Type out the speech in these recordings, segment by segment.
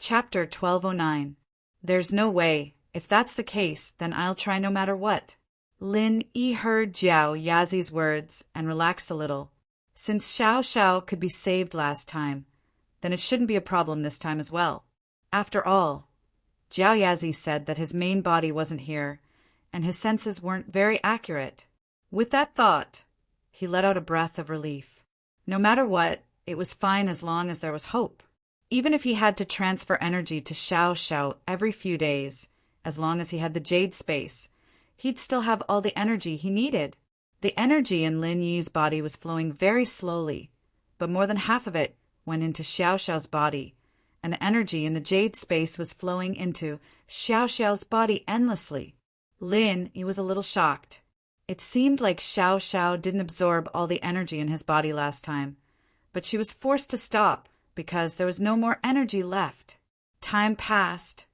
Chapter 1209. There's no way. If that's the case, then I'll try no matter what. Lin Yi heard Jiao Yazi's words and relaxed a little. Since Xiao Xiao could be saved last time, then it shouldn't be a problem this time as well. After all, Jiao Yazi said that his main body wasn't here, and his senses weren't very accurate. With that thought, he let out a breath of relief. No matter what, it was fine as long as there was hope. Even if he had to transfer energy to Xiao Xiao every few days, as long as he had the jade space, he'd still have all the energy he needed. The energy in Lin Yi's body was flowing very slowly, but more than half of it went into Xiao Xiao's body, and the energy in the jade space was flowing into Xiao Xiao's body endlessly. Lin Yi was a little shocked. It seemed like Xiao Xiao didn't absorb all the energy in his body last time, but she was forced to stop because there was no more energy left. Time passed,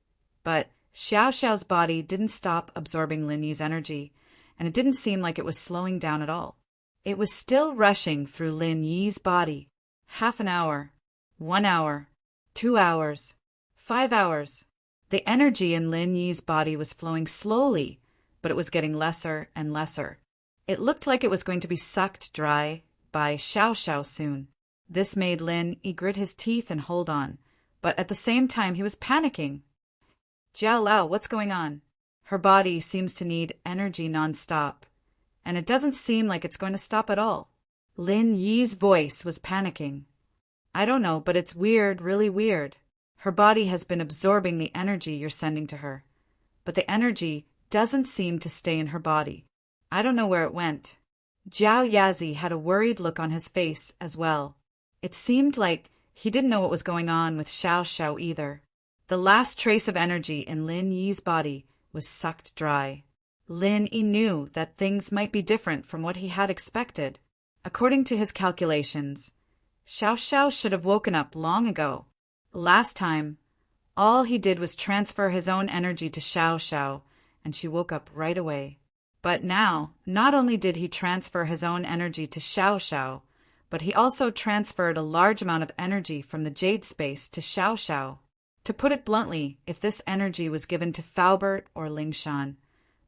but Xiao Xiao's body didn't stop absorbing Lin Yi's energy, and it didn't seem like it was slowing down at all. It was still rushing through Lin Yi's body. Half an hour, 1 hour, 2 hours, 5 hours. The energy in Lin Yi's body was flowing slowly, but it was getting lesser and lesser. It looked like it was going to be sucked dry by Xiao Xiao soon. This made Lin Yi grit his teeth and hold on, but at the same time he was panicking. Jiao Lao, what's going on? Her body seems to need energy non-stop, and it doesn't seem like it's going to stop at all. Lin Yi's voice was panicking. I don't know, but it's weird, really weird. Her body has been absorbing the energy you're sending to her, but the energy doesn't seem to stay in her body. I don't know where it went. Jiao Yazi had a worried look on his face as well. It seemed like he didn't know what was going on with Xiao Xiao either. The last trace of energy in Lin Yi's body was sucked dry. Lin Yi knew that things might be different from what he had expected. According to his calculations, Xiao Xiao should have woken up long ago. Last time, all he did was transfer his own energy to Xiao Xiao, and she woke up right away. But now, not only did he transfer his own energy to Xiao Xiao, but he also transferred a large amount of energy from the jade space to Xiao Xiao. To put it bluntly, if this energy was given to Faubert or Lingshan,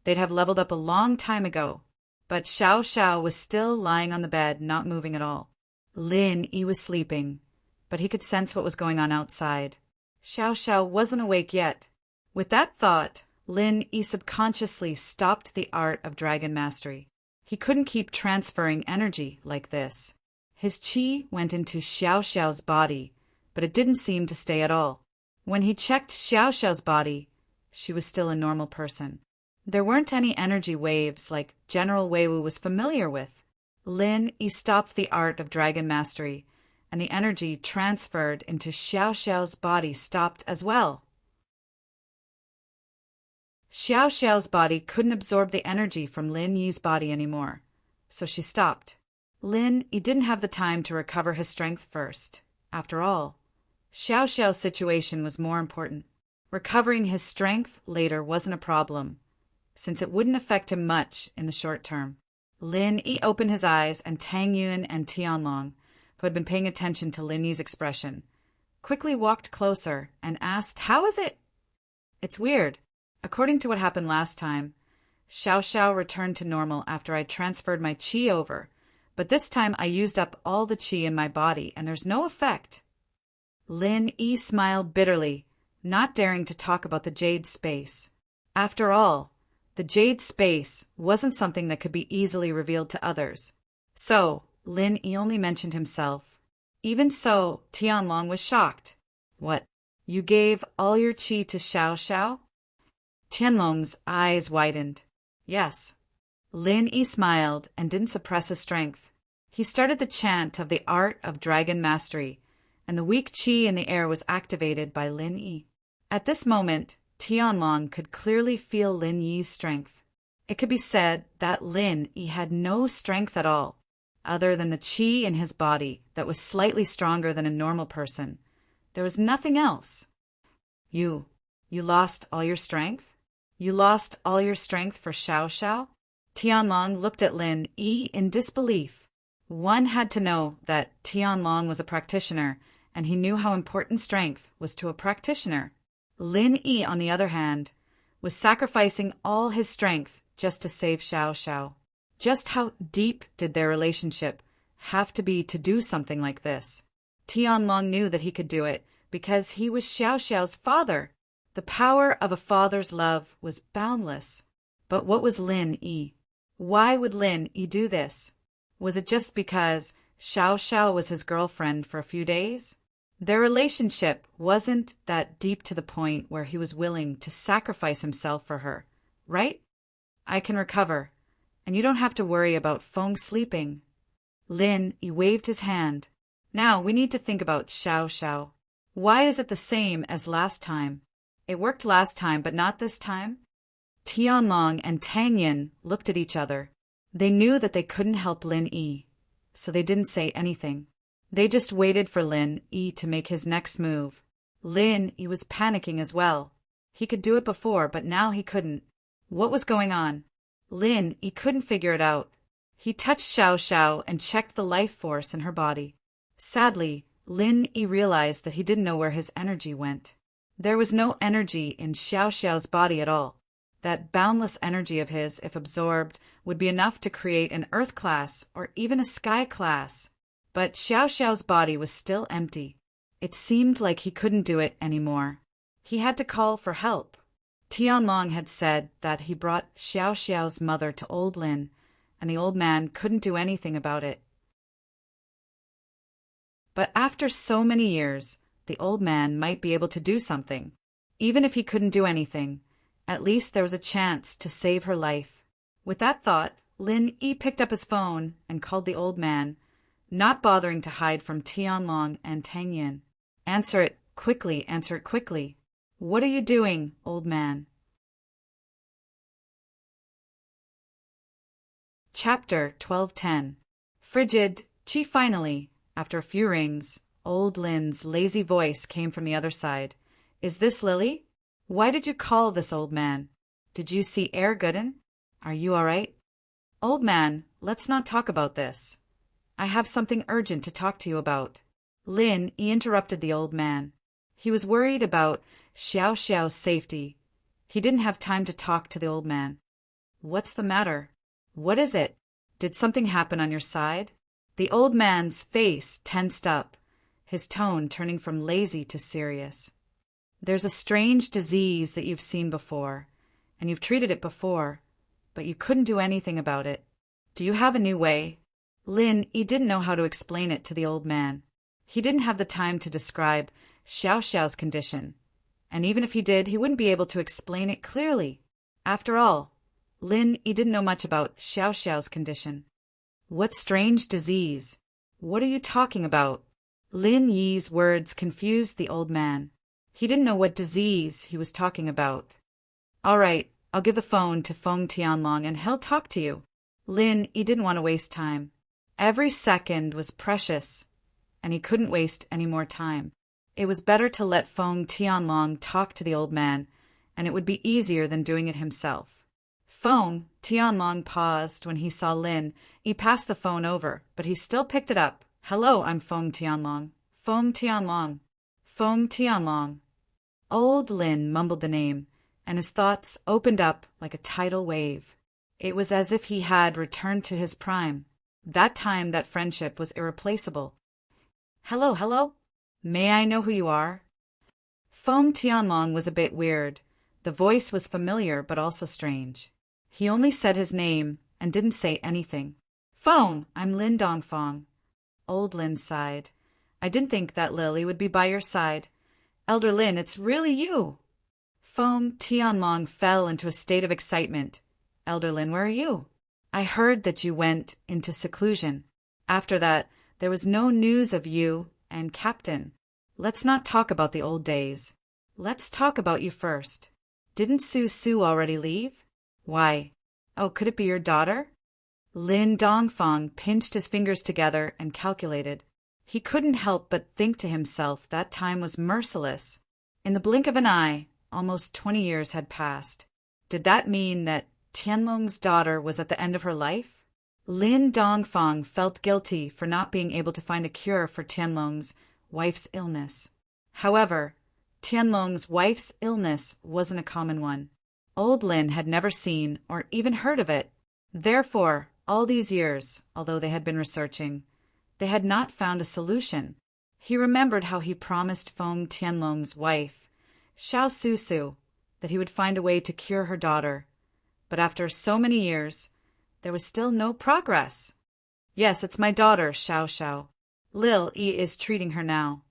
they'd have leveled up a long time ago. But Xiao Xiao was still lying on the bed, not moving at all. Lin Yi was sleeping, but he could sense what was going on outside. Xiao Xiao wasn't awake yet. With that thought, Lin Yi subconsciously stopped the art of dragon mastery. He couldn't keep transferring energy like this. His qi went into Xiao Xiao's body, but it didn't seem to stay at all. When he checked Xiao Xiao's body, she was still a normal person. There weren't any energy waves like General Weiwu was familiar with. Lin Yi stopped the art of dragon mastery, and the energy transferred into Xiao Xiao's body stopped as well. Xiao Xiao's body couldn't absorb the energy from Lin Yi's body anymore, so she stopped. Lin Yi didn't have the time to recover his strength first. After all, Xiao Xiao's situation was more important. Recovering his strength later wasn't a problem, since it wouldn't affect him much in the short term. Lin Yi opened his eyes, and Tang Yun and Tianlong, who had been paying attention to Lin Yi's expression, quickly walked closer and asked, "How is it?" "It's weird. According to what happened last time, Xiao Xiao returned to normal after I transferred my qi over, but this time I used up all the qi in my body and there's no effect." Lin Yi smiled bitterly, not daring to talk about the jade space. After all, the jade space wasn't something that could be easily revealed to others. So, Lin Yi only mentioned himself. Even so, Tianlong was shocked. "What? You gave all your qi to Xiao Xiao?" Tianlong's eyes widened. "Yes." Lin Yi smiled and didn't suppress his strength. He started the chant of the art of dragon mastery, and the weak qi in the air was activated by Lin Yi. At this moment, Tianlong could clearly feel Lin Yi's strength. It could be said that Lin Yi had no strength at all, other than the qi in his body that was slightly stronger than a normal person. There was nothing else. You lost all your strength? You lost all your strength for Xiao Xiao?" Tianlong looked at Lin Yi in disbelief. One had to know that Tianlong was a practitioner and he knew how important strength was to a practitioner. Lin Yi, on the other hand, was sacrificing all his strength just to save Xiao Xiao. Just how deep did their relationship have to be to do something like this? Tianlong knew that he could do it because he was Xiao Xiao's father. The power of a father's love was boundless. But what was Lin Yi? Why would Lin Yi do this? Was it just because Xiao Xiao was his girlfriend for a few days? Their relationship wasn't that deep to the point where he was willing to sacrifice himself for her, right? I can recover, and you don't have to worry about Feng sleeping. Lin Yi waved his hand. Now we need to think about Xiao Xiao. Why is it the same as last time? It worked last time, but not this time? Tianlong and Tang Yin looked at each other. They knew that they couldn't help Lin Yi, so they didn't say anything. They just waited for Lin Yi to make his next move. Lin Yi was panicking as well. He could do it before, but now he couldn't. What was going on? Lin Yi couldn't figure it out. He touched Xiao Xiao and checked the life force in her body. Sadly, Lin Yi realized that he didn't know where his energy went. There was no energy in Xiao Xiao's body at all. That boundless energy of his, if absorbed, would be enough to create an Earth class or even a Sky class. But Xiao Xiao's body was still empty. It seemed like he couldn't do it anymore. He had to call for help. Tianlong had said that he brought Xiao Xiao's mother to old Lin, and the old man couldn't do anything about it. But after so many years, the old man might be able to do something. Even if he couldn't do anything, at least there was a chance to save her life. With that thought, Lin Yi picked up his phone and called the old man, not bothering to hide from Tianlong and Tang Yin. Answer it quickly, answer it quickly. What are you doing, old man? Chapter 12:10. Frigid, Chi. Finally, after a few rings, old Lin's lazy voice came from the other side. Is this Lily? Why did you call this old man? Did you see Air Gooden? Are you all right? Old man, let's not talk about this. I have something urgent to talk to you about. Lin Yi interrupted the old man. He was worried about Xiao Xiao's safety. He didn't have time to talk to the old man. What's the matter? What is it? Did something happen on your side? The old man's face tensed up, his tone turning from lazy to serious. There's a strange disease that you've seen before, and you've treated it before, but you couldn't do anything about it. Do you have a new way? Lin Yi didn't know how to explain it to the old man. He didn't have the time to describe Xiao Xiao's condition, and even if he did, he wouldn't be able to explain it clearly. After all, Lin Yi didn't know much about Xiao Xiao's condition. What strange disease? What are you talking about? Lin Yi's words confused the old man. He didn't know what disease he was talking about. All right, I'll give the phone to Feng Tianlong and he'll talk to you. Lin Yi didn't want to waste time. Every second was precious, and he couldn't waste any more time. It was better to let Feng Tianlong talk to the old man, and it would be easier than doing it himself. Feng Tianlong paused when he saw Lin. He passed the phone over, but he still picked it up. Hello, I'm Feng Tianlong. Feng Tianlong. Feng Tianlong. Old Lin mumbled the name, and his thoughts opened up like a tidal wave. It was as if he had returned to his prime. That time that friendship was irreplaceable. Hello, hello? May I know who you are? Feng Tianlong was a bit weird. The voice was familiar but also strange. He only said his name and didn't say anything. Feng, I'm Lin Dongfang. Old Lin sighed. I didn't think that Lily would be by your side. Elder Lin, it's really you. Feng Tianlong fell into a state of excitement. Elder Lin, where are you? I heard that you went into seclusion. After that, there was no news of you and Captain. Let's not talk about the old days. Let's talk about you first. Didn't Su already leave? Why? Oh, could it be your daughter? Lin Dongfang pinched his fingers together and calculated. He couldn't help but think to himself that time was merciless. In the blink of an eye, almost 20 years had passed. Did that mean that Tianlong's daughter was at the end of her life? Lin Dongfang felt guilty for not being able to find a cure for Tianlong's wife's illness. However, Tianlong's wife's illness wasn't a common one. Old Lin had never seen or even heard of it. Therefore, all these years, although they had been researching, they had not found a solution. He remembered how he promised Feng Tianlong's wife, Xiao Susu, that he would find a way to cure her daughter. But after so many years, there was still no progress. Yes, it's my daughter, Xiao Xiao. Lil Yi is treating her now.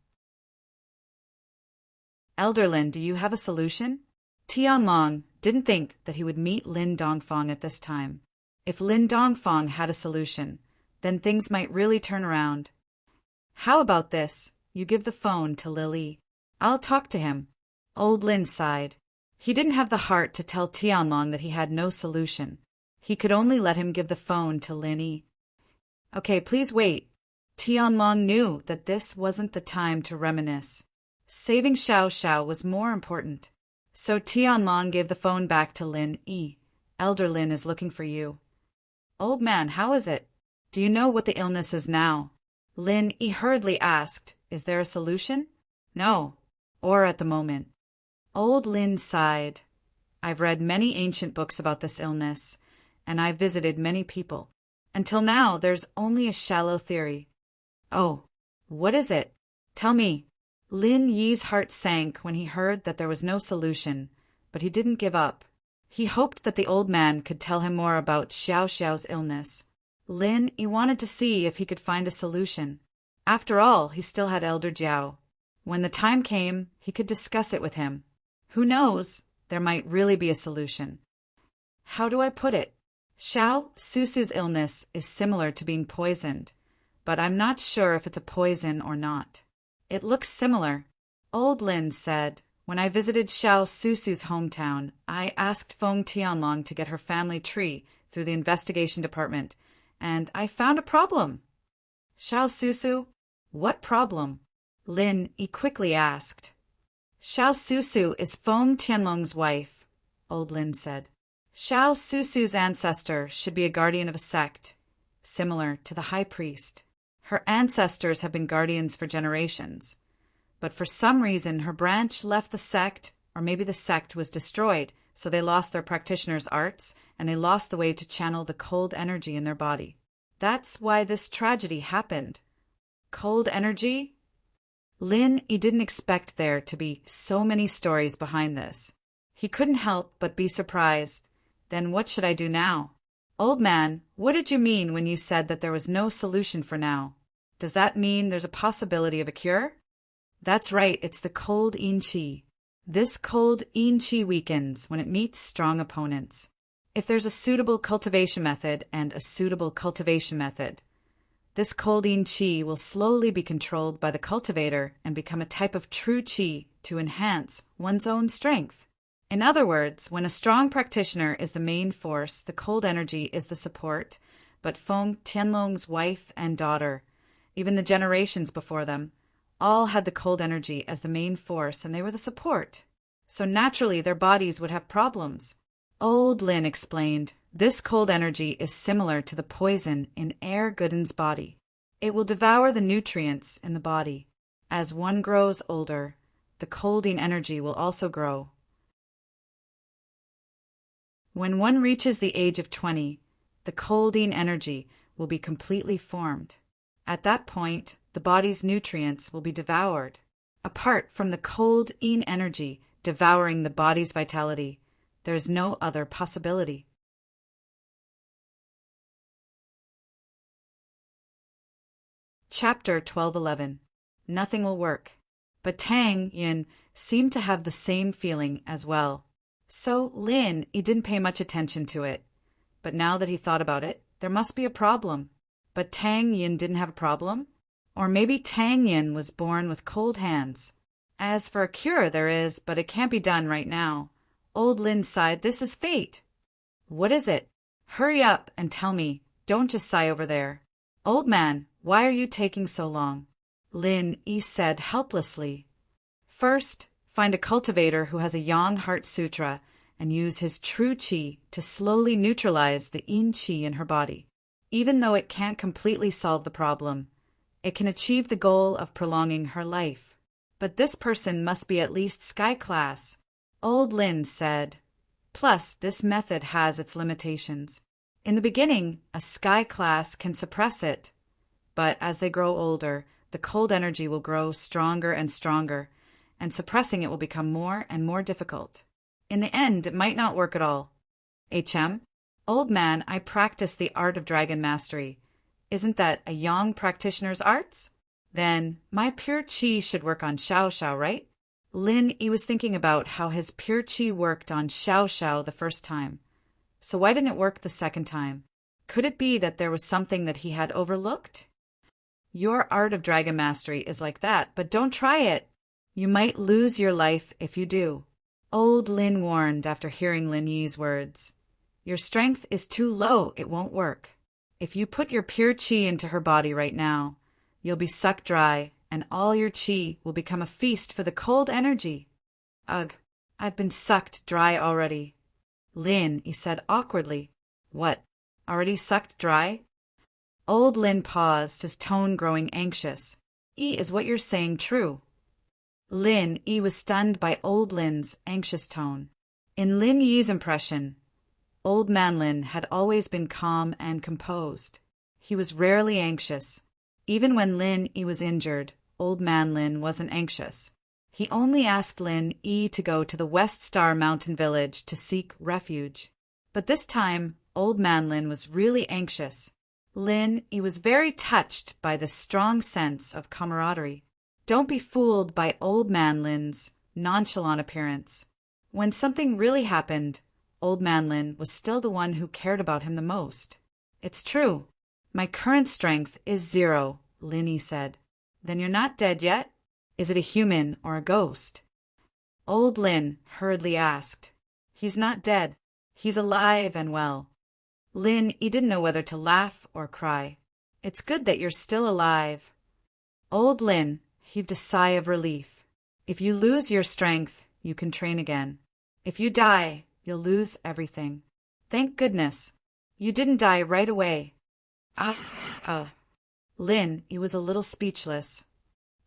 Elder Lin, do you have a solution? Tianlong didn't think that he would meet Lin Dongfang at this time. If Lin Dongfang had a solution, then things might really turn around. How about this? You give the phone to Lily. I'll talk to him. Old Lin sighed. He didn't have the heart to tell Tianlong that he had no solution. He could only let him give the phone to Lin Yi. Okay, please wait. Tianlong knew that this wasn't the time to reminisce. Saving Xiao Xiao was more important. So Tianlong gave the phone back to Lin Yi. Elder Lin is looking for you. Old man, how is it? Do you know what the illness is now? Lin Yi hurriedly asked, is there a solution? No, or at the moment. Old Lin sighed. I've read many ancient books about this illness, and I've visited many people. Until now, there's only a shallow theory. Oh, what is it? Tell me. Lin Yi's heart sank when he heard that there was no solution, but he didn't give up. He hoped that the old man could tell him more about Xiao Xiao's illness. Lin Yi wanted to see if he could find a solution. After all, he still had Elder Jiao. When the time came, he could discuss it with him. Who knows? There might really be a solution. How do I put it? Xiao Susu's illness is similar to being poisoned, but I'm not sure if it's a poison or not. It looks similar. Old Lin said, when I visited Xiao Susu's hometown, I asked Feng Tianlong to get her family tree through the investigation department, and I found a problem. Xiao Susu? What problem? Lin Yi quickly asked. Xiao Susu is Feng Tianlong's wife, Old Lin said. Xiao Susu's ancestor should be a guardian of a sect, similar to the high priest. Her ancestors have been guardians for generations, but for some reason her branch left the sect, or maybe the sect was destroyed, so they lost their practitioner's arts, and they lost the way to channel the cold energy in their body. That's why this tragedy happened. Cold energy? Lin Yi didn't expect there to be so many stories behind this. He couldn't help but be surprised. Then what should I do now? Old man, what did you mean when you said that there was no solution for now? Does that mean there's a possibility of a cure? That's right, it's the cold yin qi. This cold yin qi weakens when it meets strong opponents. If there's a suitable cultivation method and a suitable cultivation method, this cold yin qi will slowly be controlled by the cultivator and become a type of true qi to enhance one's own strength. In other words, when a strong practitioner is the main force, the cold energy is the support, but Feng Tianlong's wife and daughter, even the generations before them, all had the cold energy as the main force and they were the support. So naturally their bodies would have problems. Old Lin explained, this cold energy is similar to the poison in Air Gooden's body. It will devour the nutrients in the body. As one grows older, the colding energy will also grow. When one reaches the age of 20, the colding energy will be completely formed. At that point, the body's nutrients will be devoured. Apart from the cold yin energy devouring the body's vitality, there is no other possibility. Chapter 12:11. Nothing will work. But Tang Yin seemed to have the same feeling as well. So Lin Yi didn't pay much attention to it. But now that he thought about it, there must be a problem. But Tang Yin didn't have a problem? Or maybe Tang Yin was born with cold hands. As for a cure, there is, but it can't be done right now. Old Lin sighed, this is fate. What is it? Hurry up and tell me. Don't just sigh over there. Old man, why are you taking so long? Lin Yi said helplessly. First, find a cultivator who has a Yang Heart Sutra and use his true qi to slowly neutralize the yin qi in her body. Even though it can't completely solve the problem, It can achieve the goal of prolonging her life. But this person must be at least sky class, old Lin said. Plus, this method has its limitations. In the beginning, a sky class can suppress it, but as they grow older, the cold energy will grow stronger and stronger, and suppressing it will become more and more difficult. In the end, it might not work at all. HM, old man, I practice the art of dragon mastery. Isn't that a young practitioner's arts? Then my pure chi should work on Xiao Xiao, right? Lin Yi was thinking about how his pure chi worked on Xiao Xiao the first time. So why didn't it work the second time? Could it be that there was something that he had overlooked? Your art of dragon mastery is like that, but don't try it. You might lose your life if you do. Old Lin warned after hearing Lin Yi's words. Your strength is too low, it won't work. If you put your pure chi into her body right now, you'll be sucked dry, and all your chi will become a feast for the cold energy. Ugh, I've been sucked dry already. Lin, he said awkwardly. What, already sucked dry? Old Lin paused, his tone growing anxious. Is what you're saying true? Lin Yi was stunned by old Lin's anxious tone. In Lin Yi's impression, old man Lin had always been calm and composed. He was rarely anxious. Even when Lin Yi was injured, old man Lin wasn't anxious. He only asked Lin Yi to go to the West Star Mountain village to seek refuge. But this time, old man Lin was really anxious. Lin Yi was very touched by this strong sense of camaraderie. Don't be fooled by old man Lin's nonchalant appearance. When something really happened, old man Lin was still the one who cared about him the most. It's true. My current strength is 0, Lin Yi said. Then you're not dead yet? Is it a human or a ghost? Old Lin hurriedly asked. He's not dead. He's alive and well. Lin Yi didn't know whether to laugh or cry. It's good that you're still alive. Old Lin heaved a sigh of relief. If you lose your strength, you can train again. If you die, you'll lose everything. Thank goodness. You didn't die right away. Lin Yi was a little speechless.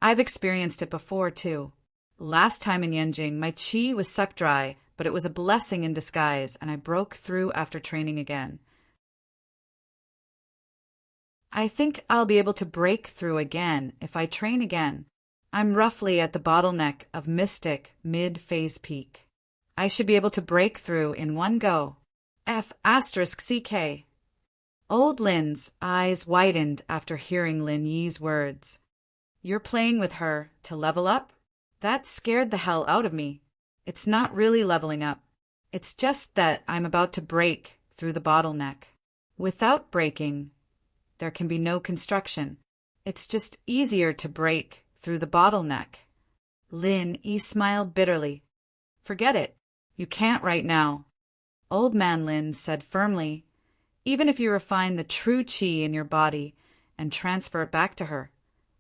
I've experienced it before, too. Last time in Yanjing, my chi was sucked dry, but it was a blessing in disguise, and I broke through after training again. I think I'll be able to break through again if I train again. I'm roughly at the bottleneck of mystic mid-phase peak. I should be able to break through in one go. F***CK. Old Lin's eyes widened after hearing Lin Yi's words. You're playing with her to level up? That scared the hell out of me. It's not really leveling up. It's just that I'm about to break through the bottleneck. Without breaking, there can be no construction. It's just easier to break through the bottleneck. Lin Yi smiled bitterly. Forget it. You can't right now. Old man Lin said firmly, even if you refine the true chi in your body and transfer it back to her,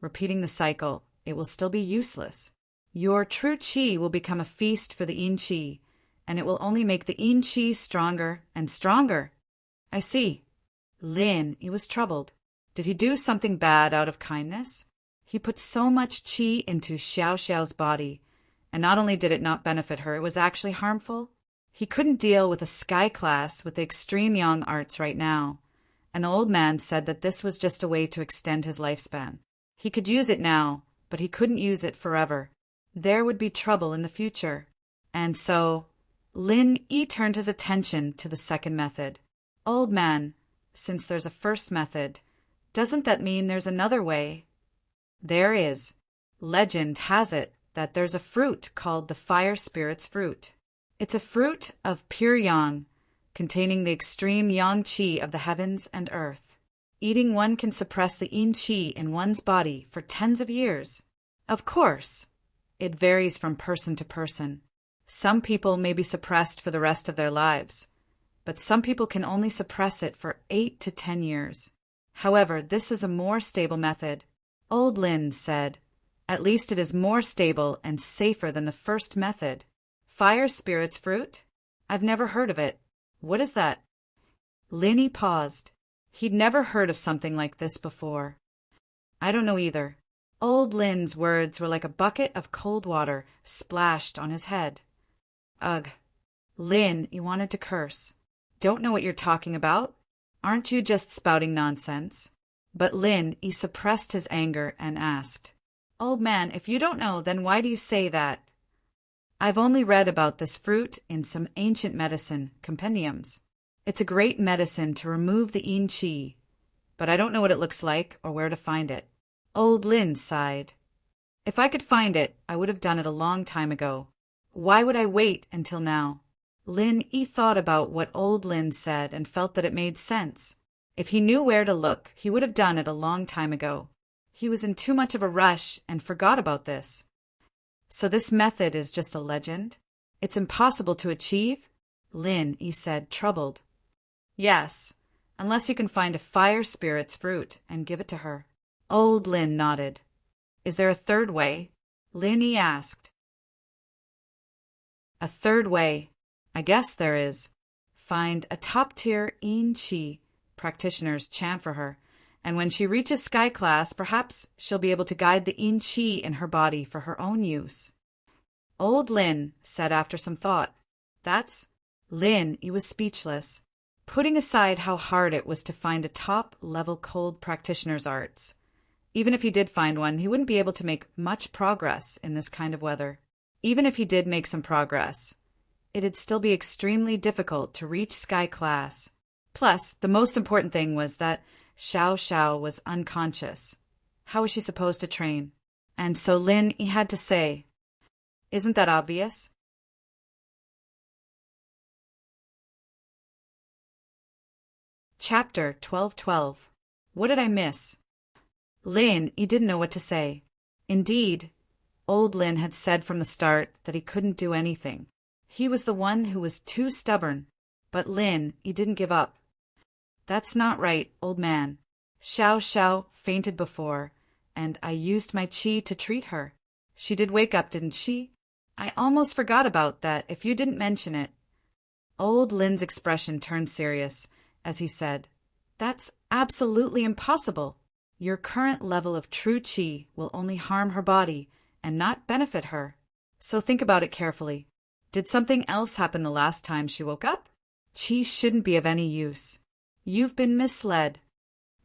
repeating the cycle, it will still be useless. Your true chi will become a feast for the yin chi, and it will only make the yin chi stronger and stronger. I see. Lin, he was troubled. Did he do something bad out of kindness? He put so much chi into Xiao Xiao's body, and not only did it not benefit her, it was actually harmful. He couldn't deal with a sky class with the extreme yang arts right now, and the old man said that this was just a way to extend his lifespan. He could use it now, but he couldn't use it forever. There would be trouble in the future. And so, Lin Yi turned his attention to the second method. Old man, since there's a first method, doesn't that mean there's another way? There is. Legend has it that there's a fruit called the fire spirit's fruit. It's a fruit of pure yang, containing the extreme yang qi of the heavens and earth. Eating one can suppress the yin qi in one's body for tens of years. Of course, it varies from person to person. Some people may be suppressed for the rest of their lives, but some people can only suppress it for 8 to 10 years. However, this is a more stable method. Old Lin said, at least it is more stable and safer than the first method. Fire spirit's fruit? I've never heard of it. What is that? Lin Yi paused. He'd never heard of something like this before. I don't know either. Old Lin's words were like a bucket of cold water splashed on his head. Ugh. Lin, he wanted to curse. Don't know what you're talking about? Aren't you just spouting nonsense? But Lin, he suppressed his anger and asked, Old man, if you don't know, then why do you say that? I've only read about this fruit in some ancient medicine compendiums. It's a great medicine to remove the yin qi, but I don't know what it looks like or where to find it. Old Lin sighed. If I could find it, I would have done it a long time ago. Why would I wait until now? Lin thought about what old Lin said and felt that it made sense. If he knew where to look, he would have done it a long time ago. He was in too much of a rush and forgot about this. So this method is just a legend? It's impossible to achieve? Lin, he said, troubled. Yes, unless you can find a fire spirit's fruit and give it to her. Old Lin nodded. Is there a third way? Lin asked. A third way? I guess there is. Find a top-tier yin qi practitioners chant for her, and when she reaches sky class, perhaps she'll be able to guide the yin qi in her body for her own use. Old Lin said after some thought. That's Lin, he was speechless, putting aside how hard it was to find a top-level cold practitioner's arts. Even if he did find one, he wouldn't be able to make much progress in this kind of weather. Even if he did make some progress, it'd still be extremely difficult to reach sky class. Plus, the most important thing was that Xiao Xiao was unconscious. How was she supposed to train? And so Lin, he had to say, Isn't that obvious? Chapter 12:12. What did I miss? Lin, he didn't know what to say. Indeed, old Lin had said from the start that he couldn't do anything. He was the one who was too stubborn. But Lin, he didn't give up. That's not right, old man. Xiao Xiao fainted before, and I used my qi to treat her. She did wake up, didn't she? I almost forgot about that if you didn't mention it. Old Lin's expression turned serious as he said, That's absolutely impossible. Your current level of true qi will only harm her body and not benefit her. So think about it carefully. Did something else happen the last time she woke up? Qi shouldn't be of any use. You've been misled.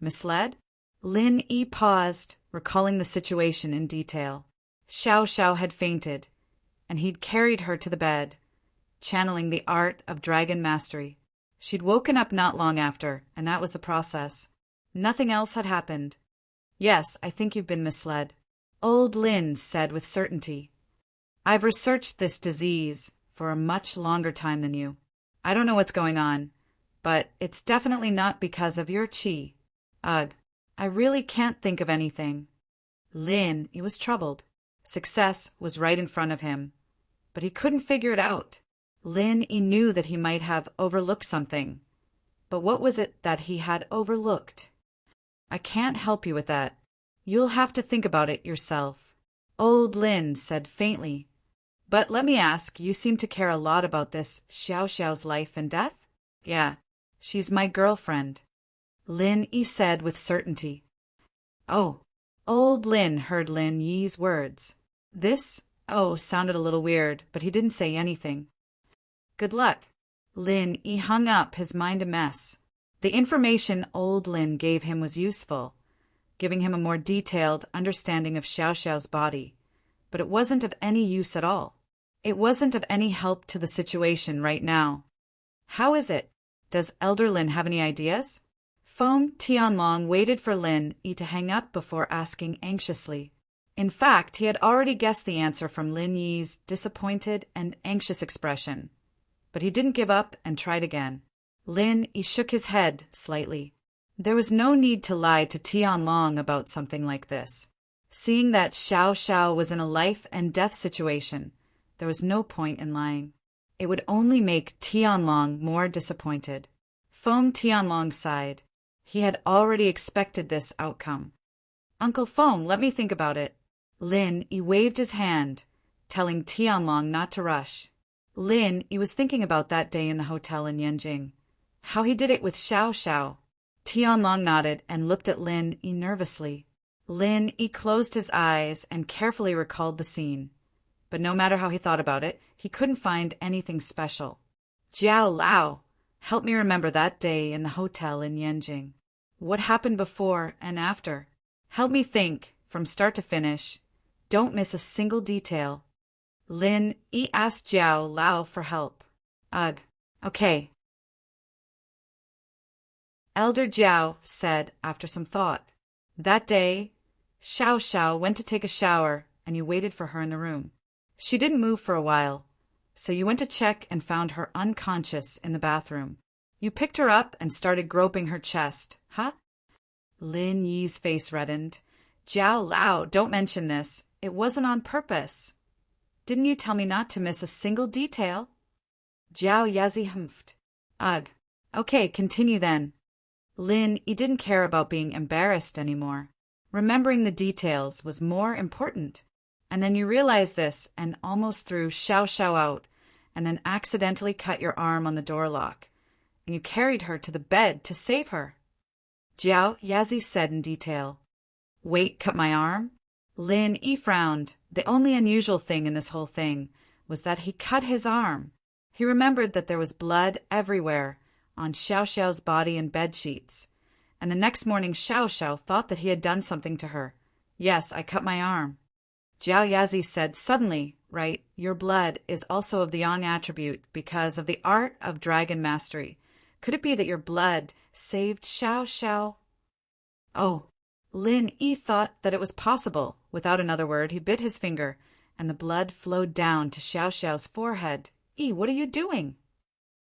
Misled? Lin paused, recalling the situation in detail. Xiao Xiao had fainted, and he'd carried her to the bed, channeling the art of dragon mastery. She'd woken up not long after, and that was the process. Nothing else had happened. Yes, I think you've been misled. Old Lin said with certainty. I've researched this disease for a much longer time than you. I don't know what's going on, but it's definitely not because of your qi. Ugh, I really can't think of anything. Lin, he was troubled. Success was right in front of him, but he couldn't figure it out. Lin, he knew that he might have overlooked something, but what was it that he had overlooked? I can't help you with that. You'll have to think about it yourself. Old Lin said faintly. But let me ask, you seem to care a lot about this Xiao Xiao's life and death? Yeah, she's my girlfriend. Lin Yi said with certainty. Oh, old Lin heard Lin Yi's words. This, sounded a little weird, but he didn't say anything. Good luck. Lin Yi hung up, his mind a mess. The information old Lin gave him was useful, giving him a more detailed understanding of Xiao Xiao's body, but it wasn't of any use at all. It wasn't of any help to the situation right now. How is it? Does Elder Lin have any ideas? Feng Tianlong waited for Lin Yi to hang up before asking anxiously. In fact, he had already guessed the answer from Lin Yi's disappointed and anxious expression. But he didn't give up and tried again. Lin Yi shook his head slightly. There was no need to lie to Tianlong about something like this. Seeing that Xiao Xiao was in a life and death situation, there was no point in lying. It would only make Tianlong more disappointed. Feng Tianlong sighed. He had already expected this outcome. Uncle Feng, let me think about it. Lin Yi waved his hand, telling Tianlong not to rush. Lin Yi was thinking about that day in the hotel in Yanjing, how he did it with Xiao Xiao. Tianlong nodded and looked at Lin Yi nervously. Lin Yi closed his eyes and carefully recalled the scene. But no matter how he thought about it, he couldn't find anything special. Jiao Lao, help me remember that day in the hotel in Yanjing. What happened before and after? Help me think, from start to finish. Don't miss a single detail. Lin Yi asked Jiao Lao for help. Ugh. Okay. Elder Jiao said after some thought. That day, Xiao Xiao went to take a shower and you waited for her in the room. She didn't move for a while, so you went to check and found her unconscious in the bathroom. You picked her up and started groping her chest, huh? Lin Yi's face reddened. Jiao Lao, don't mention this. It wasn't on purpose. Didn't you tell me not to miss a single detail? Jiao Yazi humphed. Ugh. Okay, continue then. Lin Yi didn't care about being embarrassed anymore. Remembering the details was more important. And then you realized this and almost threw Xiao Xiao out and then accidentally cut your arm on the door lock. And you carried her to the bed to save her. Jiao Yazi said in detail. Wait, cut my arm? Lin Yi frowned. The only unusual thing in this whole thing was that he cut his arm. He remembered that there was blood everywhere on Xiao Xiao's body and bed sheets. And the next morning Xiao Xiao thought that he had done something to her. Yes, I cut my arm. Jiao Yazi said suddenly, right, your blood is also of the Yang attribute because of the art of dragon mastery. Could it be that your blood saved Xiao Xiao? Oh, Lin Yi thought that it was possible. Without another word, he bit his finger, and the blood flowed down to Xiao Xiao's forehead. Yi, what are you doing?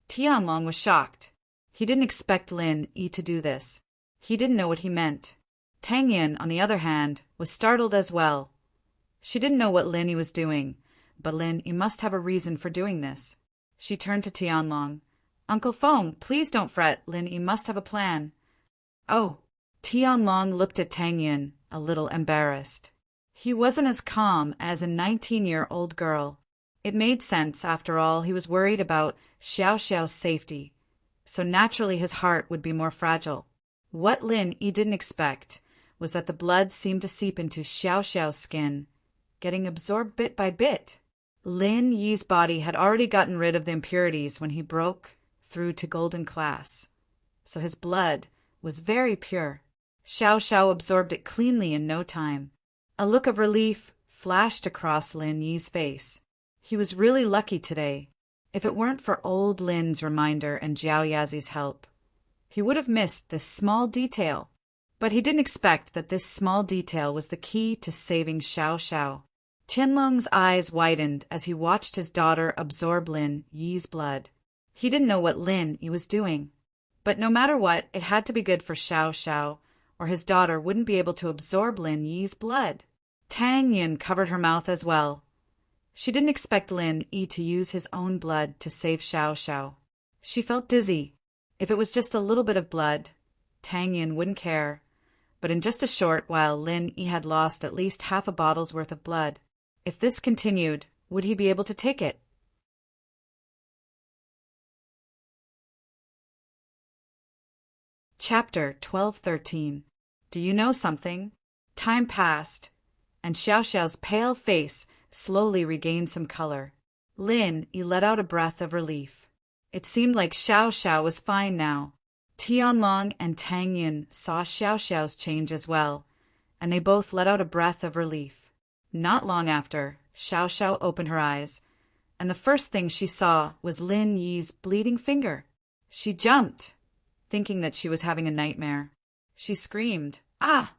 Tianlong was shocked. He didn't expect Lin Yi to do this. He didn't know what he meant. Tang Yin, on the other hand, was startled as well. She didn't know what Lin Yi was doing, but Lin Yi must have a reason for doing this. She turned to Tianlong. Uncle Feng, please don't fret. Lin Yi must have a plan. Oh. Tianlong looked at Tang Yin, a little embarrassed. He wasn't as calm as a 19-year-old girl. It made sense, after all, he was worried about Xiao Xiao's safety, so naturally his heart would be more fragile. What Lin Yi didn't expect was that the blood seemed to seep into Xiao Xiao's skin, getting absorbed bit by bit. Lin Yi's body had already gotten rid of the impurities when he broke through to golden class, so his blood was very pure. Xiao Xiao absorbed it cleanly in no time. A look of relief flashed across Lin Yi's face. He was really lucky today. If it weren't for old Lin's reminder and Jiao Yazi's help, he would have missed this small detail. But he didn't expect that this small detail was the key to saving Xiao Xiao. Tianlong's eyes widened as he watched his daughter absorb Lin Yi's blood. He didn't know what Lin Yi was doing. But no matter what, it had to be good for Xiao Xiao, or his daughter wouldn't be able to absorb Lin Yi's blood. Tang Yin covered her mouth as well. She didn't expect Lin Yi to use his own blood to save Xiao Xiao. She felt dizzy. If it was just a little bit of blood, Tang Yin wouldn't care. But in just a short while, Lin Yi had lost at least half a bottle's worth of blood. If this continued, would he be able to take it? Chapter 12-13. Do you know something? Time passed, and Xiao Xiao's pale face slowly regained some color. Lin Yi let out a breath of relief. It seemed like Xiao Xiao was fine now. Tianlong and Tang Yin saw Xiao Xiao's change as well, and they both let out a breath of relief. Not long after, Xiao Xiao opened her eyes, and the first thing she saw was Lin Yi's bleeding finger. She jumped, thinking that she was having a nightmare. She screamed, "Ah!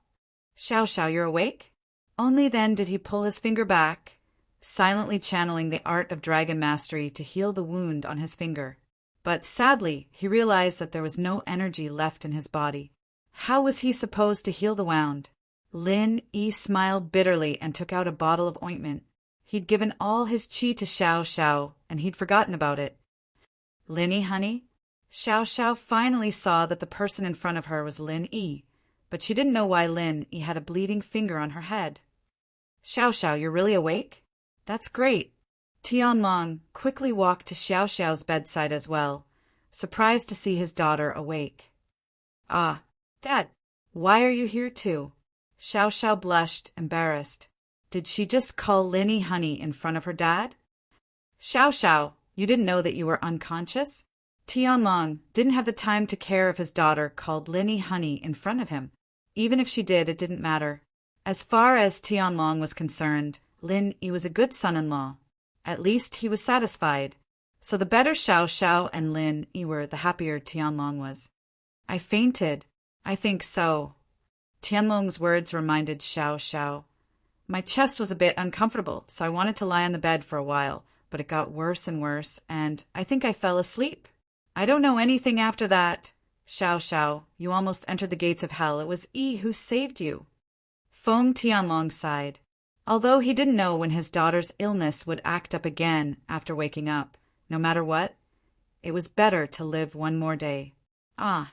Xiao Xiao, you're awake?" Only then did he pull his finger back, silently channeling the art of dragon mastery to heal the wound on his finger. But sadly, he realized that there was no energy left in his body. How was he supposed to heal the wound? Lin Yi smiled bitterly and took out a bottle of ointment. He'd given all his qi to Xiao Xiao, and he'd forgotten about it. "Lin Yi, honey?" Xiao Xiao finally saw that the person in front of her was Lin Yi, but she didn't know why Lin Yi had a bleeding finger on her head. "Xiao Xiao, you're really awake? That's great." Tianlong quickly walked to Xiao Xiao's bedside as well, surprised to see his daughter awake. "Ah, Dad, why are you here too?" Xiao Xiao blushed, embarrassed. Did she just call Linny honey in front of her dad? Xiao Xiao, you didn't know that you were unconscious? Tianlong didn't have the time to care if his daughter called Linny honey in front of him. Even if she did, it didn't matter. As far as Tianlong was concerned, Lin Yi was a good son-in-law. At least he was satisfied. So the better Xiao Xiao and Lin Yi were, the happier Tianlong was. I fainted. I think so. Tianlong's words reminded Xiao Xiao. My chest was a bit uncomfortable, so I wanted to lie on the bed for a while, but it got worse and worse, and I think I fell asleep. I don't know anything after that. Xiao Xiao, you almost entered the gates of hell. It was Yi who saved you. Feng Tianlong sighed. Although he didn't know when his daughter's illness would act up again after waking up, no matter what, it was better to live one more day. Ah.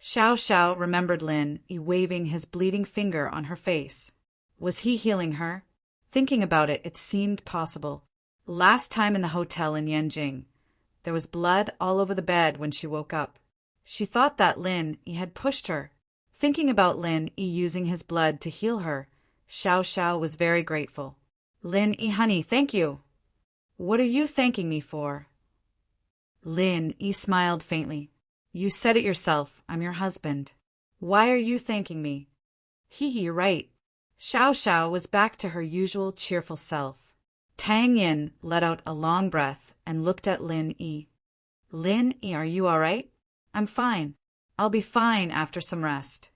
Xiao Xiao remembered Lin Yi waving his bleeding finger on her face. Was he healing her? Thinking about it, it seemed possible. Last time in the hotel in Yanjing, there was blood all over the bed when she woke up. She thought that Lin Yi had pushed her. Thinking about Lin Yi using his blood to heal her, Xiao Xiao was very grateful. Lin Yi honey, thank you. What are you thanking me for? Lin Yi smiled faintly. You said it yourself, I'm your husband. Why are you thanking me? You're right. Xiao Xiao was back to her usual cheerful self. Tang Yin let out a long breath and looked at Lin Yi. Lin Yi, are you all right? I'm fine. I'll be fine after some rest.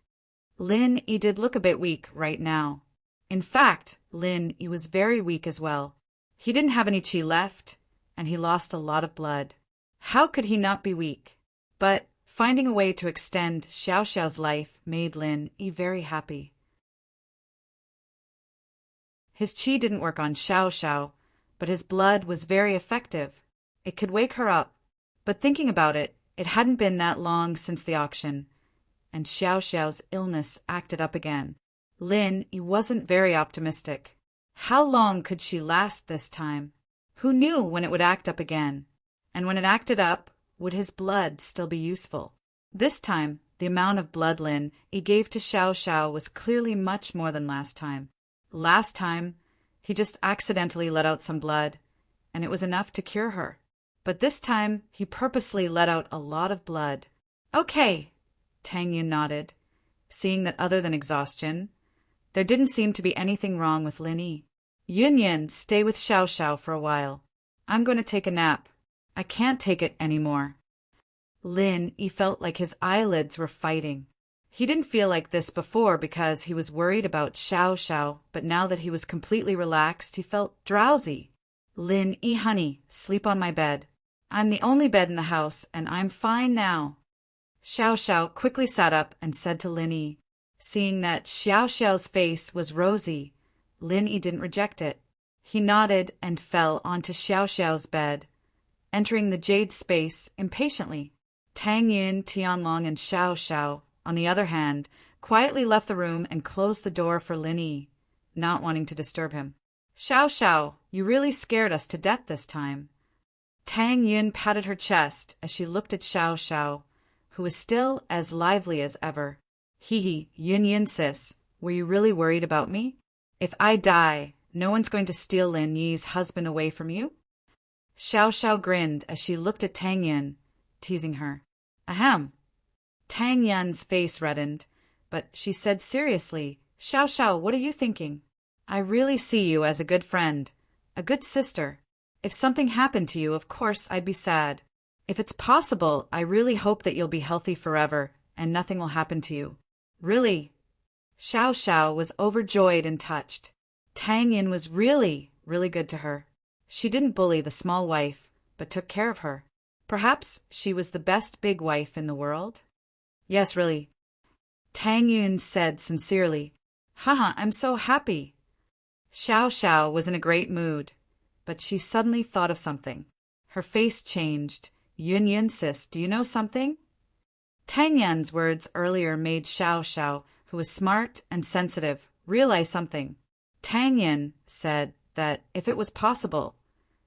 Lin Yi did look a bit weak right now. In fact, Lin Yi was very weak as well. He didn't have any qi left, and he lost a lot of blood. How could he not be weak? But finding a way to extend Xiao Xiao's life made Lin Yi very happy. His qi didn't work on Xiao Xiao, but his blood was very effective. It could wake her up. But thinking about it, it hadn't been that long since the auction, and Xiao Xiao's illness acted up again. Lin Yi wasn't very optimistic. How long could she last this time? Who knew when it would act up again? And when it acted up, would his blood still be useful? This time, the amount of blood Lin Yi gave to Xiao Xiao was clearly much more than last time. Last time, he just accidentally let out some blood, and it was enough to cure her. But this time, he purposely let out a lot of blood. Okay, Tang Yin nodded, seeing that other than exhaustion, there didn't seem to be anything wrong with Lin Yi. Yin, stay with Xiao Xiao for a while. I'm going to take a nap. I can't take it anymore. Lin Yi felt like his eyelids were fighting. He didn't feel like this before because he was worried about Xiao Xiao, but now that he was completely relaxed, he felt drowsy. Lin Yi honey, sleep on my bed. I'm the only bed in the house, and I'm fine now. Xiao Xiao quickly sat up and said to Lin Yi. Seeing that Xiao Xiao's face was rosy, Lin Yi didn't reject it. He nodded and fell onto Xiao Xiao's bed, entering the jade space impatiently. Tang Yin, Tianlong, and Xiao Xiao, on the other hand, quietly left the room and closed the door for Lin Yi, not wanting to disturb him. Xiao Xiao, you really scared us to death this time. Tang Yin patted her chest as she looked at Xiao Xiao, who was still as lively as ever. Yin sis, were you really worried about me? If I die, no one's going to steal Lin Yi's husband away from you? Xiao Xiao grinned as she looked at Tang Yin, teasing her. Ahem. Tang Yin's face reddened, but she said seriously, Xiao Xiao, what are you thinking? I really see you as a good friend, a good sister. If something happened to you, of course I'd be sad. If it's possible, I really hope that you'll be healthy forever and nothing will happen to you. Really? Xiao Xiao was overjoyed and touched. Tang Yin was really, really good to her. She didn't bully the small wife, but took care of her. Perhaps she was the best big wife in the world? Yes, really. Tang Yin said sincerely. Haha, I'm so happy. Xiao Xiao was in a great mood, but she suddenly thought of something. Her face changed. Yin sis, do you know something? Tang Yin's words earlier made Xiao Xiao, who was smart and sensitive, realize something. Tang Yin said that if it was possible,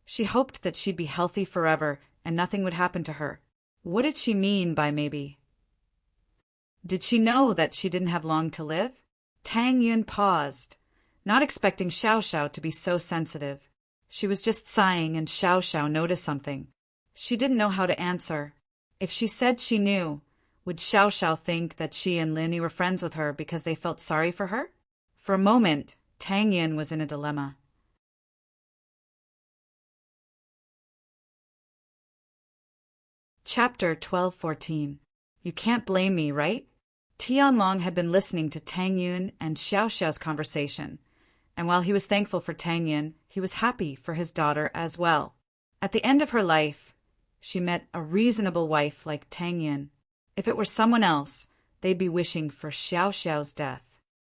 she hoped that she'd be healthy forever and nothing would happen to her. What did she mean by maybe? Did she know that she didn't have long to live? Tang Yun paused, not expecting Xiao Xiao to be so sensitive. She was just sighing and Xiao Xiao noticed something. She didn't know how to answer. If she said she knew, would Xiao Xiao think that she and Lin Yi were friends with her because they felt sorry for her? For a moment, Tang Yin was in a dilemma. Chapter 12:14. You can't blame me, right? Tianlong had been listening to Tang Yun and Xiao Xiao's conversation, and while he was thankful for Tang Yun, he was happy for his daughter as well. At the end of her life, she met a reasonable wife like Tang Yun. If it were someone else, they'd be wishing for Xiao Xiao's death.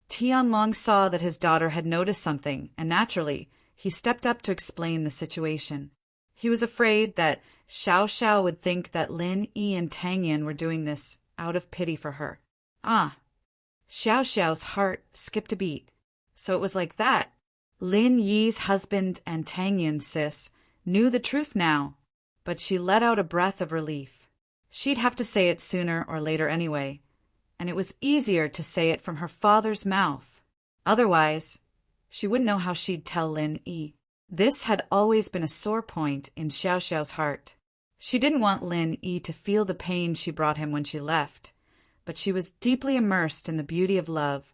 Tianlong saw that his daughter had noticed something, and naturally, he stepped up to explain the situation. He was afraid that Xiao Xiao would think that Lin Yi and Tang Yin were doing this out of pity for her. Ah! Xiao Xiao's heart skipped a beat. So it was like that. Lin Yi's husband and Tang Yin's sis knew the truth now, but she let out a breath of relief. She'd have to say it sooner or later anyway, and it was easier to say it from her father's mouth. Otherwise, she wouldn't know how she'd tell Lin Yi. This had always been a sore point in Xiao Xiao's heart. She didn't want Lin Yi to feel the pain she brought him when she left, but she was deeply immersed in the beauty of love,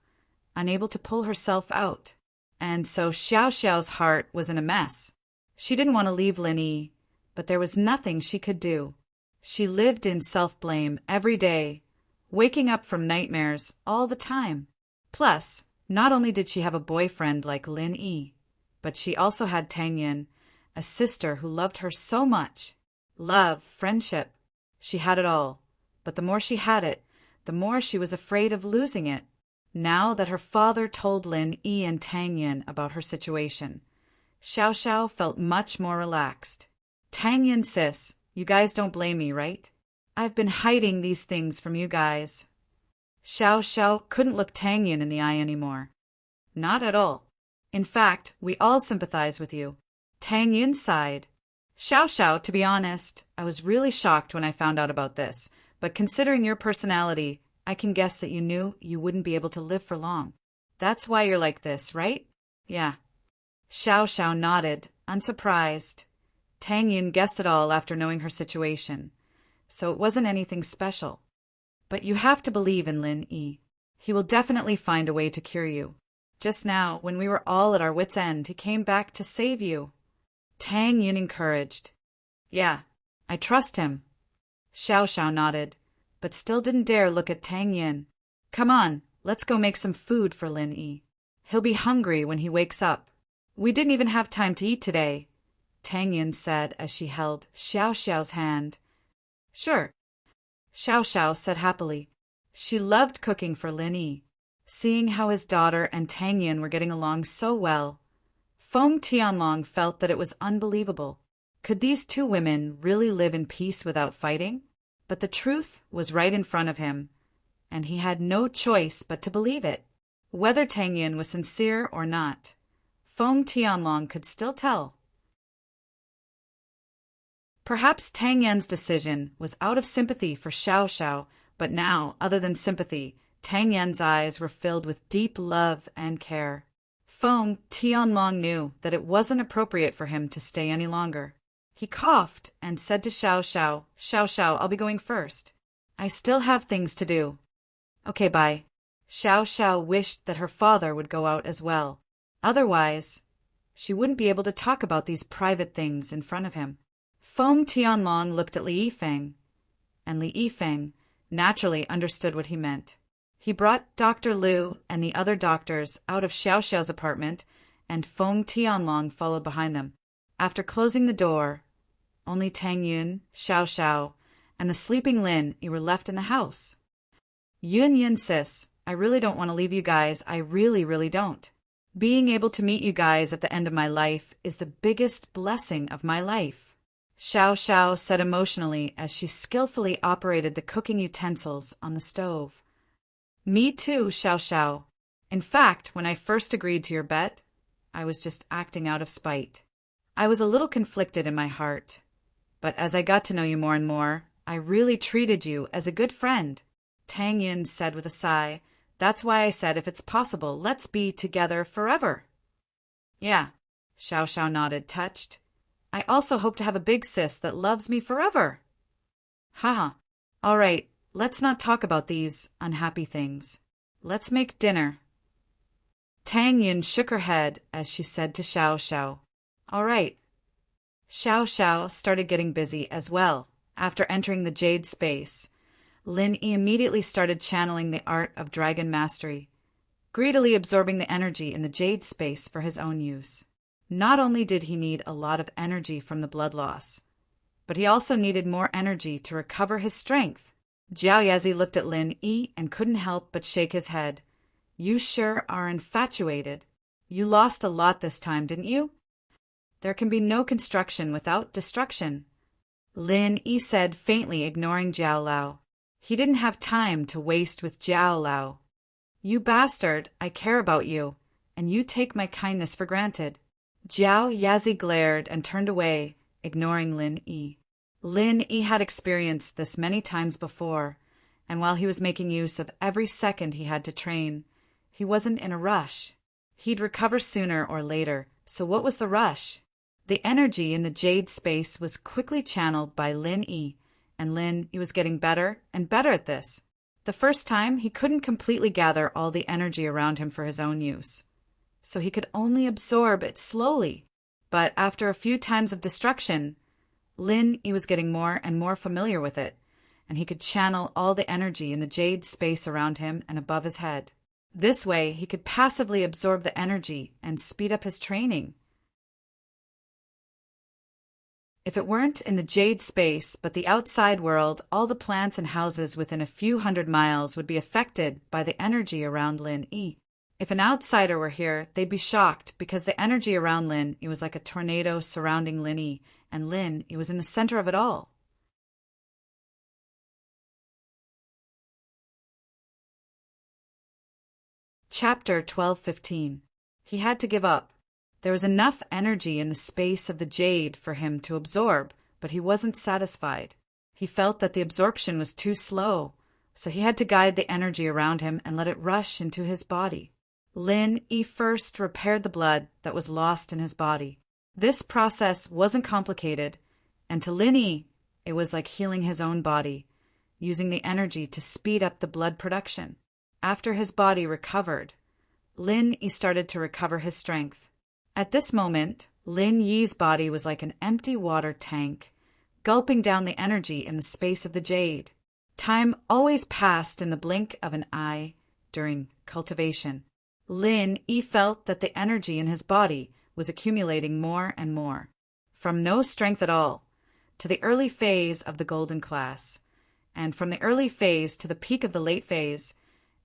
unable to pull herself out. And so Xiao Xiao's heart was in a mess. She didn't want to leave Lin Yi, but there was nothing she could do. She lived in self-blame every day, waking up from nightmares all the time. Plus, not only did she have a boyfriend like Lin Yi, but she also had Tang Yin, a sister who loved her so much. Love, friendship, she had it all. But the more she had it, the more she was afraid of losing it. Now that her father told Lin Yi and Tang Yin about her situation, Xiao Xiao felt much more relaxed. Tang Yin sis, you guys don't blame me, right? I've been hiding these things from you guys. Xiao Xiao couldn't look Tang Yin in the eye anymore. Not at all. In fact, we all sympathize with you. Tang Yin sighed. Xiao Xiao, to be honest, I was really shocked when I found out about this, but considering your personality, I can guess that you knew you wouldn't be able to live for long. That's why you're like this, right? Yeah. Xiao Xiao nodded, unsurprised. Tang Yin guessed it all after knowing her situation, so it wasn't anything special. But you have to believe in Lin Yi. He will definitely find a way to cure you. Just now, when we were all at our wits' end, he came back to save you. Tang Yin encouraged. Yeah, I trust him. Xiao Xiao nodded, but still didn't dare look at Tang Yin. Come on, let's go make some food for Lin Yi. He'll be hungry when he wakes up. We didn't even have time to eat today, Tang Yin said as she held Xiao Xiao's hand. Sure, Xiao Xiao said happily. She loved cooking for Lin Yi. Seeing how his daughter and Tang Yin were getting along so well, Feng Tianlong felt that it was unbelievable. Could these two women really live in peace without fighting? But the truth was right in front of him, and he had no choice but to believe it. Whether Tang Yin was sincere or not, Feng Tianlong could still tell. Perhaps Tang Yin's decision was out of sympathy for Xiao Xiao, but now, other than sympathy, Tang Yin's eyes were filled with deep love and care. Feng Tianlong knew that it wasn't appropriate for him to stay any longer. He coughed and said to Xiao Xiao, Xiao Xiao, I'll be going first. I still have things to do. Okay, bye. Xiao Xiao wished that her father would go out as well. Otherwise, she wouldn't be able to talk about these private things in front of him. Feng Tianlong looked at Li Yifeng, and Li Yifeng naturally understood what he meant. He brought Dr. Liu and the other doctors out of Xiao Xiao's apartment, and Feng Tianlong followed behind them. After closing the door, only Tang Yun, Xiao Xiao, and the sleeping Lin Yi were left in the house. Yun Yin sis, I really don't want to leave you guys. I really, really don't. Being able to meet you guys at the end of my life is the biggest blessing of my life, Xiao Xiao said emotionally as she skillfully operated the cooking utensils on the stove. Me too, Xiao Xiao. In fact, when I first agreed to your bet, I was just acting out of spite. I was a little conflicted in my heart, but as I got to know you more and more, I really treated you as a good friend, Tang Yin said with a sigh, That's why I said if it's possible, let's be together forever. Yeah, Xiao Xiao nodded, touched. I also hope to have a big sis that loves me forever. Haha. All right, let's not talk about these unhappy things. Let's make dinner. Tang Yin shook her head as she said to Xiao Xiao. All right. Xiao Xiao started getting busy as well. After entering the jade space, Lin Yi immediately started channeling the art of dragon mastery, greedily absorbing the energy in the jade space for his own use. Not only did he need a lot of energy from the blood loss, but he also needed more energy to recover his strength. Jiao Yazi looked at Lin Yi and couldn't help but shake his head. You sure are infatuated. You lost a lot this time, didn't you? There can be no construction without destruction, Lin Yi said faintly, ignoring Jiao Lao. He didn't have time to waste with Jiao Lao. You bastard, I care about you, and you take my kindness for granted. Jiao Yazi glared and turned away, ignoring Lin Yi. Lin Yi had experienced this many times before, and while he was making use of every second he had to train, he wasn't in a rush. He'd recover sooner or later, so what was the rush? The energy in the jade space was quickly channeled by Lin Yi, and Lin Yi was getting better and better at this. The first time, he couldn't completely gather all the energy around him for his own use, so he could only absorb it slowly. But after a few times of destruction, Lin Yi was getting more and more familiar with it, and he could channel all the energy in the jade space around him and above his head. This way, he could passively absorb the energy and speed up his training. If it weren't in the jade space but the outside world, all the plants and houses within a few 100 miles would be affected by the energy around Lin Yi. If an outsider were here, they'd be shocked because the energy around Lin Yi was like a tornado surrounding Lin Yi, and Lin Yi was in the center of it all. Chapter 12:15. He had to give up. There was enough energy in the space of the jade for him to absorb, but he wasn't satisfied. He felt that the absorption was too slow, so he had to guide the energy around him and let it rush into his body. Lin Yi first repaired the blood that was lost in his body. This process wasn't complicated, and to Lin Yi, it was like healing his own body, using the energy to speed up the blood production. After his body recovered, Lin Yi started to recover his strength. At this moment, Lin Yi's body was like an empty water tank, gulping down the energy in the space of the jade. Time always passed in the blink of an eye during cultivation. Lin Yi felt that the energy in his body was accumulating more and more, from no strength at all to the early phase of the golden class, and from the early phase to the peak of the late phase,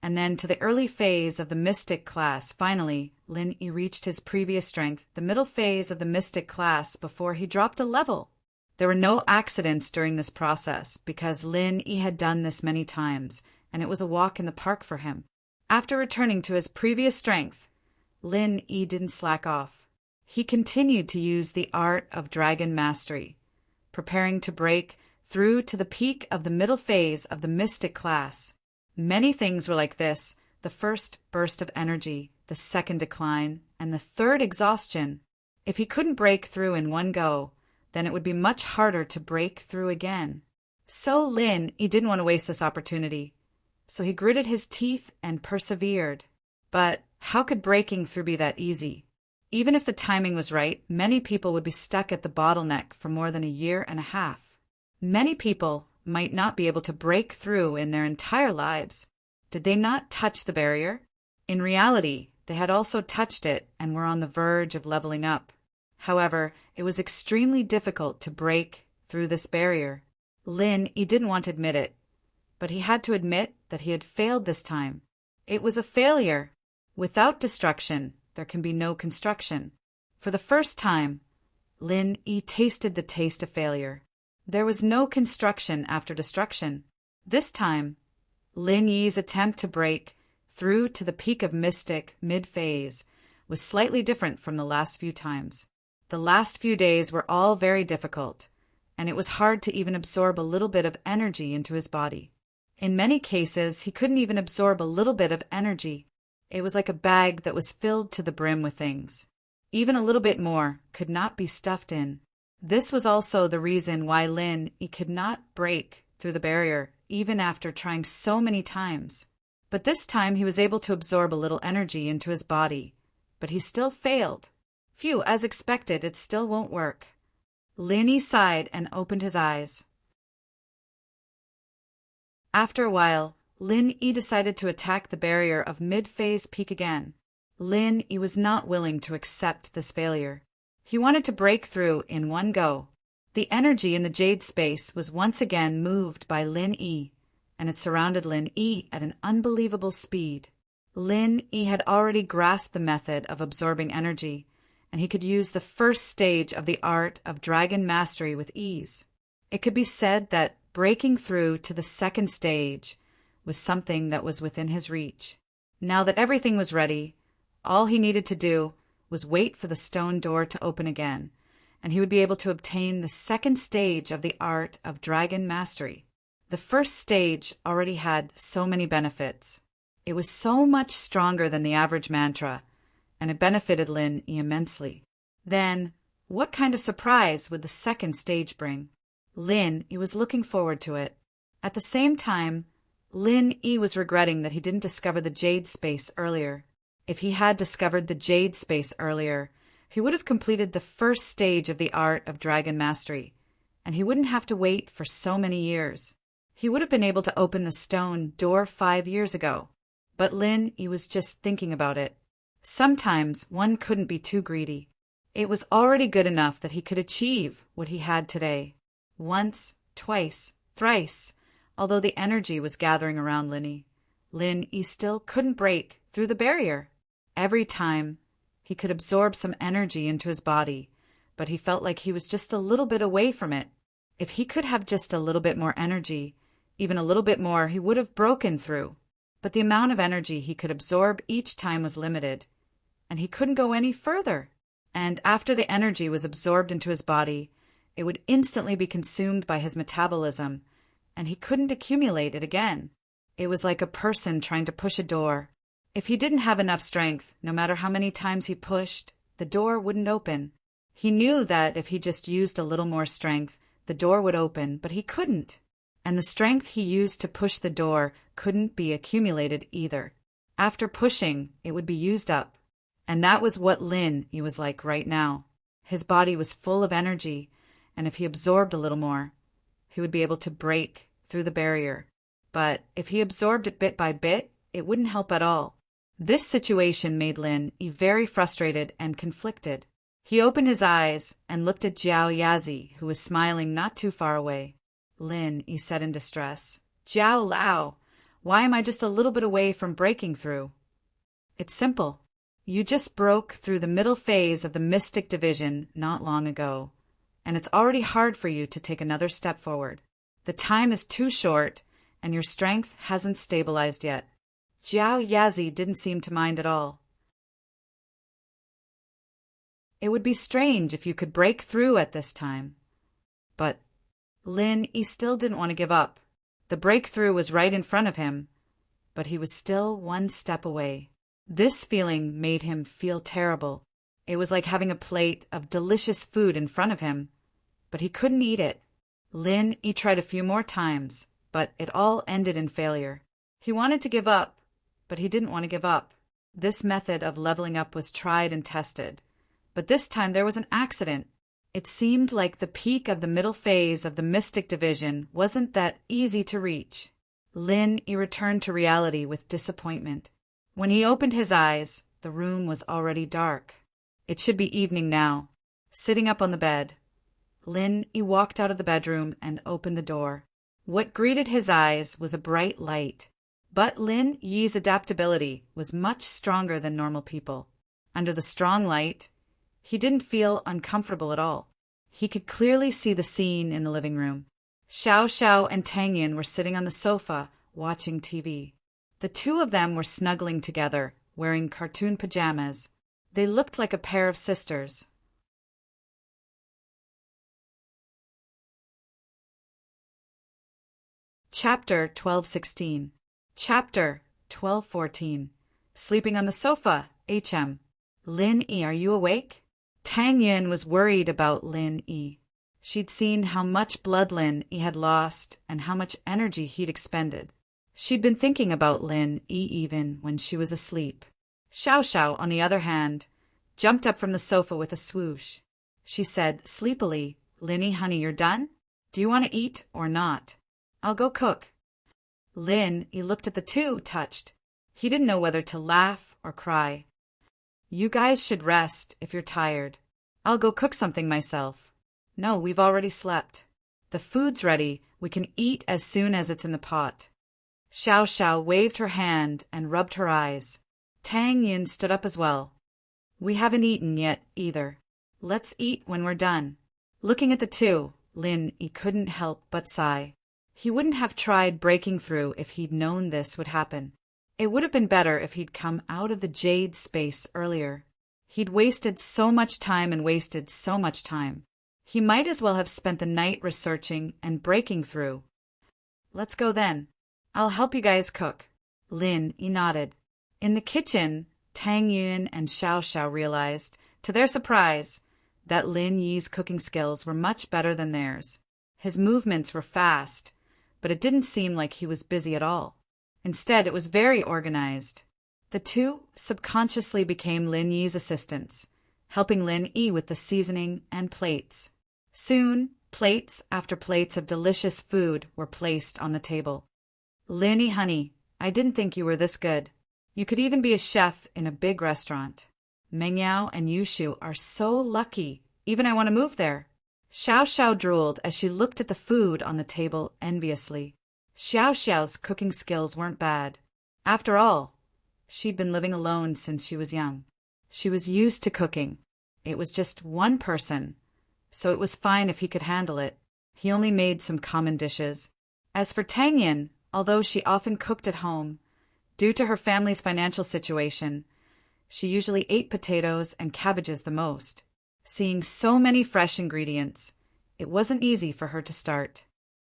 and then to the early phase of the mystic class. Finally, Lin Yi reached his previous strength, the middle phase of the mystic class, before he dropped a level. There were no accidents during this process because Lin Yi had done this many times, and it was a walk in the park for him. After returning to his previous strength, Lin Yi didn't slack off. He continued to use the art of dragon mastery, preparing to break through to the peak of the middle phase of the mystic class. Many things were like this: the first burst of energy, the second decline, and the third exhaustion. If he couldn't break through in one go, then it would be much harder to break through again. So Lin Yi didn't want to waste this opportunity, so he gritted his teeth and persevered. But how could breaking through be that easy? Even if the timing was right, many people would be stuck at the bottleneck for more than a year and a half. Many people might not be able to break through in their entire lives. Did they not touch the barrier? In reality, they had also touched it and were on the verge of leveling up. However, it was extremely difficult to break through this barrier. Lin Yi didn't want to admit it, but he had to admit that he had failed this time. It was a failure. Without destruction, there can be no construction. For the first time, Lin Yi tasted the taste of failure. There was no construction after destruction. This time, Lin Yi's attempt to break through to the peak of mystic mid-phase was slightly different from the last few times. The last few days were all very difficult, and it was hard to even absorb a little bit of energy into his body. In many cases, he couldn't even absorb a little bit of energy. It was like a bag that was filled to the brim with things. Even a little bit more could not be stuffed in. This was also the reason why Lin he could not break through the barrier, even after trying so many times. But this time he was able to absorb a little energy into his body. But he still failed. Phew, as expected, it still won't work. Lin sighed and opened his eyes. After a while, Lin decided to attack the barrier of mid-phase peak again. Lin was not willing to accept this failure. He wanted to break through in one go. The energy in the jade space was once again moved by Lin, and it surrounded Lin at an unbelievable speed. Lin had already grasped the method of absorbing energy, and he could use the first stage of the art of dragon mastery with ease. It could be said that breaking through to the second stage was something that was within his reach. Now that everything was ready, all he needed to do was wait for the stone door to open again, and he would be able to obtain the second stage of the art of dragon mastery. The first stage already had so many benefits. It was so much stronger than the average mantra, and it benefited Lin immensely. Then, what kind of surprise would the second stage bring? Lin was looking forward to it. At the same time, Lin was regretting that he didn't discover the jade space earlier. If he had discovered the jade space earlier, he would have completed the first stage of the art of dragon mastery, and he wouldn't have to wait for so many years. He would have been able to open the stone door 5 years ago. But Lin was just thinking about it. Sometimes one couldn't be too greedy. It was already good enough that he could achieve what he had today. Once, twice, thrice, although the energy was gathering around Lin still couldn't break through the barrier. Every time, he could absorb some energy into his body, but he felt like he was just a little bit away from it. If he could have just a little bit more energy, even a little bit more, he would have broken through. But the amount of energy he could absorb each time was limited, and he couldn't go any further. And after the energy was absorbed into his body, it would instantly be consumed by his metabolism, and he couldn't accumulate it again. It was like a person trying to push a door. If he didn't have enough strength, no matter how many times he pushed, the door wouldn't open. He knew that if he just used a little more strength, the door would open, but he couldn't. And the strength he used to push the door couldn't be accumulated either. After pushing, it would be used up. And that was what Lin was like right now. His body was full of energy, and if he absorbed a little more, he would be able to break through the barrier. But if he absorbed it bit by bit, it wouldn't help at all. This situation made Lin very frustrated and conflicted. He opened his eyes and looked at Jiao Yazi, who was smiling not too far away. Lin, he said in distress. Jiao Lao, why am I just a little bit away from breaking through? It's simple. You just broke through the middle phase of the mystic division not long ago, and it's already hard for you to take another step forward. The time is too short, and your strength hasn't stabilized yet. Jiao Yazi didn't seem to mind at all. It would be strange if you could break through at this time. But Lin still didn't want to give up. The breakthrough was right in front of him, but he was still one step away. This feeling made him feel terrible. It was like having a plate of delicious food in front of him, but he couldn't eat it. Lin tried a few more times, but it all ended in failure. He wanted to give up, but he didn't want to give up. This method of leveling up was tried and tested, but this time there was an accident. It seemed like the peak of the middle phase of the mystic division wasn't that easy to reach. Lin returned to reality with disappointment. When he opened his eyes, the room was already dark. It should be evening now. Sitting up on the bed, Lin walked out of the bedroom and opened the door. What greeted his eyes was a bright light. But Lin Yi's adaptability was much stronger than normal people. Under the strong light, he didn't feel uncomfortable at all. He could clearly see the scene in the living room. Xiao Xiao and Tang Yin were sitting on the sofa, watching TV. The two of them were snuggling together, wearing cartoon pajamas. They looked like a pair of sisters. Chapter 12:16. Chapter 12:14. Sleeping on the sofa, HM. Lin E, are you awake? Tang Yin was worried about Lin E. She'd seen how much blood Lin E had lost and how much energy he'd expended. She'd been thinking about Lin E even when she was asleep. Xiao Xiao, on the other hand, jumped up from the sofa with a swoosh. She said sleepily, Lin E, honey, you're done? Do you want to eat or not? I'll go cook. Lin E looked at the two, touched. He didn't know whether to laugh or cry. You guys should rest if you're tired. I'll go cook something myself. No, we've already slept. The food's ready. We can eat as soon as it's in the pot. Xiao Xiao waved her hand and rubbed her eyes. Tang Yin stood up as well. We haven't eaten yet either. Let's eat when we're done. Looking at the two, Lin E couldn't help but sigh. He wouldn't have tried breaking through if he'd known this would happen. It would have been better if he'd come out of the jade space earlier. He'd wasted so much time and wasted so much time. He might as well have spent the night researching and breaking through. Let's go then. I'll help you guys cook. Lin E nodded. In the kitchen, Tang Yun and Xiao Xiao realized, to their surprise, that Lin Yi's cooking skills were much better than theirs. His movements were fast, but it didn't seem like he was busy at all. Instead, it was very organized. The two subconsciously became Lin Yi's assistants, helping Lin Yi with the seasoning and plates. Soon, plates after plates of delicious food were placed on the table. Lin Yi, honey, I didn't think you were this good. You could even be a chef in a big restaurant. Meng Yao and Yushu are so lucky. Even I want to move there. Xiao Xiao drooled as she looked at the food on the table enviously. Xiao Xiao's cooking skills weren't bad. After all, she'd been living alone since she was young. She was used to cooking. It was just one person, so it was fine if he could handle it. He only made some common dishes. As for Tang Yin, although she often cooked at home, due to her family's financial situation, she usually ate potatoes and cabbages the most. Seeing so many fresh ingredients, it wasn't easy for her to start.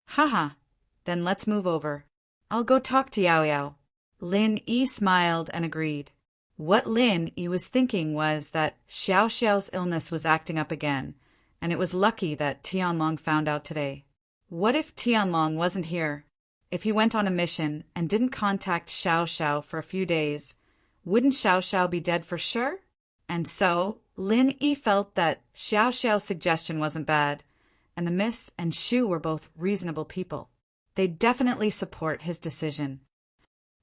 Haha, then let's move over. I'll go talk to Yao Yao. Lin Yi smiled and agreed. What Lin Yi was thinking was that Xiao Xiao's illness was acting up again, and it was lucky that Tianlong found out today. What if Tianlong wasn't here? If he went on a mission and didn't contact Xiao Xiao for a few days, wouldn't Xiao Xiao be dead for sure? And so, Lin Yi felt that Xiao Xiao's suggestion wasn't bad, and the Miss and Shu were both reasonable people. They'd definitely support his decision.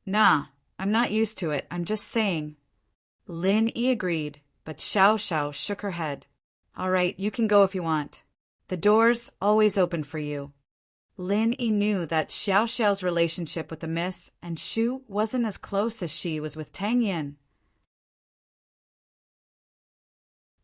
Nah, I'm not used to it, I'm just saying. Lin Yi agreed, but Xiao Xiao shook her head. All right, you can go if you want. The door's always open for you. Lin Yi knew that Xiao Xiao's relationship with the Miss and Shu wasn't as close as she was with Tang Yin.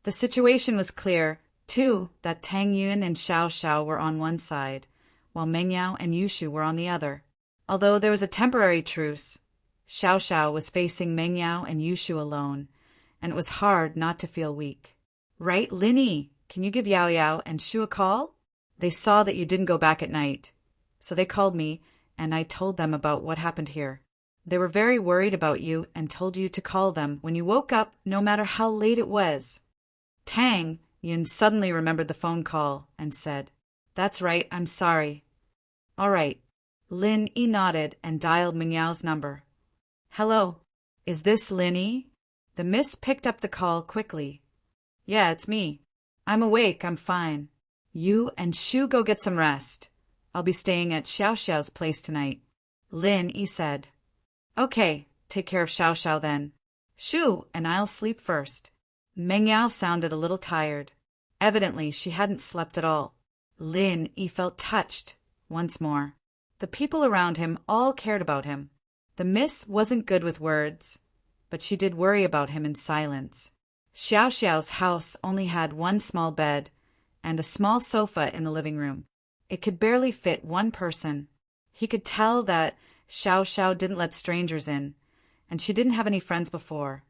The situation was clear, too, that Tang Yun and Xiao Xiao were on one side, while Meng Yao and Yushu were on the other. Although there was a temporary truce, Xiao Xiao was facing Meng Yao and Yushu alone, and it was hard not to feel weak. Right, Lin Yi, can you give Yao Yao and Shu a call? They saw that you didn't go back at night, so they called me, and I told them about what happened here. They were very worried about you and told you to call them when you woke up, no matter how late it was. Tang Yun suddenly remembered the phone call and said, That's right, I'm sorry. All right. Lin Yi nodded and dialed Meng Yao's number. Hello, is this Lin Yi? The Miss picked up the call quickly. Yeah, it's me. I'm awake, I'm fine. You and Shu go get some rest. I'll be staying at Xiao Xiao's place tonight. Lin Yi said. Okay, take care of Xiao Xiao then. Shu and I'll sleep first. Meng Yao sounded a little tired. Evidently, she hadn't slept at all. Lin Yi felt touched once more. The people around him all cared about him. The Miss wasn't good with words, but she did worry about him in silence. Xiao Xiao's house only had one small bed and a small sofa in the living room. It could barely fit one person. He could tell that Xiao Xiao didn't let strangers in, and she didn't have any friends before,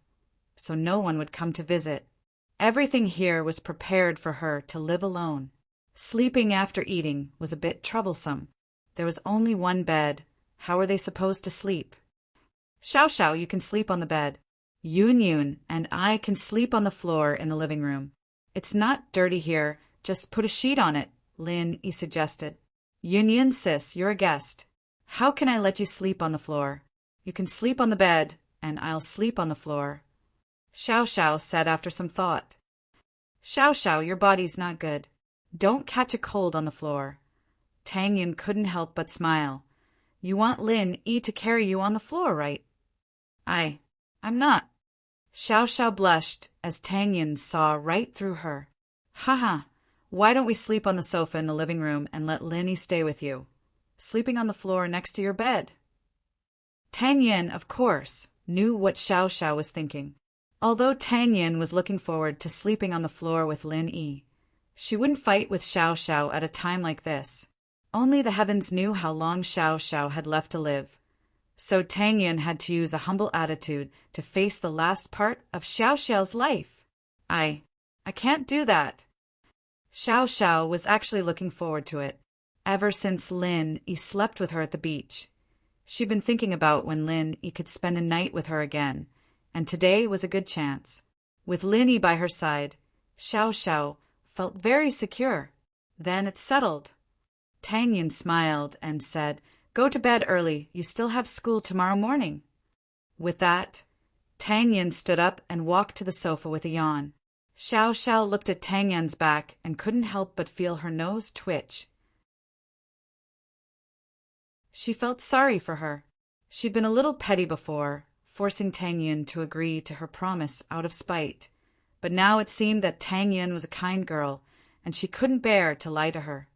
so no one would come to visit. Everything here was prepared for her to live alone. Sleeping after eating was a bit troublesome. There was only one bed. How were they supposed to sleep? Xiao Xiao, you can sleep on the bed. Yun Yun and I can sleep on the floor in the living room. It's not dirty here, just put a sheet on it, Lin Yi suggested. Yun Yun sis, you're a guest. How can I let you sleep on the floor? You can sleep on the bed, and I'll sleep on the floor, Xiao Xiao said after some thought. Xiao Xiao, your body's not good. Don't catch a cold on the floor. Tang Yin couldn't help but smile. You want Lin Yi to carry you on the floor, right? I'm not. Xiao Xiao blushed as Tang Yin saw right through her. Haha, why don't we sleep on the sofa in the living room and let Lin Yi stay with you? Sleeping on the floor next to your bed. Tang Yin, of course, knew what Xiao Xiao was thinking. Although Tang Yin was looking forward to sleeping on the floor with Lin Yi, she wouldn't fight with Xiao Xiao at a time like this. Only the heavens knew how long Xiao Xiao had left to live. So Tang Yin had to use a humble attitude to face the last part of Xiao Xiao's life. I can't do that. Xiao Xiao was actually looking forward to it, ever since Lin Yi slept with her at the beach. She'd been thinking about when Lin Yi could spend a night with her again, and today was a good chance. With Lin Yi by her side, Xiao Xiao felt very secure. Then it settled. Tang Yin smiled and said, Go to bed early, you still have school tomorrow morning. With that, Tang Yin stood up and walked to the sofa with a yawn. Xiao Xiao looked at Tang Yin's back and couldn't help but feel her nose twitch. She felt sorry for her. She'd been a little petty before, forcing Tang Yin to agree to her promise out of spite. But now it seemed that Tang Yin was a kind girl, and she couldn't bear to lie to her.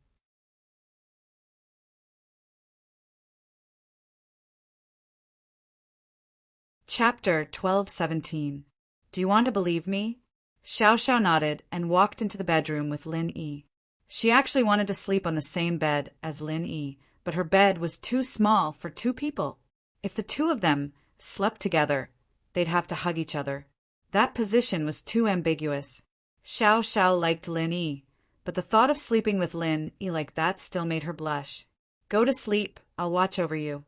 Chapter 12:17. Do you want to believe me? Xiao Xiao nodded and walked into the bedroom with Lin Yi. She actually wanted to sleep on the same bed as Lin Yi, but her bed was too small for two people. If the two of them slept together, they'd have to hug each other. That position was too ambiguous. Xiao Xiao liked Lin Yi, but the thought of sleeping with Lin Yi like that still made her blush. Go to sleep, I'll watch over you.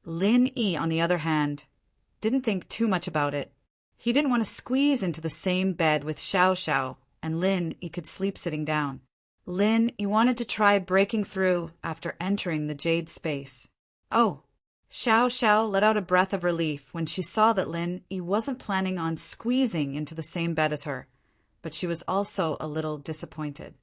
Lin Yi, on the other hand, didn't think too much about it. He didn't want to squeeze into the same bed with Xiao Xiao, and Lin Yi could sleep sitting down. Lin Yi wanted to try breaking through after entering the jade space. Oh! Xiao Xiao let out a breath of relief when she saw that Lin Yi wasn't planning on squeezing into the same bed as her, but she was also a little disappointed.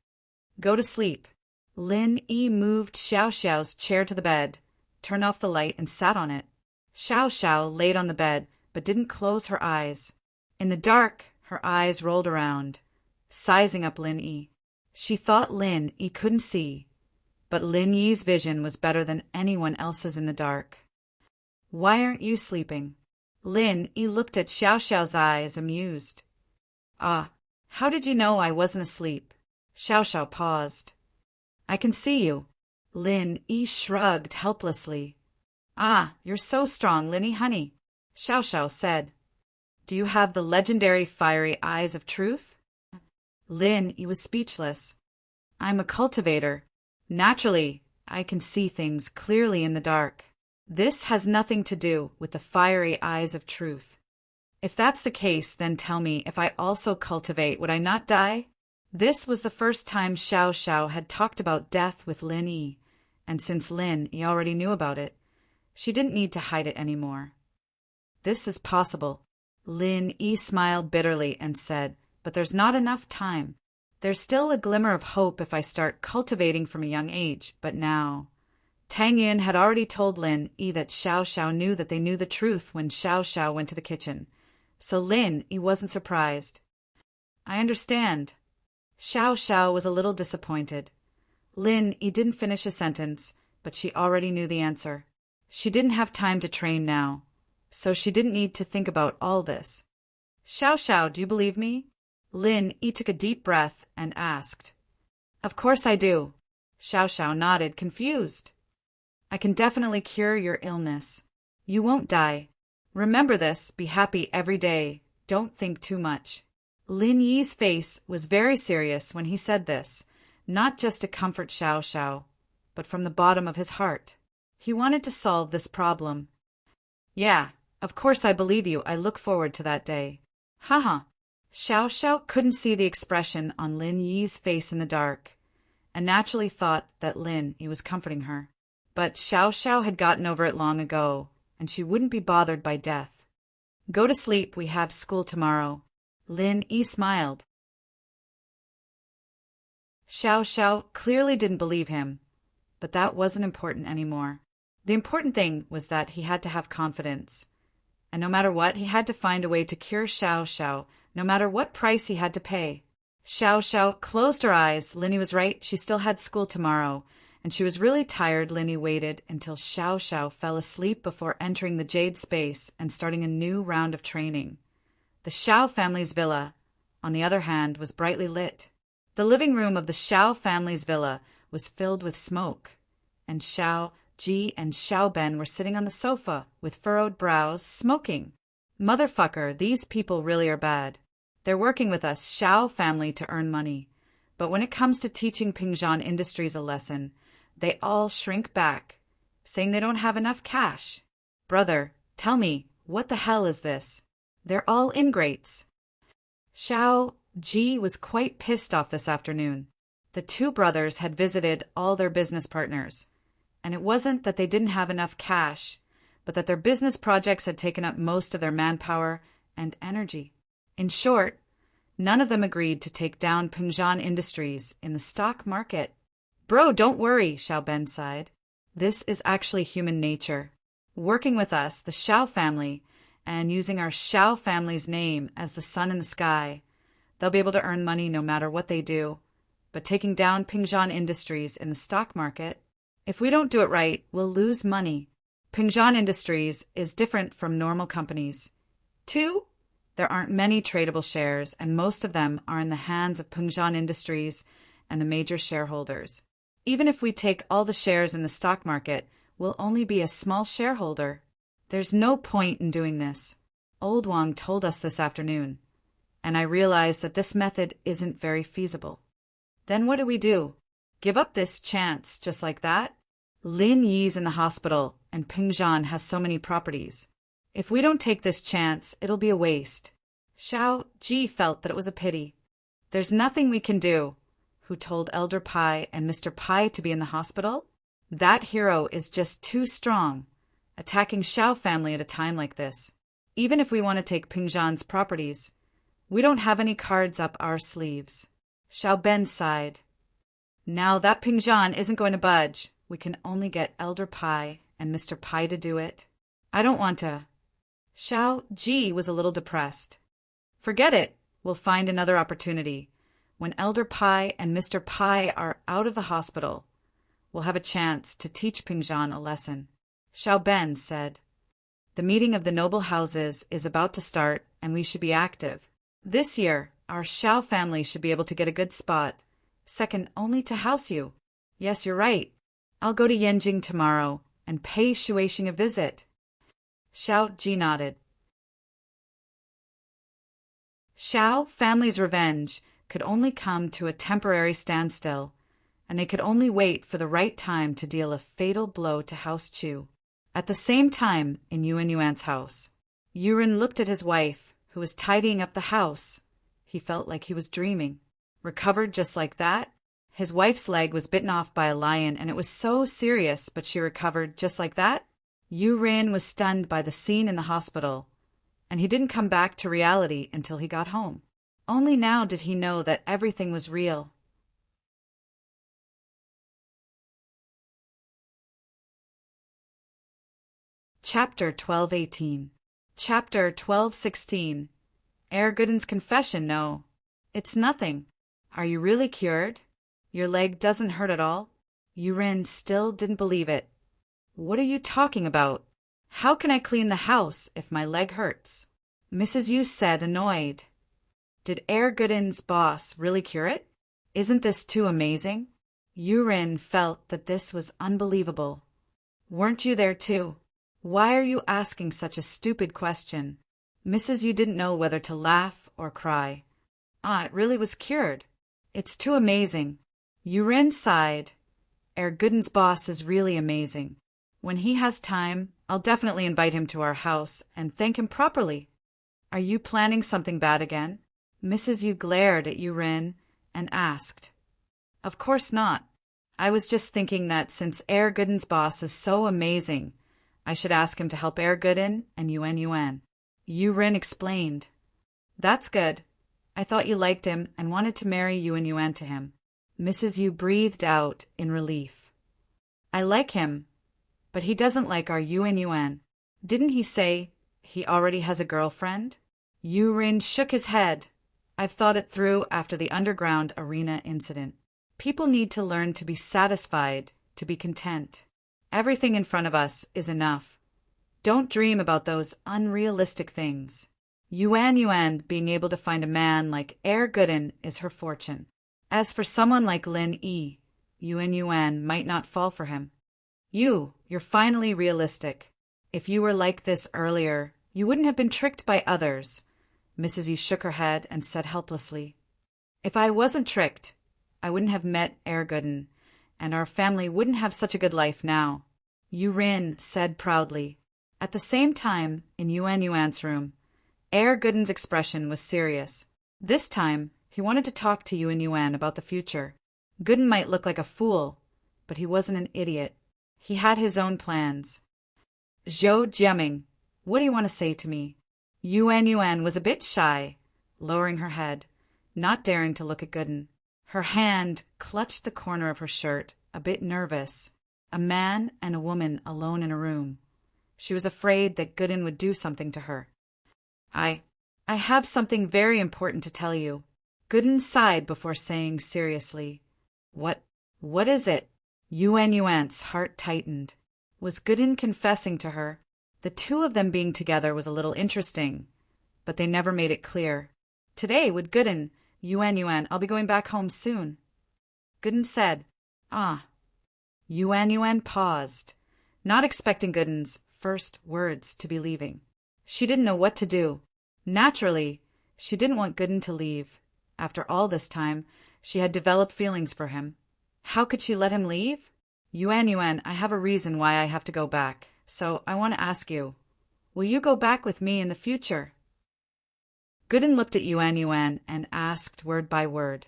Go to sleep. Lin Yi moved Xiao Xiao's chair to the bed, turned off the light, and sat on it. Xiao Xiao laid on the bed, but didn't close her eyes. In the dark, her eyes rolled around, sizing up Lin Yi. She thought Lin Yi couldn't see, but Lin Yi's vision was better than anyone else's in the dark. Why aren't you sleeping? Lin Yi looked at Xiao Xiao's eyes, amused. Ah, how did you know I wasn't asleep? Xiao Xiao paused. I can see you. Lin Yi shrugged helplessly. Ah, you're so strong, Lin Yi honey, Xiao Xiao said. Do you have the legendary fiery eyes of truth? Lin Yi was speechless. I'm a cultivator. Naturally, I can see things clearly in the dark. This has nothing to do with the fiery eyes of truth. If that's the case, then tell me, if I also cultivate, would I not die? This was the first time Xiao Xiao had talked about death with Lin Yi, and since Lin Yi already knew about it, she didn't need to hide it anymore. This is possible. Lin Yi smiled bitterly and said, but there's not enough time. There's still a glimmer of hope if I start cultivating from a young age, but now... Tang Yin had already told Lin Yi that Xiao Xiao knew that they knew the truth when Xiao Xiao went to the kitchen, so Lin Yi wasn't surprised. I understand. Xiao Xiao was a little disappointed. Lin Yi didn't finish a sentence, but she already knew the answer. She didn't have time to train now, so she didn't need to think about all this. Xiao Xiao, do you believe me? Lin Yi took a deep breath and asked. Of course I do. Xiao Xiao nodded, confused. I can definitely cure your illness. You won't die. Remember this, be happy every day. Don't think too much. Lin Yi's face was very serious when he said this, not just to comfort Xiao Xiao, but from the bottom of his heart. He wanted to solve this problem. Yeah, of course I believe you. I look forward to that day. Haha. Xiao Xiao couldn't see the expression on Lin Yi's face in the dark, and naturally thought that Lin Yi was comforting her. But Xiao Xiao had gotten over it long ago, and she wouldn't be bothered by death. Go to sleep, we have school tomorrow. Lin Yi smiled. Xiao Xiao clearly didn't believe him, but that wasn't important anymore. The important thing was that he had to have confidence, and no matter what, he had to find a way to cure Xiao Xiao, no matter what price he had to pay. Xiao Xiao closed her eyes. Lin Yi was right, she still had school tomorrow, and she was really tired. Lin Yi waited until Xiao Xiao fell asleep before entering the Jade Space and starting a new round of training. The Xiao family's villa, on the other hand, was brightly lit. The living room of the Xiao family's villa was filled with smoke, and Xiao Ji and Xiao Ben were sitting on the sofa with furrowed brows, smoking. Motherfucker, these people really are bad. They're working with us, Xiao family, to earn money. But when it comes to teaching Pingzhan Industries a lesson, they all shrink back, saying they don't have enough cash. Brother, tell me, what the hell is this? They're all ingrates. Xiao Ji was quite pissed off this afternoon. The two brothers had visited all their business partners, and it wasn't that they didn't have enough cash, but that their business projects had taken up most of their manpower and energy. In short, none of them agreed to take down Pingzhan Industries in the stock market. Bro, don't worry, Xiao Ben sighed. This is actually human nature. Working with us, the Xiao family, and using our Xiao family's name as the sun in the sky, they'll be able to earn money no matter what they do. But taking down Pingzhan Industries in the stock market, if we don't do it right, we'll lose money. Pingzhan Industries is different from normal companies. 2, there aren't many tradable shares, and most of them are in the hands of Pingzhan Industries and the major shareholders. Even if we take all the shares in the stock market, we'll only be a small shareholder. There's no point in doing this. Old Wang told us this afternoon, and I realized that this method isn't very feasible. Then what do we do? Give up this chance just like that? Lin Yi's in the hospital, and Pingzhan has so many properties. If we don't take this chance, it'll be a waste. Xiao Ji felt that it was a pity. There's nothing we can do. Who told Elder Pai and Mr. Pai to be in the hospital? That hero is just too strong, attacking Xiao family at a time like this. Even if we want to take Pingzhan's properties, we don't have any cards up our sleeves. Xiao Ben sighed. Now that Pingzhan isn't going to budge, we can only get Elder Pai and Mr. Pai to do it. I don't want to. Xiao Ji was a little depressed. Forget it. We'll find another opportunity. When Elder Pai and Mr. Pai are out of the hospital, we'll have a chance to teach Pingzhan a lesson. Xiao Ben said, the meeting of the noble houses is about to start, and we should be active. This year, our Xiao family should be able to get a good spot, second only to House Yu. Yes, you're right. I'll go to Yanjing tomorrow and pay Shuixing a visit. Xiao Ji nodded. Xiao family's revenge could only come to a temporary standstill, and they could only wait for the right time to deal a fatal blow to House Chu. At the same time, in Yuan Yuan's house, Yuren looked at his wife, who was tidying up the house. He felt like he was dreaming. Recovered just like that? His wife's leg was bitten off by a lion, and it was so serious, but she recovered just like that? Yuren was stunned by the scene in the hospital, and he didn't come back to reality until he got home. Only now did he know that everything was real. Chapter 12:18. Chapter 12:16. Ergooden's confession. No, it's nothing. Are you really cured? Your leg doesn't hurt at all? Yuren still didn't believe it. What are you talking about? How can I clean the house if my leg hurts? Mrs. Yu said, annoyed. Did Ergooden's boss really cure it? Isn't this too amazing? Yuren felt that this was unbelievable. Weren't you there too? Why are you asking such a stupid question? Mrs. Yu didn't know whether to laugh or cry. It really was cured. It's too amazing. Yuren sighed. Gooden's boss is really amazing. When he has time, I'll definitely invite him to our house and thank him properly. Are you planning something bad again? Mrs. Yu glared at Rin and asked. Of course not. I was just thinking that since Gooden's boss is so amazing, I should ask him to help Gooden and Yuan. Rin explained. That's good. I thought you liked him and wanted to marry Yuan to him. Mrs. Yu breathed out in relief. I like him, but he doesn't like our Yuan. Didn't he say he already has a girlfriend? Rin shook his head. I've thought it through after the underground arena incident. People need to learn to be satisfied, to be content. Everything in front of us is enough. Don't dream about those unrealistic things. Yuan being able to find a man like Gooden is her fortune. As for someone like Lin Yi, Yuan might not fall for him. You're finally realistic. If you were like this earlier, you wouldn't have been tricked by others. Mrs. Yu shook her head and said helplessly. If I wasn't tricked, I wouldn't have met Gooden, and our family wouldn't have such a good life now. Rin said proudly. At the same time, in Yuan's room, Gooden's expression was serious. This time, he wanted to talk to Yuan about the future. Gooden might look like a fool, but he wasn't an idiot. He had his own plans. Zhou Jiaming, what do you want to say to me? Yuan was a bit shy, lowering her head, not daring to look at Gooden. Her hand clutched the corner of her shirt, a bit nervous. A man and a woman alone in a room. She was afraid that Gooden would do something to her. I have something very important to tell you. Gooden sighed before saying seriously. What is it? Yuan's heart tightened. Was Gooden confessing to her? The two of them being together was a little interesting, but they never made it clear. Today, with Gooden, Yuan, I'll be going back home soon. Gooden said, Ah. Yuan paused, not expecting Gooden's first words to be leaving. She didn't know what to do. Naturally, she didn't want Gooden to leave. After all this time, she had developed feelings for him. How could she let him leave? Yuan, I have a reason why I have to go back, so I want to ask you, will you go back with me in the future? Gooden looked at Yuan and asked word by word.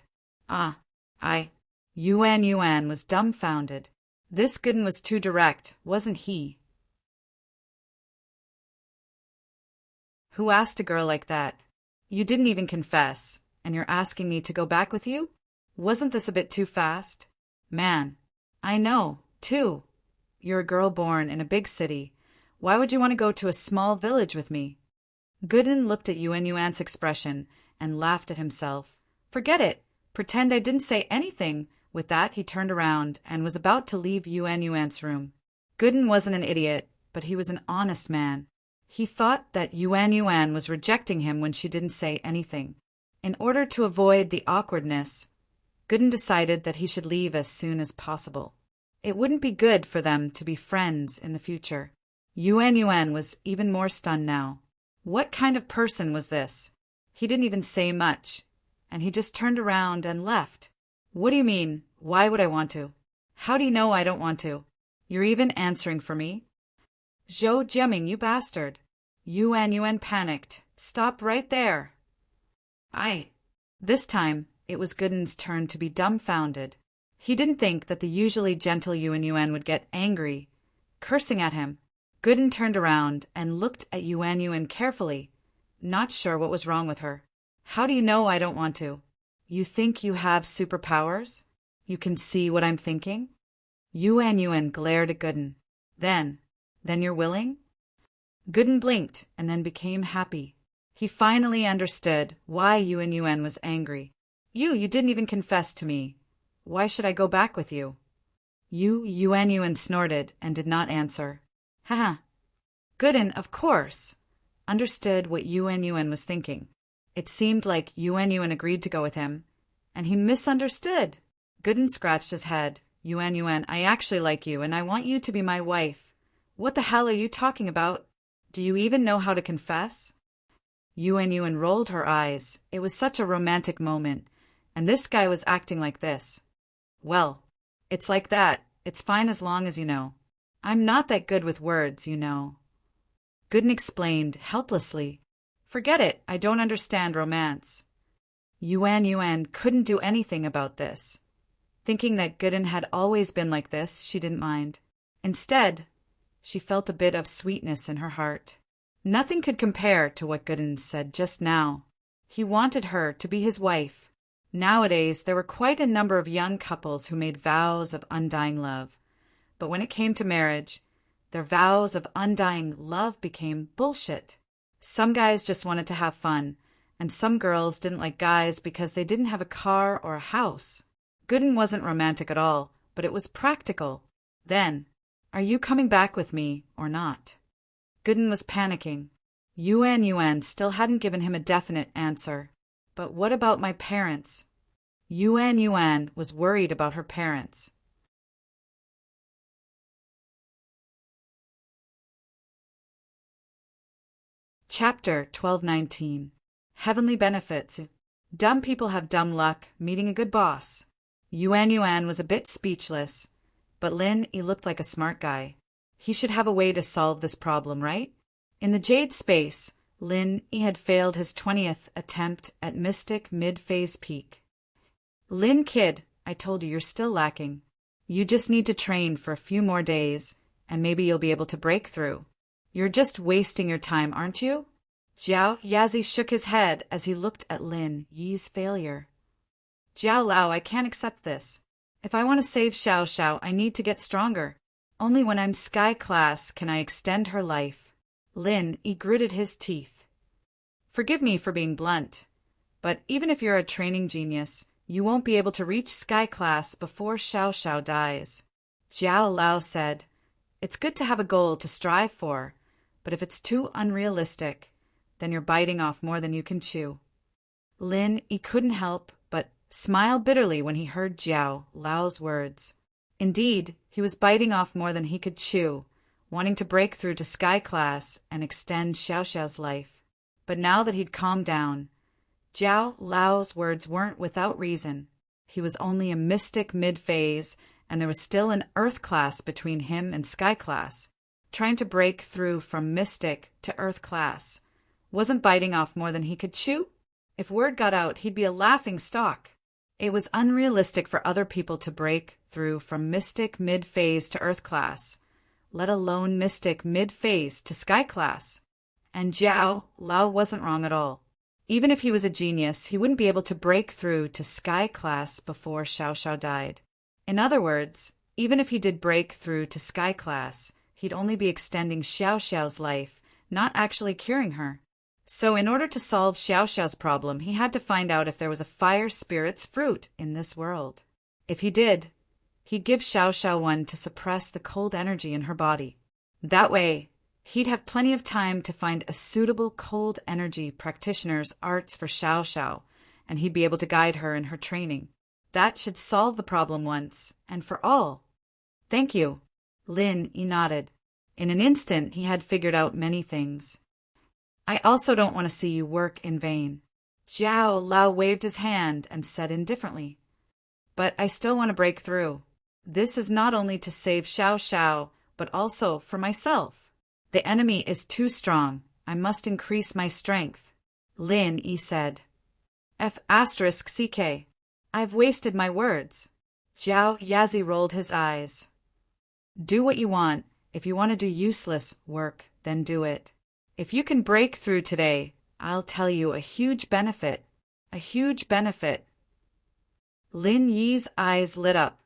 Yuan was dumbfounded. This Gooden was too direct, wasn't he? Who asked a girl like that? You didn't even confess, and you're asking me to go back with you? Wasn't this a bit too fast? Man, I know, too. You're a girl born in a big city. Why would you want to go to a small village with me? Gooden looked at Yuan's expression and laughed at himself. Forget it. Pretend I didn't say anything. With that, he turned around and was about to leave Yuan's room. Gooden wasn't an idiot, but he was an honest man. He thought that Yuan was rejecting him when she didn't say anything. In order to avoid the awkwardness, Gooden decided that he should leave as soon as possible. It wouldn't be good for them to be friends in the future. Yuan was even more stunned now. What kind of person was this? He didn't even say much, and he just turned around and left. What do you mean, why would I want to? How do you know I don't want to? You're even answering for me? Zhou Jiaming, you bastard. Yuan panicked. Stop right there. This time, it was Gooden's turn to be dumbfounded. He didn't think that the usually gentle Yuan would get angry, cursing at him. Gooden turned around and looked at Yuan carefully, not sure what was wrong with her. How do you know I don't want to? You think you have superpowers? You can see what I'm thinking? Yuan glared at Gooden. Then you're willing? Gooden blinked and then became happy. He finally understood why Yuan was angry. You didn't even confess to me. Why should I go back with you? Yuan snorted and did not answer. Haha. Gooden, of course, understood what Yuan was thinking. It seemed like Yuan agreed to go with him, and he misunderstood. Gooden scratched his head. Yuan, I actually like you, and I want you to be my wife. What the hell are you talking about? Do you even know how to confess? Yuan rolled her eyes. It was such a romantic moment, and this guy was acting like this. Well, it's like that. It's fine as long as you know. I'm not that good with words, you know. Gooden explained helplessly. Forget it, I don't understand romance. Yuan couldn't do anything about this. Thinking that Gooden had always been like this, she didn't mind. Instead, she felt a bit of sweetness in her heart. Nothing could compare to what Gooden said just now. He wanted her to be his wife. Nowadays, there were quite a number of young couples who made vows of undying love. But when it came to marriage, their vows of undying love became bullshit. Some guys just wanted to have fun, and some girls didn't like guys because they didn't have a car or a house. Gooden wasn't romantic at all, but it was practical. Then, are you coming back with me or not? Gooden was panicking. Yuan still hadn't given him a definite answer. But what about my parents? Yuan was worried about her parents. Chapter 1219. Heavenly Benefits. Dumb people have dumb luck meeting a good boss. Yuan was a bit speechless, but Lin Yi looked like a smart guy. He should have a way to solve this problem, right? In the Jade Space, Lin Yi had failed his 20th attempt at Mystic Mid-Phase Peak. Lin kid, I told you you're still lacking. You just need to train for a few more days, and maybe you'll be able to break through. You're just wasting your time, aren't you? Jiao Yazi shook his head as he looked at Lin Yi's failure. Jiao Lao, I can't accept this. If I want to save Xiao Xiao, I need to get stronger. Only when I'm Sky Class can I extend her life. Lin Yi gritted his teeth. Forgive me for being blunt, but even if you're a training genius, you won't be able to reach Sky Class before Xiao Xiao dies. Jiao Lao said, It's good to have a goal to strive for, but if it's too unrealistic, then you're biting off more than you can chew. Lin Yi couldn't help but smile bitterly when he heard Jiao Lao's words. Indeed, he was biting off more than he could chew, wanting to break through to Sky Class and extend Xiao Xiao's life. But now that he'd calmed down, Jiao Lao's words weren't without reason. He was only a Mystic mid-phase, and there was still an Earth Class between him and Sky Class. Trying to break through from Mystic to Earth Class wasn't biting off more than he could chew. If word got out, he'd be a laughing stock. It was unrealistic for other people to break through from Mystic mid-phase to Earth Class, let alone Mystic mid-phase to Sky Class. And Jiao Lao wasn't wrong at all. Even if he was a genius, he wouldn't be able to break through to Sky Class before Xiao Xiao died. In other words, even if he did break through to Sky Class, he'd only be extending Xiao Xiao's life, not actually curing her. So in order to solve Xiao Xiao's problem, he had to find out if there was a fire spirit's fruit in this world. If he did, he'd give Xiao Xiao one to suppress the cold energy in her body. That way, he'd have plenty of time to find a suitable cold energy practitioner's arts for Xiao Xiao, and he'd be able to guide her in her training. That should solve the problem once and for all. Thank you. Lin Yi nodded. In an instant, he had figured out many things. I also don't want to see you work in vain. Jiao Lao waved his hand and said indifferently, But I still want to break through. This is not only to save Xiao Xiao, but also for myself. The enemy is too strong. I must increase my strength. Lin Yi said. F***ck. I've wasted my words. Jiao Yazi rolled his eyes. Do what you want. If you want to do useless work, then do it. If you can break through today, I'll tell you a huge benefit. A huge benefit. Lin Yi's eyes lit up.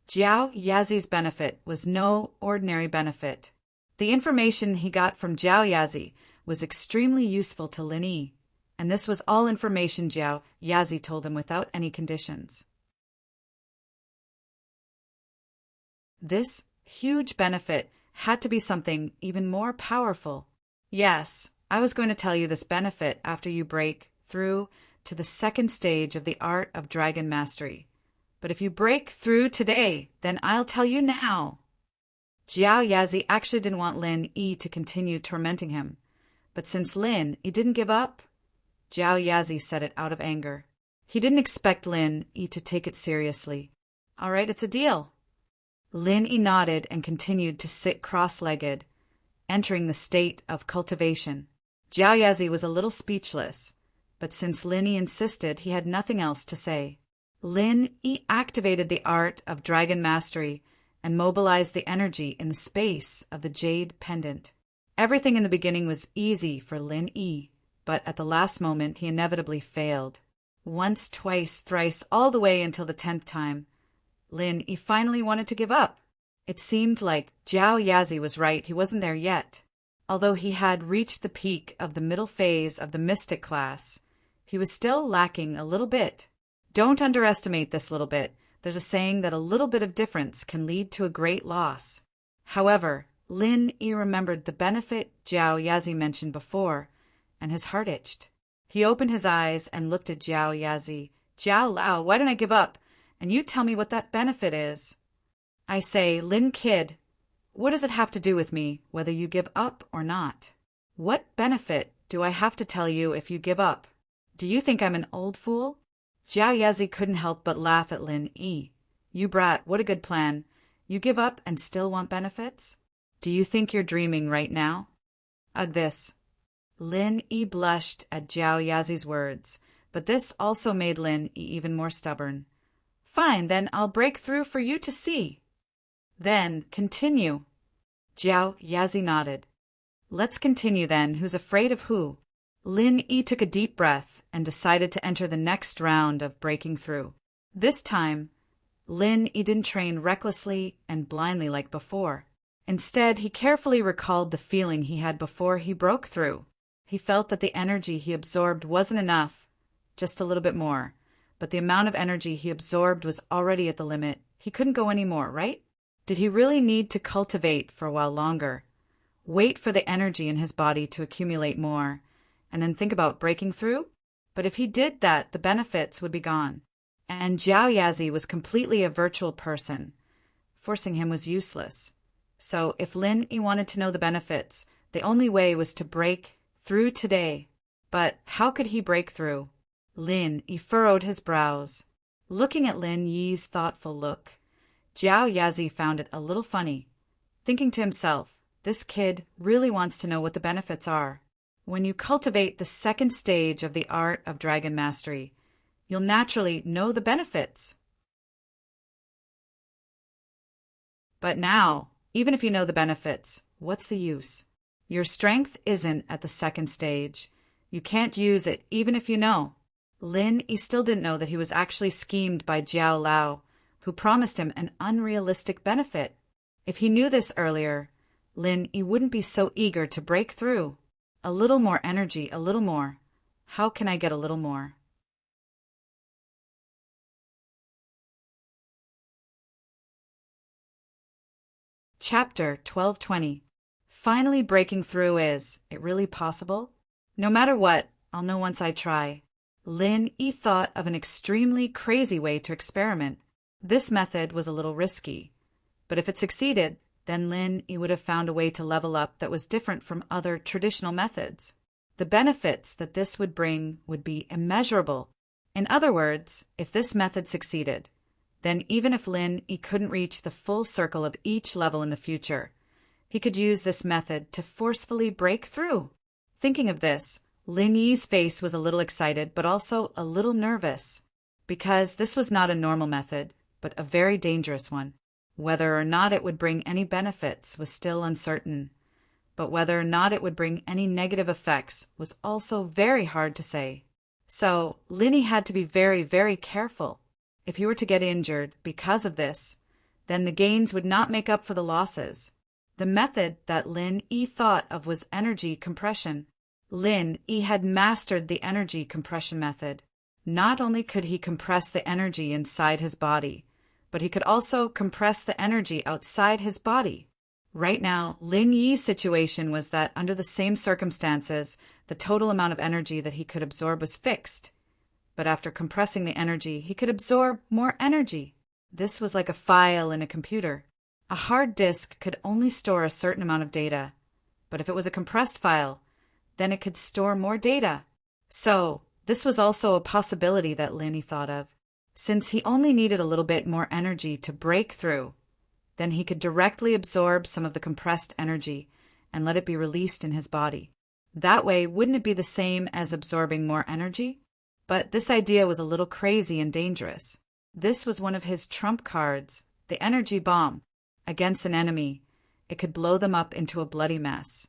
Jiao Yazi's benefit was no ordinary benefit. The information he got from Jiao Yazi was extremely useful to Lin Yi, and this was all information Jiao Yazi told him without any conditions. This huge benefit had to be something even more powerful. Yes, I was going to tell you this benefit after you break through to the second stage of the art of dragon mastery. But if you break through today, then I'll tell you now. Jiao Yazi actually didn't want Lin Yi to continue tormenting him. But since Lin Yi didn't give up, Jiao Yazi said it out of anger. He didn't expect Lin Yi to take it seriously. All right, it's a deal. Lin Yi nodded and continued to sit cross-legged, entering the state of cultivation. Jiao Yazi was a little speechless, but since Lin Yi insisted, he had nothing else to say. Lin Yi activated the art of dragon mastery and mobilized the energy in the space of the jade pendant. Everything in the beginning was easy for Lin Yi, but at the last moment he inevitably failed. Once, twice, thrice, all the way until the 10th time, Lin Yi finally wanted to give up. It seemed like Jiao Yazi was right, he wasn't there yet. Although he had reached the peak of the middle phase of the mystic class, he was still lacking a little bit. Don't underestimate this little bit. There's a saying that a little bit of difference can lead to a great loss. However, Lin Yi remembered the benefit Jiao Yazi mentioned before, and his heart itched. He opened his eyes and looked at Jiao Yazi. Jiao Lao, why don't I give up? And you tell me what that benefit is. I say, Lin Kid, what does it have to do with me, whether you give up or not? What benefit do I have to tell you if you give up? Do you think I'm an old fool? Jiao Yazi couldn't help but laugh at Lin Yi. You brat, what a good plan. You give up and still want benefits? Do you think you're dreaming right now? Ugh, this. Lin Yi blushed at Jiao Yazi's words, but this also made Lin Yi even more stubborn. Fine, then I'll break through for you to see. Then, continue. Jiao Yazi nodded. Let's continue then. Who's afraid of who? Lin Yi took a deep breath and decided to enter the next round of breaking through. This time, Lin Yi didn't train recklessly and blindly like before. Instead, he carefully recalled the feeling he had before he broke through. He felt that the energy he absorbed wasn't enough, just a little bit more. But the amount of energy he absorbed was already at the limit. He couldn't go any more, right? Did he really need to cultivate for a while longer? Wait for the energy in his body to accumulate more, and then think about breaking through? But if he did that, the benefits would be gone. And Jiao Yazi was completely a virtual person. Forcing him was useless. So if Lin Yi wanted to know the benefits, the only way was to break through today. But how could he break through? Lin Yi furrowed his brows. Looking at Lin Yi's thoughtful look, Jiao Yazi found it a little funny, thinking to himself, this kid really wants to know what the benefits are. When you cultivate the second stage of the art of dragon mastery, you'll naturally know the benefits. But now, even if you know the benefits, what's the use? Your strength isn't at the second stage. You can't use it even if you know. Lin Yi still didn't know that he was actually schemed by Jiao Lao, who promised him an unrealistic benefit. If he knew this earlier, Lin Yi wouldn't be so eager to break through. A little more energy, a little more. How can I get a little more? Chapter 1220. Finally breaking through is it really possible? No matter what, I'll know once I try. Lin Yi thought of an extremely crazy way to experiment. This method was a little risky, but if it succeeded, then Lin Yi would have found a way to level up that was different from other traditional methods. The benefits that this would bring would be immeasurable. In other words, if this method succeeded, then even if Lin Yi couldn't reach the full circle of each level in the future, he could use this method to forcefully break through. Thinking of this, Lin Yi's face was a little excited, but also a little nervous, because this was not a normal method, but a very dangerous one. Whether or not it would bring any benefits was still uncertain, but whether or not it would bring any negative effects was also very hard to say. So Lin Yi had to be very, very careful. If he were to get injured because of this, then the gains would not make up for the losses. The method that Lin Yi thought of was energy compression. Lin Yi had mastered the energy compression method. Not only could he compress the energy inside his body, but he could also compress the energy outside his body. Right now, Lin Yi's situation was that under the same circumstances, the total amount of energy that he could absorb was fixed. But after compressing the energy, he could absorb more energy. This was like a file in a computer. A hard disk could only store a certain amount of data, but if it was a compressed file, then it could store more data. So, this was also a possibility that Lin Yi thought of. Since he only needed a little bit more energy to break through, then he could directly absorb some of the compressed energy and let it be released in his body. That way, wouldn't it be the same as absorbing more energy? But this idea was a little crazy and dangerous. This was one of his trump cards, the energy bomb. Against an enemy, it could blow them up into a bloody mess.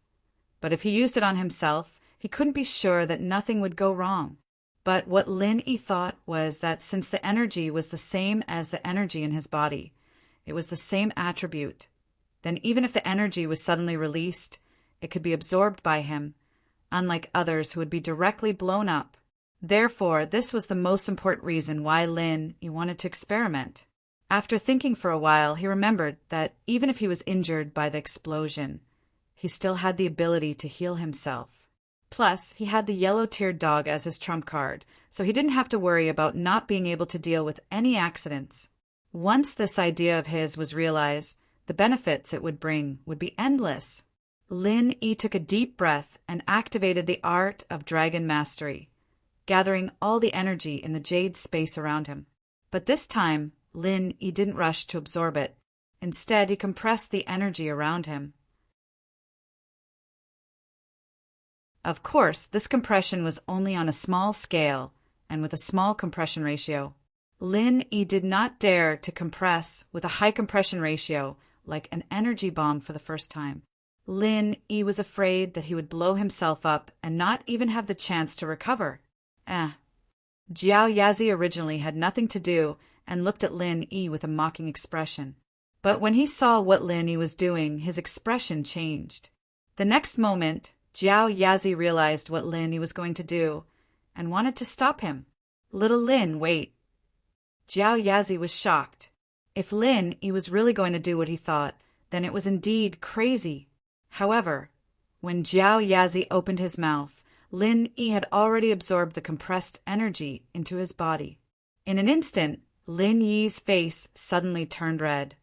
But if he used it on himself, he couldn't be sure that nothing would go wrong. But what Lin Yi thought was that since the energy was the same as the energy in his body, it was the same attribute, then even if the energy was suddenly released, it could be absorbed by him, unlike others who would be directly blown up. Therefore, this was the most important reason why Lin Yi wanted to experiment. After thinking for a while, he remembered that even if he was injured by the explosion, he still had the ability to heal himself. Plus, he had the yellow-tiered dog as his trump card, so he didn't have to worry about not being able to deal with any accidents. Once this idea of his was realized, the benefits it would bring would be endless. Lin Yi took a deep breath and activated the art of dragon mastery, gathering all the energy in the jade space around him. But this time, Lin Yi didn't rush to absorb it. Instead, he compressed the energy around him. Of course, this compression was only on a small scale and with a small compression ratio. Lin Yi did not dare to compress with a high compression ratio like an energy bomb for the first time. Lin Yi was afraid that he would blow himself up and not even have the chance to recover. Jiao Yazi originally had nothing to do and looked at Lin Yi with a mocking expression. But when he saw what Lin Yi was doing, his expression changed. The next moment, Jiao Yazi realized what Lin Yi was going to do and wanted to stop him. "Little Lin, wait." Jiao Yazi was shocked. If Lin Yi was really going to do what he thought, then it was indeed crazy. However, when Jiao Yazi opened his mouth, Lin Yi had already absorbed the compressed energy into his body. In an instant, Lin Yi's face suddenly turned red,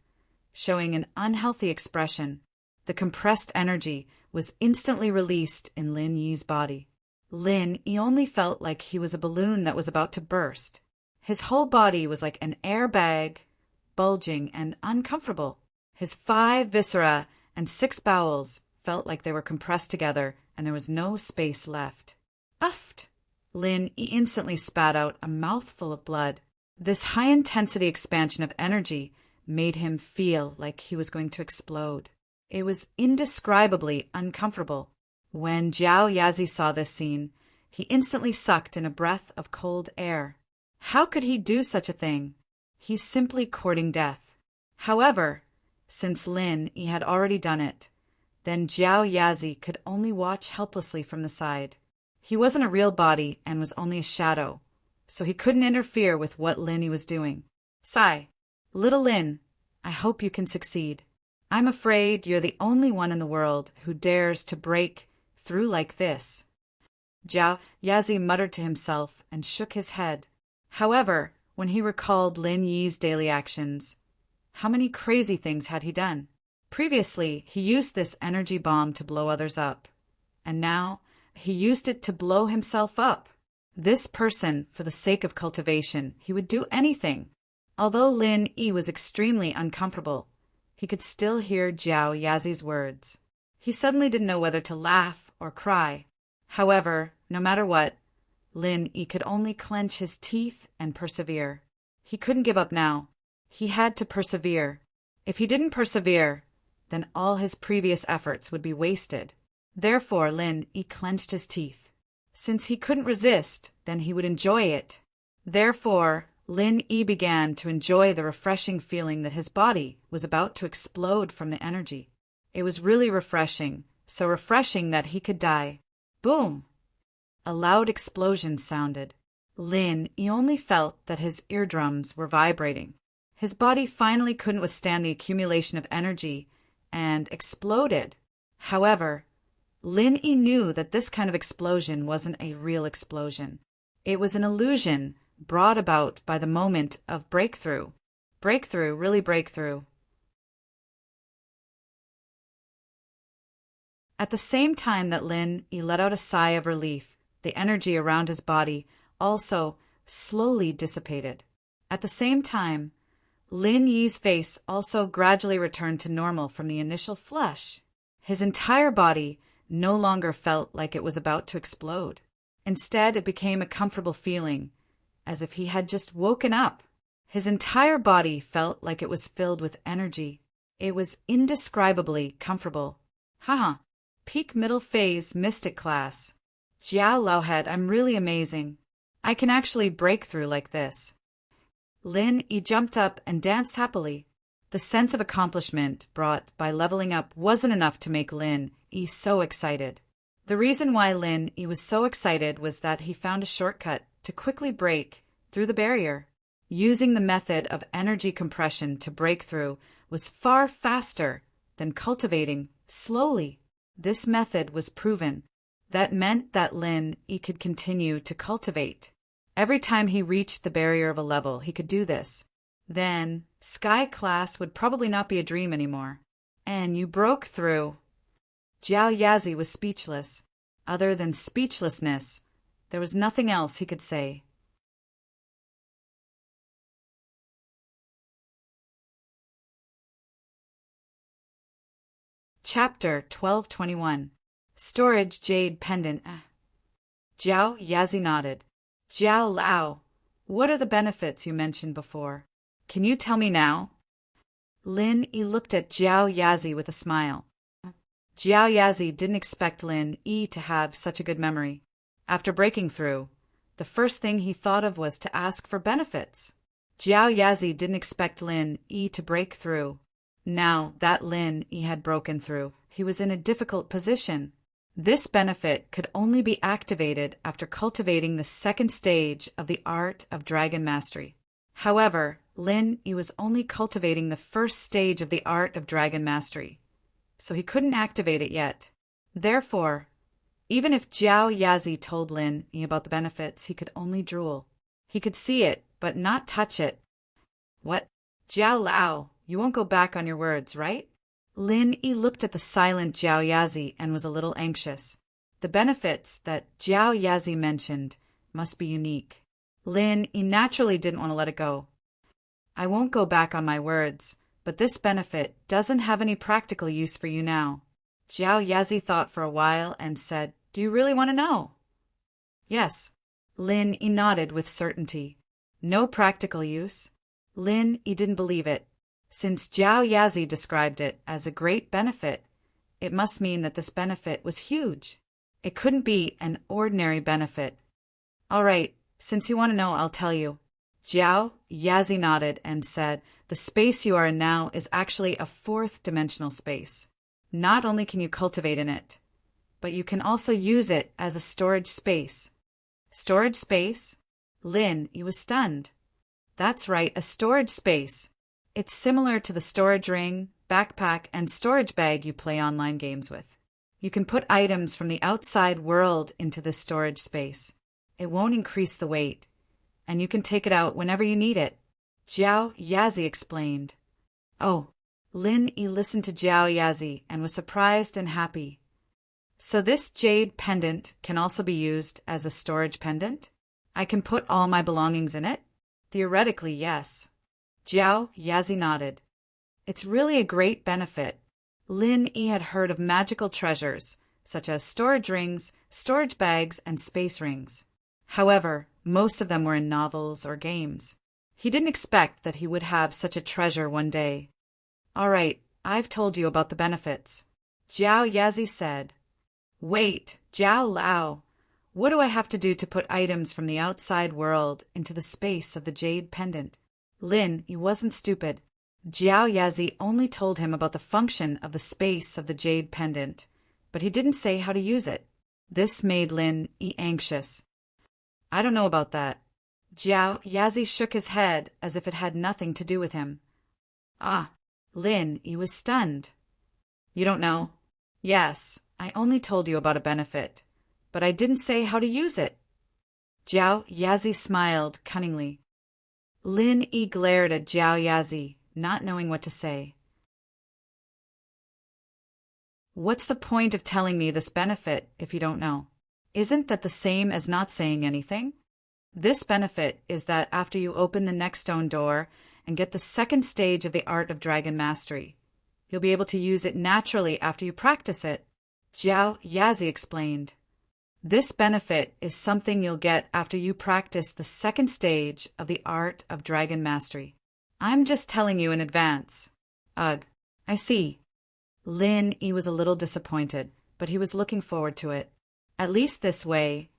showing an unhealthy expression. The compressed energy was instantly released in Lin Yi's body. Lin Yi only felt like he was a balloon that was about to burst. His whole body was like an airbag, bulging and uncomfortable. His 5 viscera and 6 bowels felt like they were compressed together and there was no space left. Uffed! Lin Yi instantly spat out a mouthful of blood. This high-intensity expansion of energy made him feel like he was going to explode. It was indescribably uncomfortable. When Jiao Yazi saw this scene, he instantly sucked in a breath of cold air. How could he do such a thing? He's simply courting death. However, since Lin Yi had already done it, then Jiao Yazi could only watch helplessly from the side. He wasn't a real body and was only a shadow, so he couldn't interfere with what Lin Yi was doing. "Sigh, little Lin, I hope you can succeed. I'm afraid you're the only one in the world who dares to break through like this." Jiao Yazi muttered to himself and shook his head. However, when he recalled Lin Yi's daily actions, how many crazy things had he done? Previously, he used this energy bomb to blow others up, and now he used it to blow himself up. This person, for the sake of cultivation, he would do anything. Although Lin Yi was extremely uncomfortable, he could still hear Jiao Yazi's words. He suddenly didn't know whether to laugh or cry. However, no matter what, Lin Yi could only clench his teeth and persevere. He couldn't give up now. He had to persevere. If he didn't persevere, then all his previous efforts would be wasted. Therefore, Lin Yi clenched his teeth. Since he couldn't resist, then he would enjoy it. Therefore, Lin Yi began to enjoy the refreshing feeling that his body was about to explode from the energy. It was really refreshing, so refreshing that he could die. Boom! A loud explosion sounded. Lin Yi only felt that his eardrums were vibrating. His body finally couldn't withstand the accumulation of energy and exploded. However, Lin Yi knew that this kind of explosion wasn't a real explosion. It was an illusion brought about by the moment of breakthrough. Breakthrough, really breakthrough. At the same time that Lin Yi let out a sigh of relief, the energy around his body also slowly dissipated. At the same time, Lin Yi's face also gradually returned to normal from the initial flush. His entire body no longer felt like it was about to explode. Instead, it became a comfortable feeling, as if he had just woken up. His entire body felt like it was filled with energy. It was indescribably comfortable. Haha. Peak middle phase mystic class. Jiao Laohead, I'm really amazing. I can actually break through like this. Lin Yi jumped up and danced happily. The sense of accomplishment brought by leveling up wasn't enough to make Lin Yi so excited. The reason why Lin Yi was so excited was that he found a shortcut to quickly break through the barrier. Using the method of energy compression to break through was far faster than cultivating slowly. This method was proven. That meant that Lin Yi could continue to cultivate. Every time he reached the barrier of a level, he could do this. Then, Sky class would probably not be a dream anymore. And you broke through. Jiao Yazi was speechless. Other than speechlessness, there was nothing else he could say. Chapter 1221. Storage Jade Pendant. Jiao Yazi nodded. Jiao Lao, what are the benefits you mentioned before? Can you tell me now? Lin Yi looked at Jiao Yazi with a smile. Jiao Yazi didn't expect Lin Yi to have such a good memory. After breaking through, the first thing he thought of was to ask for benefits. Jiao Yazi didn't expect Lin Yi to break through. Now that Lin Yi had broken through, he was in a difficult position. This benefit could only be activated after cultivating the second stage of the art of dragon mastery. However, Lin Yi was only cultivating the first stage of the art of dragon mastery, so he couldn't activate it yet. Therefore, even if Jiao Yazi told Lin Yi about the benefits, he could only drool. He could see it, but not touch it. What? Jiao Lao, you won't go back on your words, right? Lin Yi looked at the silent Jiao Yazi and was a little anxious. The benefits that Jiao Yazi mentioned must be unique. Lin Yi naturally didn't want to let it go. I won't go back on my words, but this benefit doesn't have any practical use for you now. Jiao Yazi thought for a while and said, Do you really want to know? Yes. Lin Yi nodded with certainty. No practical use? Lin Yi didn't believe it. Since Jiao Yazi described it as a great benefit, it must mean that this benefit was huge. It couldn't be an ordinary benefit. All right, since you want to know, I'll tell you. Jiao Yazi nodded and said, The space you are in now is actually a fourth-dimensional space. Not only can you cultivate in it, but you can also use it as a storage space. Storage space? Lin Yi was stunned. That's right, a storage space. It's similar to the storage ring, backpack, and storage bag you play online games with. You can put items from the outside world into this storage space. It won't increase the weight, and you can take it out whenever you need it. Jiao Yazi explained. Oh, Lin Yi listened to Jiao Yazi and was surprised and happy. So this jade pendant can also be used as a storage pendant? I can put all my belongings in it? Theoretically, yes. Jiao Yazi nodded. It's really a great benefit. Lin Yi had heard of magical treasures, such as storage rings, storage bags, and space rings. However, most of them were in novels or games. He didn't expect that he would have such a treasure one day. All right, I've told you about the benefits. Jiao Yazi said. Wait, Jiao Lao, what do I have to do to put items from the outside world into the space of the jade pendant? Lin Yi wasn't stupid. Jiao Yazi only told him about the function of the space of the jade pendant, but he didn't say how to use it. This made Lin Yi anxious. I don't know about that. Jiao Yazi shook his head as if it had nothing to do with him. Ah, Lin Yi was stunned. You don't know? Yes, I only told you about a benefit, but I didn't say how to use it. Jiao Yazi smiled cunningly. Lin Yi glared at Jiao Yazi, not knowing what to say. What's the point of telling me this benefit if you don't know? Isn't that the same as not saying anything? This benefit is that after you open the next stone door and get the second stage of the art of dragon mastery. You'll be able to use it naturally after you practice it, Xiao Yazi explained. This benefit is something you'll get after you practice the second stage of the art of dragon mastery. I'm just telling you in advance. Ugh, I see. Lin Yi was a little disappointed, but he was looking forward to it. At least this way,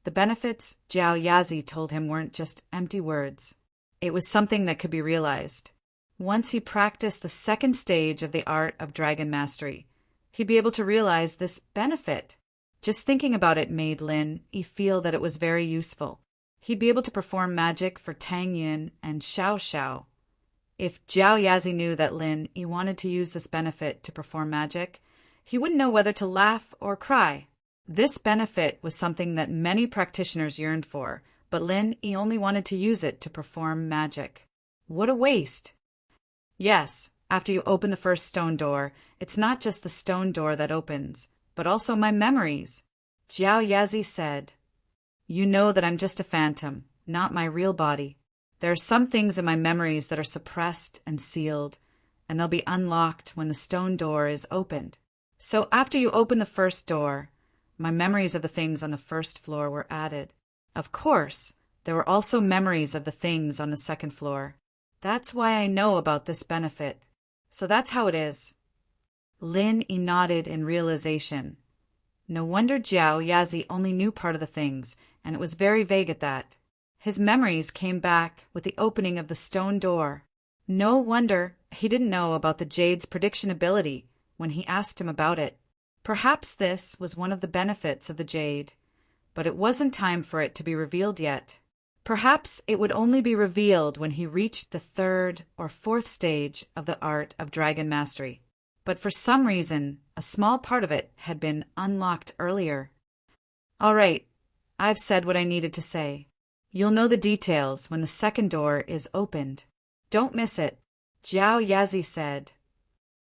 the benefits Xiao Yazi told him weren't just empty words. It was something that could be realized. Once he practiced the second stage of the art of dragon mastery, he'd be able to realize this benefit. Just thinking about it made Lin Yi feel that it was very useful. He'd be able to perform magic for Tang Yin and Xiao Xiao. If Xiao Yazi knew that Lin Yi wanted to use this benefit to perform magic, he wouldn't know whether to laugh or cry. This benefit was something that many practitioners yearned for, but Lin Yi only wanted to use it to perform magic. What a waste! Yes, after you open the first stone door, it's not just the stone door that opens, but also my memories, Xiao Yazi said. You know that I'm just a phantom, not my real body. There are some things in my memories that are suppressed and sealed, and they'll be unlocked when the stone door is opened. So after you open the first door, my memories of the things on the first floor were added. Of course, there were also memories of the things on the second floor. That's why I know about this benefit. So that's how it is. Lin Yi nodded in realization. No wonder Xiao Yazi only knew part of the things, and it was very vague at that. His memories came back with the opening of the stone door. No wonder he didn't know about the jade's prediction ability when he asked him about it. Perhaps this was one of the benefits of the jade, but it wasn't time for it to be revealed yet. Perhaps it would only be revealed when he reached the third or fourth stage of the art of dragon mastery. But for some reason, a small part of it had been unlocked earlier. All right, I've said what I needed to say. You'll know the details when the second door is opened. Don't miss it, Xiao Yazi said.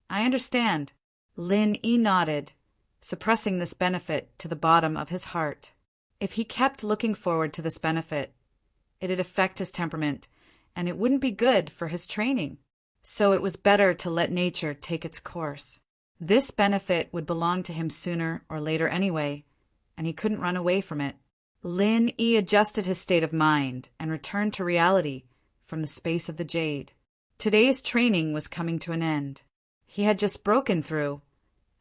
I understand. Lin Yi nodded, suppressing this benefit to the bottom of his heart. If he kept looking forward to this benefit, it'd affect his temperament, and it wouldn't be good for his training. So it was better to let nature take its course. This benefit would belong to him sooner or later anyway, and he couldn't run away from it. Lin Yi adjusted his state of mind and returned to reality from the space of the jade. Today's training was coming to an end. He had just broken through,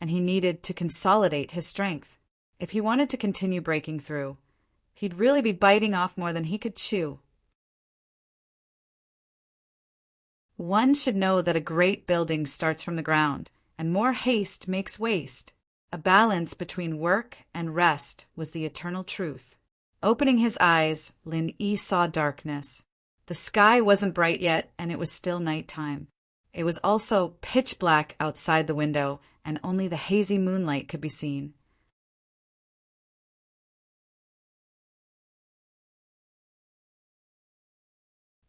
and he needed to consolidate his strength. If he wanted to continue breaking through, he'd really be biting off more than he could chew. One should know that a great building starts from the ground, and more haste makes waste. A balance between work and rest was the eternal truth. Opening his eyes, Lin Yi saw darkness. The sky wasn't bright yet, and it was still nighttime. It was also pitch black outside the window, and only the hazy moonlight could be seen.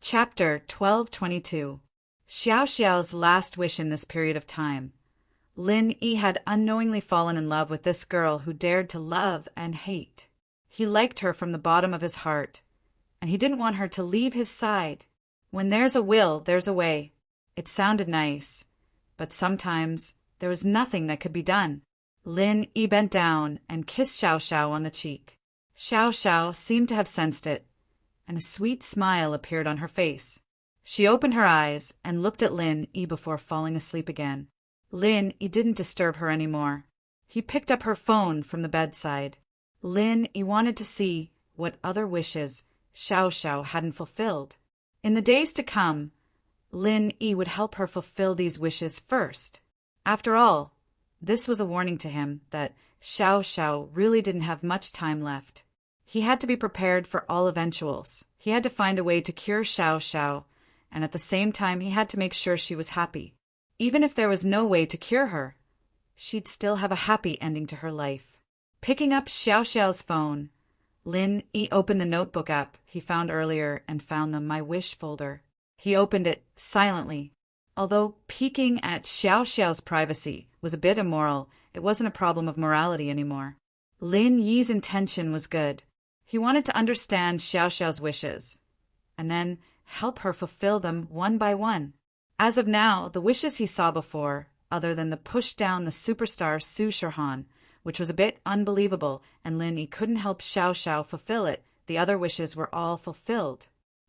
Chapter 1222. Xiao Xiao's last wish in this period of time. Lin Yi had unknowingly fallen in love with this girl who dared to love and hate. He liked her from the bottom of his heart, and he didn't want her to leave his side. When there's a will, there's a way. It sounded nice, but sometimes there was nothing that could be done. Lin Yi bent down and kissed Xiao Xiao on the cheek. Xiao Xiao seemed to have sensed it, and a sweet smile appeared on her face. She opened her eyes and looked at Lin Yi before falling asleep again. Lin Yi didn't disturb her anymore. He picked up her phone from the bedside. Lin Yi wanted to see what other wishes Xiao Xiao hadn't fulfilled. In the days to come, Lin Yi would help her fulfill these wishes first. After all, this was a warning to him that Xiao Xiao really didn't have much time left. He had to be prepared for all eventuals. He had to find a way to cure Xiao Xiao, and at the same time he had to make sure she was happy. Even if there was no way to cure her, she'd still have a happy ending to her life. Picking up Xiao Xiao's phone, Lin Yi opened the notebook app he found earlier and found the My Wish folder. He opened it silently. Although peeking at Xiao Xiao's privacy was a bit immoral, it wasn't a problem of morality anymore. Lin Yi's intention was good. He wanted to understand Xiao Xiao's wishes, and then help her fulfill them one by one. As of now, the wishes he saw before, other than the push down the superstar Su Shirhan, which was a bit unbelievable, and Lin Yi couldn't help Xiao Xiao fulfill it, the other wishes were all fulfilled.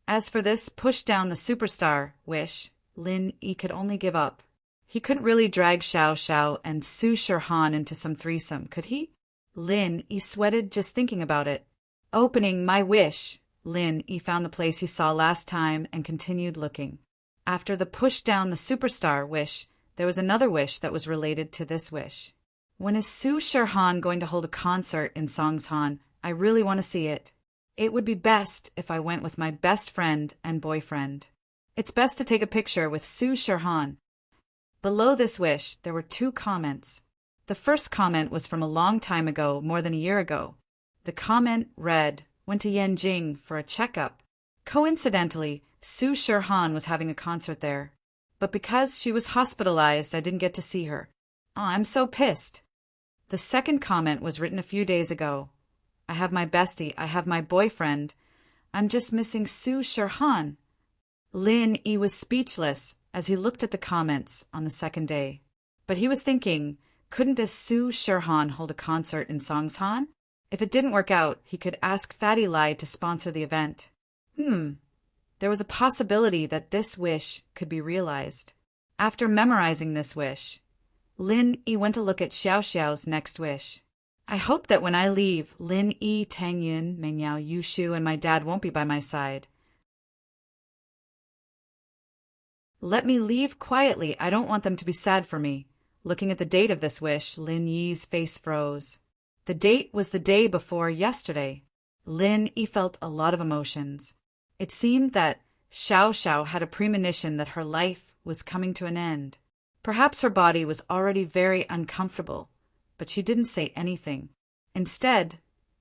As for this push down the superstar wish, Lin Yi could only give up. He couldn't really drag Xiao Xiao and Su Shirhan into some threesome, could he? Lin Yi sweated just thinking about it. Opening my wish, Lin Yi found the place he saw last time and continued looking. After the push down the superstar wish, there was another wish that was related to this wish. When is Su Shirhan going to hold a concert in Songshan? I really want to see it. It would be best if I went with my best friend and boyfriend. It's best to take a picture with Su Shirhan. Below this wish, there were 2 comments. The first comment was from a long time ago, more than a year ago. The comment read, "Went to Yanjing for a checkup. Coincidentally, Su Shirhan was having a concert there. But because she was hospitalized, I didn't get to see her. Oh, I'm so pissed." The second comment was written a few days ago. "I have my bestie, I have my boyfriend. I'm just missing Su Shirhan." Lin Yi was speechless as he looked at the comments on the second day. But he was thinking, couldn't this Su Shirhan hold a concert in Songshan? If it didn't work out, he could ask Fatty Lai to sponsor the event. There was a possibility that this wish could be realized. After memorizing this wish, Lin Yi went to look at Xiao Xiao's next wish. "I hope that when I leave, Lin Yi, Tang Yun, Mengyao, Yushu, and my dad won't be by my side. Let me leave quietly. I don't want them to be sad for me." Looking at the date of this wish, Lin Yi's face froze. The date was the day before yesterday. Lin Yi felt a lot of emotions. It seemed that Xiao Xiao had a premonition that her life was coming to an end. Perhaps her body was already very uncomfortable, but she didn't say anything. Instead,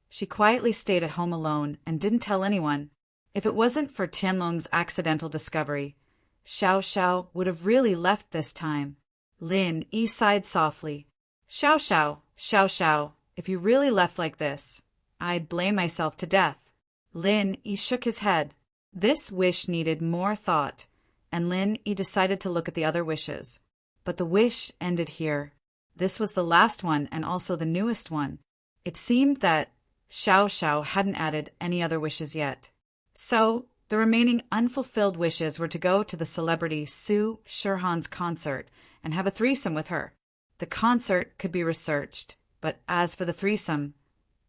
she quietly stayed at home alone and didn't tell anyone. If it wasn't for Tianlong's accidental discovery, Xiao Xiao would have really left this time. Lin Yi sighed softly. "Xiao Xiao, Xiao Xiao, if you really left like this, I'd blame myself to death." Lin Yi shook his head. This wish needed more thought, and Lin Yi decided to look at the other wishes. But the wish ended here. This was the last one and also the newest one. It seemed that Xiao Xiao hadn't added any other wishes yet. So, the remaining unfulfilled wishes were to go to the celebrity Su Shirhan's concert and have a threesome with her. The concert could be researched, but as for the threesome,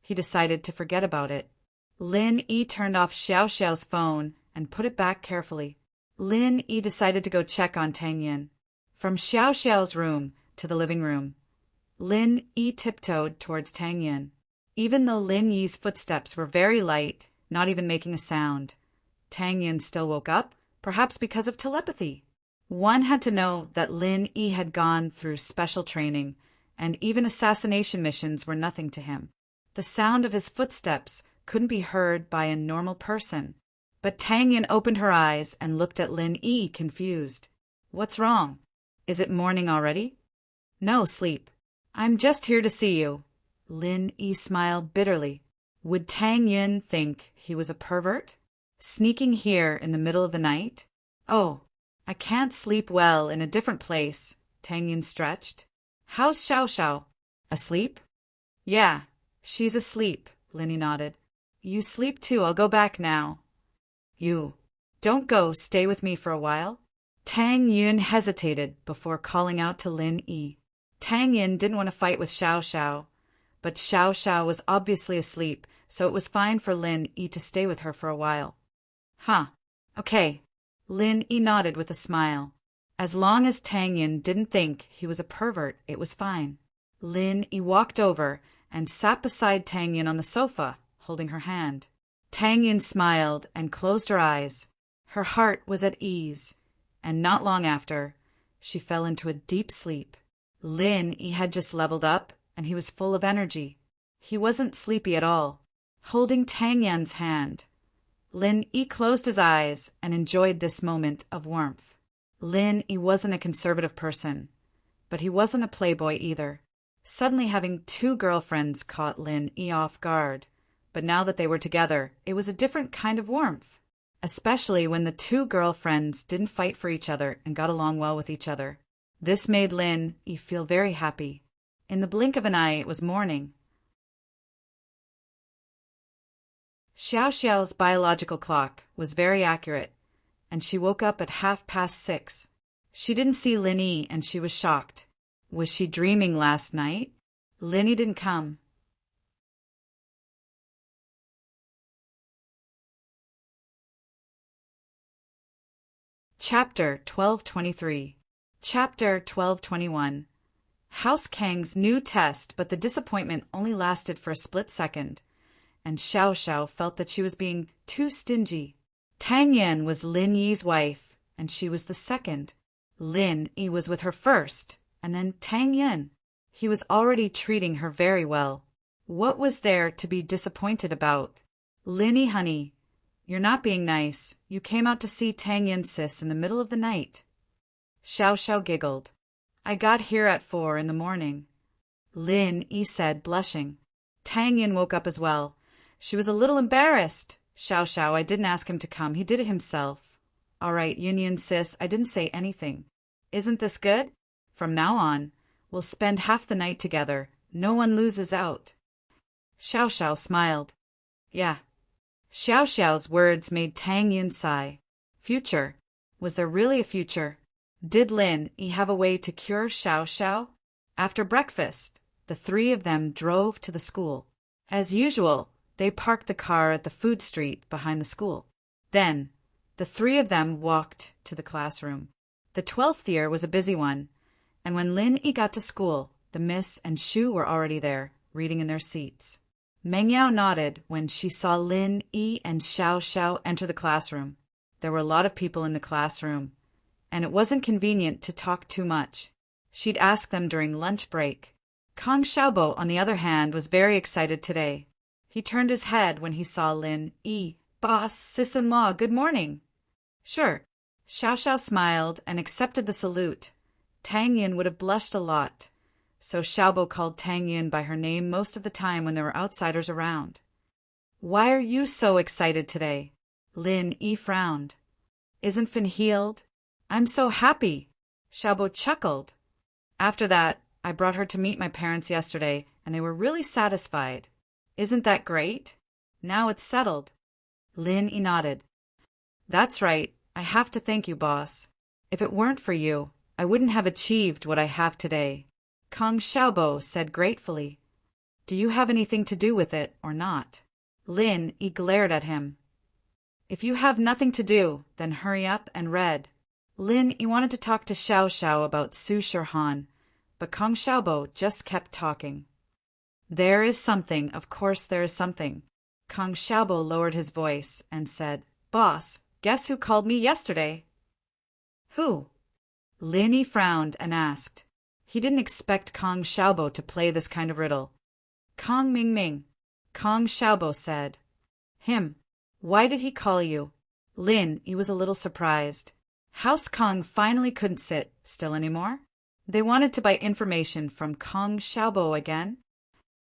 he decided to forget about it. Lin Yi turned off Xiao Xiao's phone and put it back carefully. Lin Yi decided to go check on Tang Yin. From Xiao Xiao's room to the living room, Lin Yi tiptoed towards Tang Yin. Even though Lin Yi's footsteps were very light, not even making a sound, Tang Yin still woke up, perhaps because of telepathy. One had to know that Lin Yi had gone through special training, and even assassination missions were nothing to him. The sound of his footsteps couldn't be heard by a normal person. But Tang Yin opened her eyes and looked at Lin Yi, confused. "What's wrong? Is it morning already?" "No, sleep. I'm just here to see you." Lin Yi smiled bitterly. Would Tang Yin think he was a pervert? Sneaking here in the middle of the night? "Oh, I can't sleep well in a different place," Tang Yin stretched. "How's Xiao Xiao? Asleep?" "Yeah, she's asleep," Lin Yi nodded. "You sleep too. I'll go back now." "You. Don't go. Stay with me for a while." Tang Yun hesitated before calling out to Lin Yi. Tang Yin didn't want to fight with Xiao Xiao, but Xiao Xiao was obviously asleep, so it was fine for Lin Yi to stay with her for a while. "Huh. Okay." Lin Yi nodded with a smile. As long as Tang Yin didn't think he was a pervert, it was fine. Lin Yi walked over and sat beside Tang Yin on the sofa, holding her hand. Tang Yin smiled and closed her eyes. Her heart was at ease, and not long after, she fell into a deep sleep. Lin Yi had just leveled up, and he was full of energy. He wasn't sleepy at all. Holding Tang Yin's hand, Lin Yi closed his eyes and enjoyed this moment of warmth. Lin Yi wasn't a conservative person, but he wasn't a playboy either. Suddenly having 2 girlfriends caught Lin Yi off guard, but now that they were together, it was a different kind of warmth. especially when the two girlfriends didn't fight for each other and got along well with each other. This made Lin Yi feel very happy. In the blink of an eye, it was morning. Xiao Xiao's biological clock was very accurate, and she woke up at 6:30. She didn't see Lin Yi, and she was shocked. Was she dreaming last night? Lin Yi didn't come. Chapter 1223. Chapter 1221. House Kang's new test, but the disappointment only lasted for a split second, and Xiao Xiao felt that she was being too stingy. Tang Yin was Lin Yi's wife, and she was the second. Lin Yi was with her first, and then Tang Yin. He was already treating her very well. What was there to be disappointed about? Lin Yi, honey, you're not being nice. You came out to see Tang Yin, sis, in the middle of the night. Xiao Xiao giggled. I got here at 4 in the morning. Lin Yi said, blushing. Tang Yin woke up as well. She was a little embarrassed. Xiao Xiao, I didn't ask him to come. He did it himself. All right, Yin, sis, I didn't say anything. Isn't this good? From now on, we'll spend half the night together. No one loses out. Xiao Xiao smiled. Yeah. Xiao Xiao's words made Tang Yin sigh. Future. Was there really a future? Did Lin Yi have a way to cure Xiao Xiao? After breakfast, the three of them drove to the school. As usual, they parked the car at the food street behind the school. Then, the three of them walked to the classroom. The 12th year was a busy one, and when Lin Yi got to school, the miss and Shu were already there, reading in their seats. Meng Yao nodded when she saw Lin Yi and Xiao Xiao enter the classroom. There were a lot of people in the classroom, and it wasn't convenient to talk too much. She'd ask them during lunch break. Kong Xiaobo, on the other hand, was very excited today. He turned his head when he saw Lin Yi. Boss, sis-in-law, good morning. Sure. Xiao Xiao smiled and accepted the salute. Tang Yin would have blushed a lot, so Xiaobo called Tang Yin by her name most of the time when there were outsiders around. Why are you so excited today? Lin Yi frowned. Isn't Fin healed? I'm so happy. Xiaobo chuckled. After that, I brought her to meet my parents yesterday, and they were really satisfied. Isn't that great? Now it's settled. Lin Yi nodded. That's right. I have to thank you, boss. If it weren't for you, I wouldn't have achieved what I have today. Kong Xiaobo said gratefully. Do you have anything to do with it or not? Lin Yi glared at him. If you have nothing to do, then hurry up and read. Lin Yi wanted to talk to Xiao Xiao about Su Shirhan, but Kong Xiaobo just kept talking. There is something, of course there is something. Kong Xiaobo lowered his voice and said, Boss, guess who called me yesterday? Who? Lin Yi frowned and asked. He didn't expect Kong Xiaobo to play this kind of riddle. Kong Mingming. Kong Xiaobo said. Him. Why did he call you? Lin Yi was a little surprised. House Kong finally couldn't sit still anymore. They wanted to buy information from Kong Xiaobo again.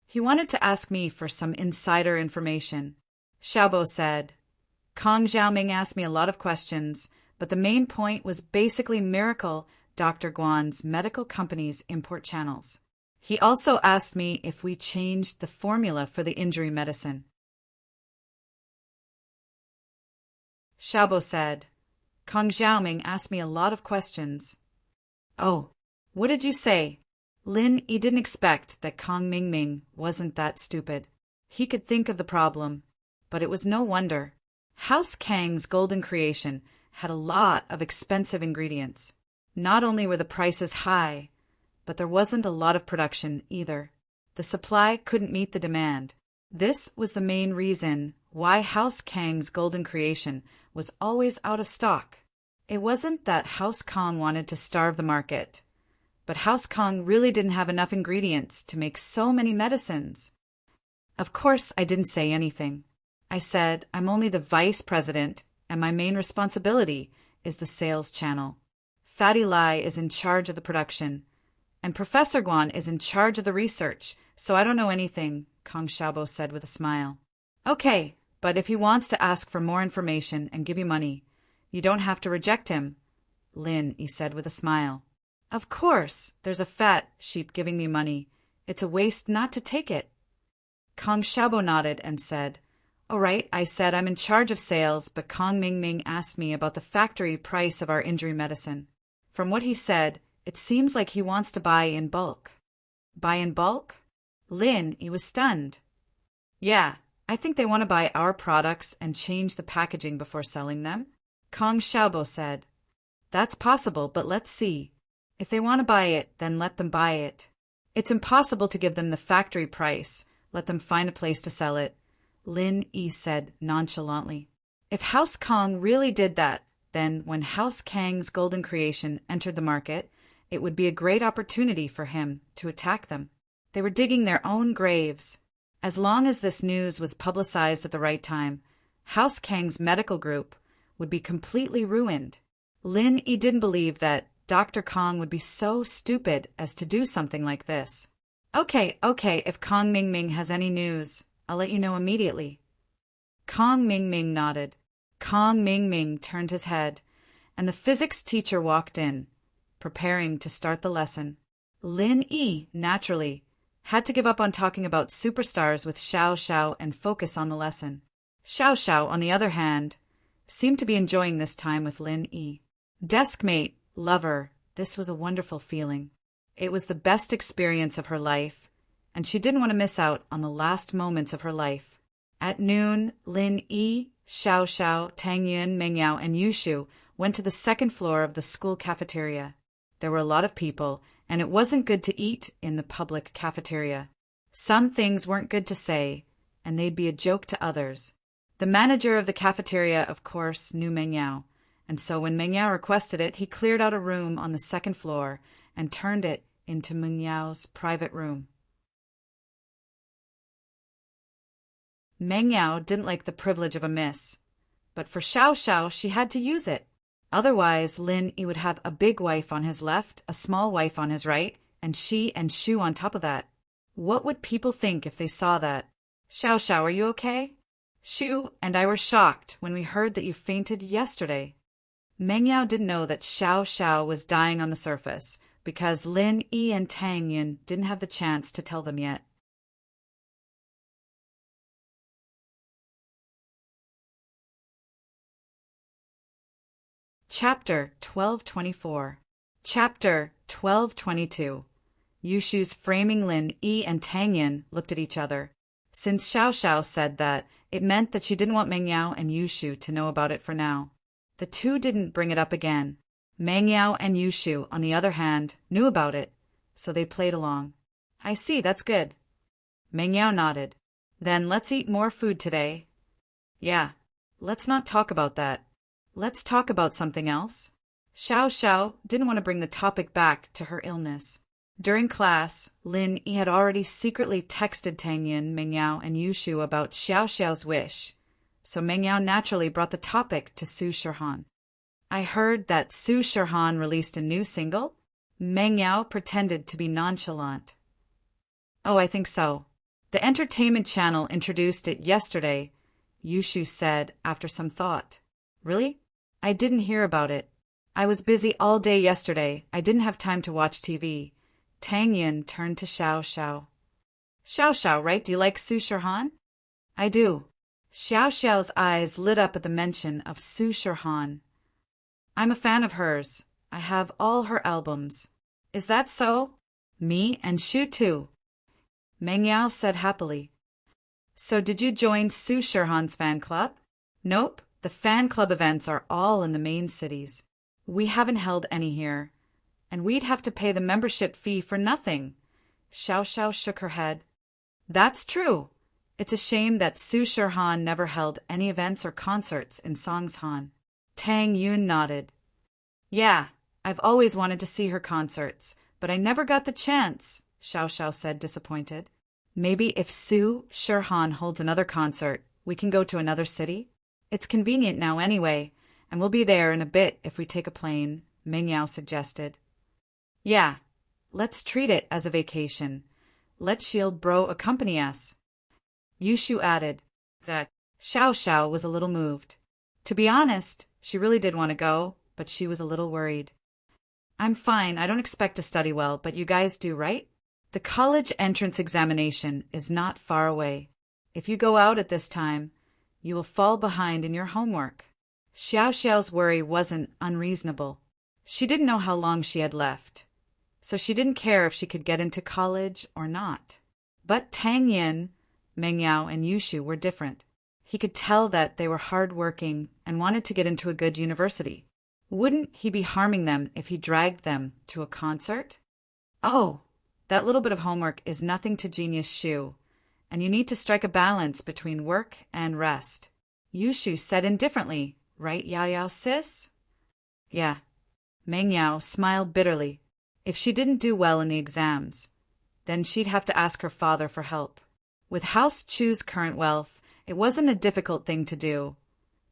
He wanted to ask me for some insider information. Xiaobo said. Kong Xiaoming asked me a lot of questions, but the main point was basically Miracle Dr. Guan's medical company's import channels. He also asked me if we changed the formula for the injury medicine. Xiaobo said. Kong Xiaoming asked me a lot of questions. Oh, what did you say? Lin Yi didn't expect that Kong Mingming wasn't that stupid. He could think of the problem, but it was no wonder. House Kang's golden creation had a lot of expensive ingredients. Not only were the prices high, but there wasn't a lot of production either. The supply couldn't meet the demand. This was the main reason why House Kang's golden creation was always out of stock. It wasn't that House Kong wanted to starve the market, but House Kong really didn't have enough ingredients to make so many medicines. Of course, I didn't say anything. I said I'm only the vice president, and my main responsibility is the sales channel. Fatty Lai is in charge of the production, and Professor Guan is in charge of the research, so I don't know anything, Kong Xiaobo said with a smile. Okay, But if he wants to ask for more information and give you money, you don't have to reject him, Lin Yi said with a smile. Of course, there's a fat sheep giving me money. It's a waste not to take it. Kong Xiaobo nodded and said, All right, I said I'm in charge of sales, but Kong Mingming asked me about the factory price of our injury medicine. From what he said, it seems like he wants to buy in bulk. Buy in bulk? Lin Yi was stunned. Yeah, I think they want to buy our products and change the packaging before selling them, Kong Xiaobo said. That's possible, but let's see. If they want to buy it, then let them buy it. It's impossible to give them the factory price. Let them find a place to sell it, Lin Yi said nonchalantly. If House Kong really did that, then when House Kang's golden creation entered the market, it would be a great opportunity for him to attack them. They were digging their own graves. As long as this news was publicized at the right time, House Kang's medical group would be completely ruined. Lin Yi didn't believe that Dr. Kong would be so stupid as to do something like this. Okay, if Kong Mingming has any news, I'll let you know immediately. Kong Mingming nodded. Kong Mingming turned his head, and the physics teacher walked in, preparing to start the lesson. Lin Yi, naturally, had to give up on talking about superstars with Xiao Xiao and focus on the lesson. Xiao Xiao, on the other hand, seemed to be enjoying this time with Lin Yi. Deskmate, lover, this was a wonderful feeling. It was the best experience of her life, and she didn't want to miss out on the last moments of her life. At noon, Lin Yi, Xiao Xiao, Tang Yun, Meng Yao, and Yushu went to the second floor of the school cafeteria. There were a lot of people, and it wasn't good to eat in the public cafeteria. Some things weren't good to say, and they'd be a joke to others. The manager of the cafeteria, of course, knew Meng Yao, and so when Meng Yao requested it, he cleared out a room on the second floor and turned it into Meng Yao's private room. Meng Yao didn't like the privilege of a miss, but for Xiao Xiao she had to use it. Otherwise, Lin Yi would have a big wife on his left, a small wife on his right, and she and Shu on top of that. What would people think if they saw that? Xiao Xiao, are you okay? Shu and I were shocked when we heard that you fainted yesterday. Meng Yao didn't know that Xiao Xiao was dying on the surface, because Lin Yi and Tang Yun didn't have the chance to tell them yet. Chapter 1224. Chapter 1222. Yushu's framing Lin Yi and Tang Yin looked at each other. Since Xiao Xiao said that, it meant that she didn't want Meng Yao and Yushu to know about it for now. The two didn't bring it up again. Meng Yao and Yushu, on the other hand, knew about it, so they played along. I see, that's good. Meng Yao nodded. Then let's eat more food today. Yeah, let's not talk about that. Let's talk about something else. Xiao Xiao didn't want to bring the topic back to her illness. During class, Lin Yi had already secretly texted Tang Yin, Meng Yao, and Yushu about Xiao Xiao's wish, so Meng Yao naturally brought the topic to Su Shirhan. I heard that Su Shirhan released a new single? Meng Yao pretended to be nonchalant. Oh, I think so. The entertainment channel introduced it yesterday, Yushu said after some thought. Really? I didn't hear about it. I was busy all day yesterday. I didn't have time to watch TV. Tang Yin turned to Xiao Xiao. Xiao Xiao, right? Do you like Su Shirhan? I do. Xiao Xiao's eyes lit up at the mention of Su Shirhan. I'm a fan of hers. I have all her albums. Is that so? Me and Shu too. Meng Yao said happily. So did you join Su Shirhan's fan club? Nope. The fan club events are all in the main cities. We haven't held any here, and we'd have to pay the membership fee for nothing. Xiao Xiao shook her head. That's true. It's a shame that Su Shirhan never held any events or concerts in Songshan. Tang Yun nodded. Yeah, I've always wanted to see her concerts, but I never got the chance, Xiao Xiao said, disappointed. Maybe if Su Shirhan holds another concert, we can go to another city? It's convenient now anyway, and we'll be there in a bit if we take a plane, Meng Yao suggested. Yeah, let's treat it as a vacation. Let Shield Bro accompany us. Yushu added that Xiao Xiao was a little moved. To be honest, she really did want to go, but she was a little worried. I'm fine, I don't expect to study well, but you guys do, right? The college entrance examination is not far away. If you go out at this time, you will fall behind in your homework. Xiao Xiao's worry wasn't unreasonable. She didn't know how long she had left, so she didn't care if she could get into college or not. But Tang Yin, Meng Yao, and Yushu were different. He could tell that they were hard-working and wanted to get into a good university. Wouldn't he be harming them if he dragged them to a concert? Oh, that little bit of homework is nothing to Genius Shu, and you need to strike a balance between work and rest. Yushu said indifferently, right, Yao Yao sis? Yeah. Meng Yao smiled bitterly. If she didn't do well in the exams, then she'd have to ask her father for help. With House Chu's current wealth, it wasn't a difficult thing to do,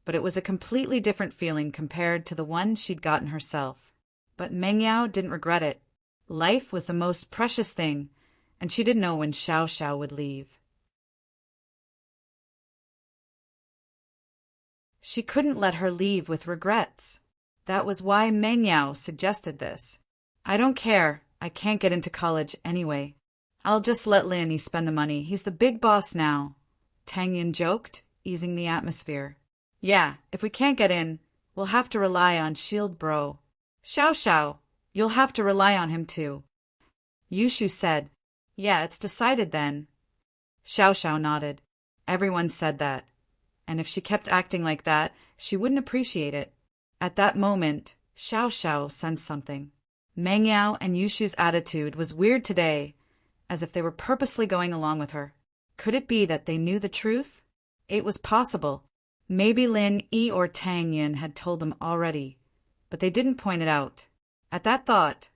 but it was a completely different feeling compared to the one she'd gotten herself. But Meng Yao didn't regret it. Life was the most precious thing, and she didn't know when Xiao Xiao would leave. She couldn't let her leave with regrets. That was why Meng Yao suggested this. I don't care, I can't get into college anyway. I'll just let Lin Yi spend the money, he's the big boss now. Tang Yin joked, easing the atmosphere. Yeah, if we can't get in, we'll have to rely on Shield Bro. Xiao Xiao, you'll have to rely on him too. Yushu said. Yeah, it's decided then. Xiao Xiao nodded. Everyone said that. And if she kept acting like that, she wouldn't appreciate it. At that moment, Xiao Xiao sensed something. Meng Yao and Yushu's attitude was weird today, as if they were purposely going along with her. Could it be that they knew the truth? It was possible. Maybe Lin Yi or Tang Yin had told them already, but they didn't point it out. At that thought,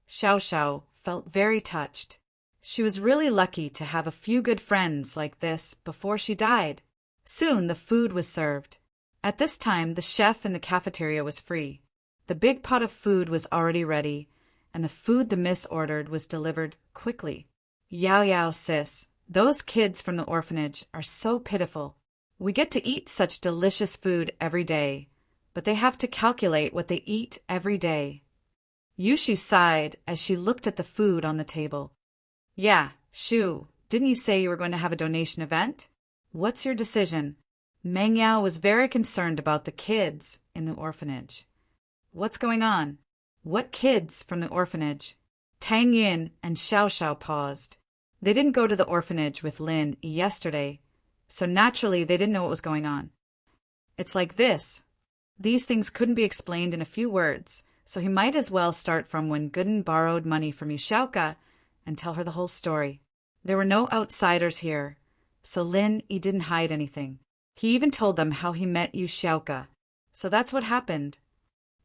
Xiao Xiao felt very touched. She was really lucky to have a few good friends like this before she died. Soon the food was served. At this time, the chef in the cafeteria was free. The big pot of food was already ready, and the food the miss ordered was delivered quickly. Yao Yao sis, those kids from the orphanage are so pitiful. We get to eat such delicious food every day, but they have to calculate what they eat every day. Yushu sighed as she looked at the food on the table. Yeah, Shu, didn't you say you were going to have a donation event? What's your decision? Meng Yao was very concerned about the kids in the orphanage. What's going on? What kids from the orphanage? Tang Yin and Xiao Xiao paused. They didn't go to the orphanage with Lin yesterday, so naturally they didn't know what was going on. It's like this. These things couldn't be explained in a few words, so he might as well start from when Gooden borrowed money from Yushaoka and tell her the whole story. There were no outsiders here, so Lin Yi didn't hide anything. He even told them how he met Yushaoka. So that's what happened.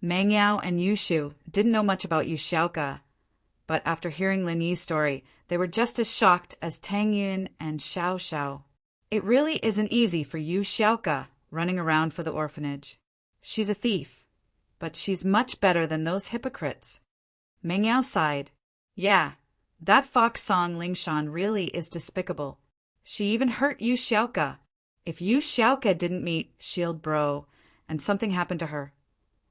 Meng Yao and Yushu didn't know much about Yushaoka, but after hearing Lin Yi's story, they were just as shocked as Tang Yin and Xiao Xiao. It really isn't easy for Yushaoka running around for the orphanage. She's a thief, but she's much better than those hypocrites. Meng Yao sighed. Yeah, that fox song Lingshan really is despicable. She even hurt Yushaoka. If Yushaoka didn't meet Shield Bro and something happened to her,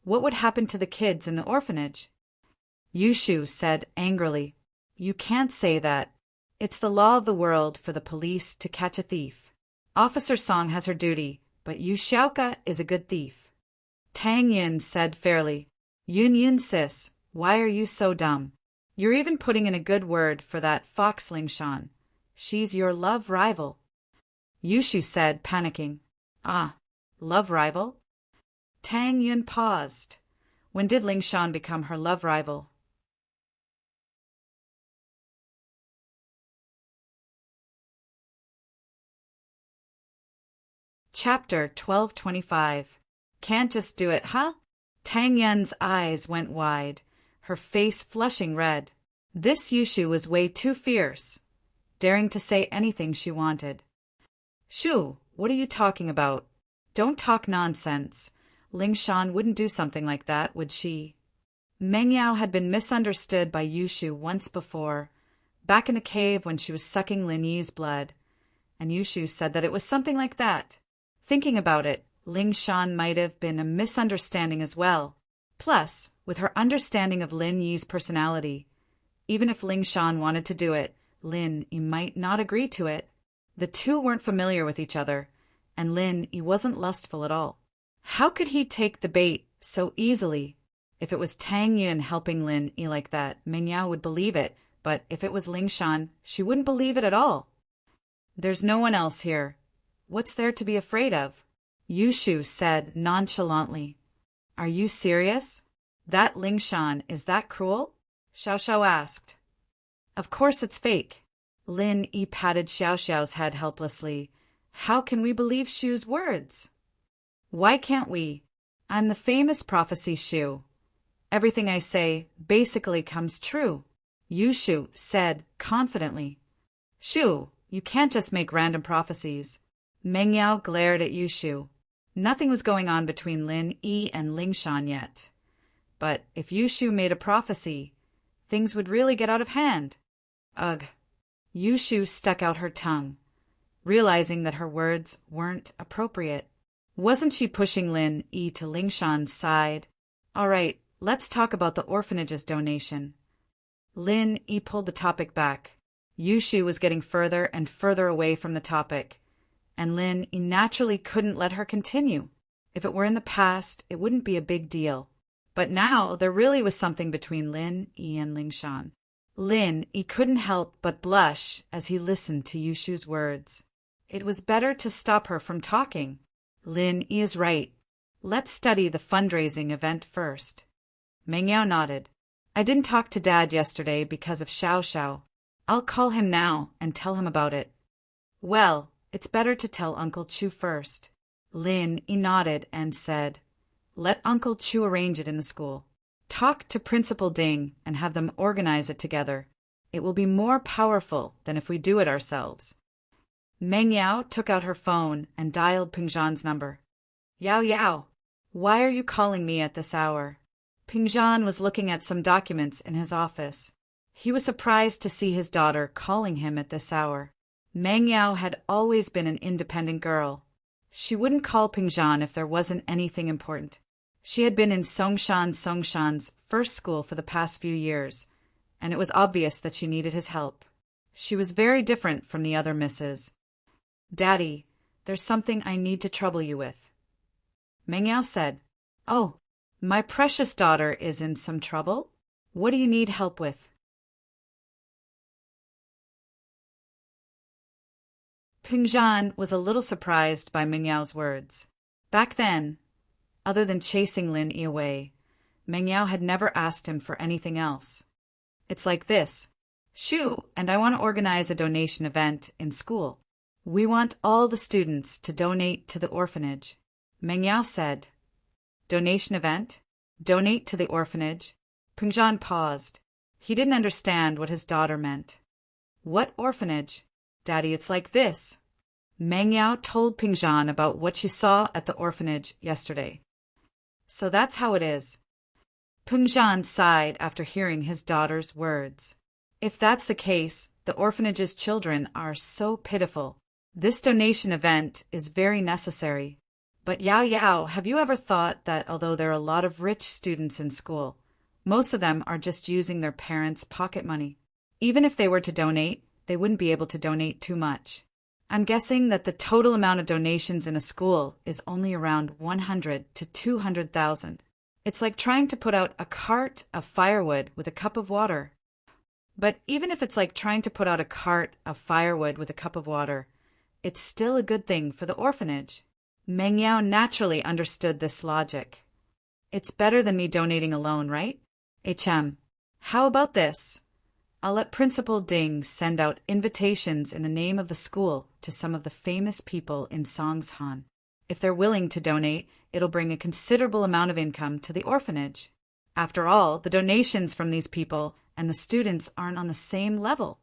what would happen to the kids in the orphanage? Yushu said angrily, You can't say that. It's the law of the world for the police to catch a thief. Officer Song has her duty, but Yushaoka is a good thief. Tang Yin said fairly, Yun Yun sis, why are you so dumb? You're even putting in a good word for that fox Lingshan. She's your love rival. Yushu said, panicking. Ah, love rival? Tang Yun paused. When did Lingshan become her love rival? Chapter 1225. Can't just do it, huh? Tang Yun's eyes went wide, her face flushing red. This Yushu was way too fierce, daring to say anything she wanted. Shu, what are you talking about? Don't talk nonsense. Lingshan wouldn't do something like that, would she? Meng Yao had been misunderstood by Yushu once before, back in the cave when she was sucking Lin Yi's blood, and Yushu said that it was something like that. Thinking about it, Ling Shan might have been a misunderstanding as well. Plus, with her understanding of Lin Yi's personality, even if Ling Shan wanted to do it, Lin Yi might not agree to it. The two weren't familiar with each other, and Lin Yi wasn't lustful at all. How could he take the bait so easily? If it was Tang Yin helping Lin Yi like that, Meng Yao would believe it, but if it was Ling Shan, she wouldn't believe it at all. There's no one else here. What's there to be afraid of? Yushu said nonchalantly. Are you serious? That Ling Shan is that cruel? Xiao Xiao asked. Of course it's fake. Lin Yi patted Xiao Xiao's head helplessly. How can we believe Shu's words? Why can't we? I'm the famous prophecy Shu. Everything I say basically comes true, Yushu said confidently. Shu, you can't just make random prophecies. Meng Yao glared at Yushu. Nothing was going on between Lin Yi and Ling Shan yet. But if Yushu made a prophecy, things would really get out of hand. Ugh. Yushu stuck out her tongue, realizing that her words weren't appropriate. Wasn't she pushing Lin Yi to Ling Shan's side? All right, let's talk about the orphanage's donation. Lin Yi pulled the topic back. Yushu was getting further and further away from the topic, and Lin Yi naturally couldn't let her continue. If it were in the past, it wouldn't be a big deal. But now there really was something between Lin Yi and Ling Shan. Lin Yi couldn't help but blush as he listened to Yushu's words. It was better to stop her from talking. Lin Yi is right. Let's study the fundraising event first. Meng Yao nodded. I didn't talk to Dad yesterday because of Xiao Xiao. I'll call him now and tell him about it. Well, it's better to tell Uncle Chu first. Lin Yi nodded and said, let Uncle Chu arrange it in the school. Talk to Principal Ding and have them organize it together. It will be more powerful than if we do it ourselves. Meng Yao took out her phone and dialed Pingzhan's number. Yao Yao, why are you calling me at this hour? Pingzhan was looking at some documents in his office. He was surprised to see his daughter calling him at this hour. Meng Yao had always been an independent girl. She wouldn't call Pingzhan if there wasn't anything important. She had been in Songshan's first school for the past few years, and it was obvious that she needed his help. She was very different from the other misses. Daddy, there's something I need to trouble you with. Meng Yao said, Oh, my precious daughter is in some trouble? What do you need help with? Pingzhan was a little surprised by Meng Yao's words. Back then, other than chasing Lin Yi away, Meng Yao had never asked him for anything else. It's like this. Shu and I want to organize a donation event in school. We want all the students to donate to the orphanage. Meng Yao said, Donation event? Donate to the orphanage? Pingzhan paused. He didn't understand what his daughter meant. What orphanage? Daddy, it's like this. Meng Yao told Pingzhan about what she saw at the orphanage yesterday. So that's how it is. Pingzhan sighed after hearing his daughter's words. If that's the case, the orphanage's children are so pitiful. This donation event is very necessary. But Yao Yao, have you ever thought that although there are a lot of rich students in school, most of them are just using their parents' pocket money? Even if they were to donate, they wouldn't be able to donate too much. I'm guessing that the total amount of donations in a school is only around 100 to 200,000. It's like trying to put out a cart of firewood with a cup of water. But even if it's like trying to put out a cart of firewood with a cup of water, it's still a good thing for the orphanage. Meng Yao naturally understood this logic. It's better than me donating alone, right? HM, how about this? I'll let Principal Ding send out invitations in the name of the school to some of the famous people in Songshan. If they're willing to donate, it'll bring a considerable amount of income to the orphanage. After all, the donations from these people and the students aren't on the same level.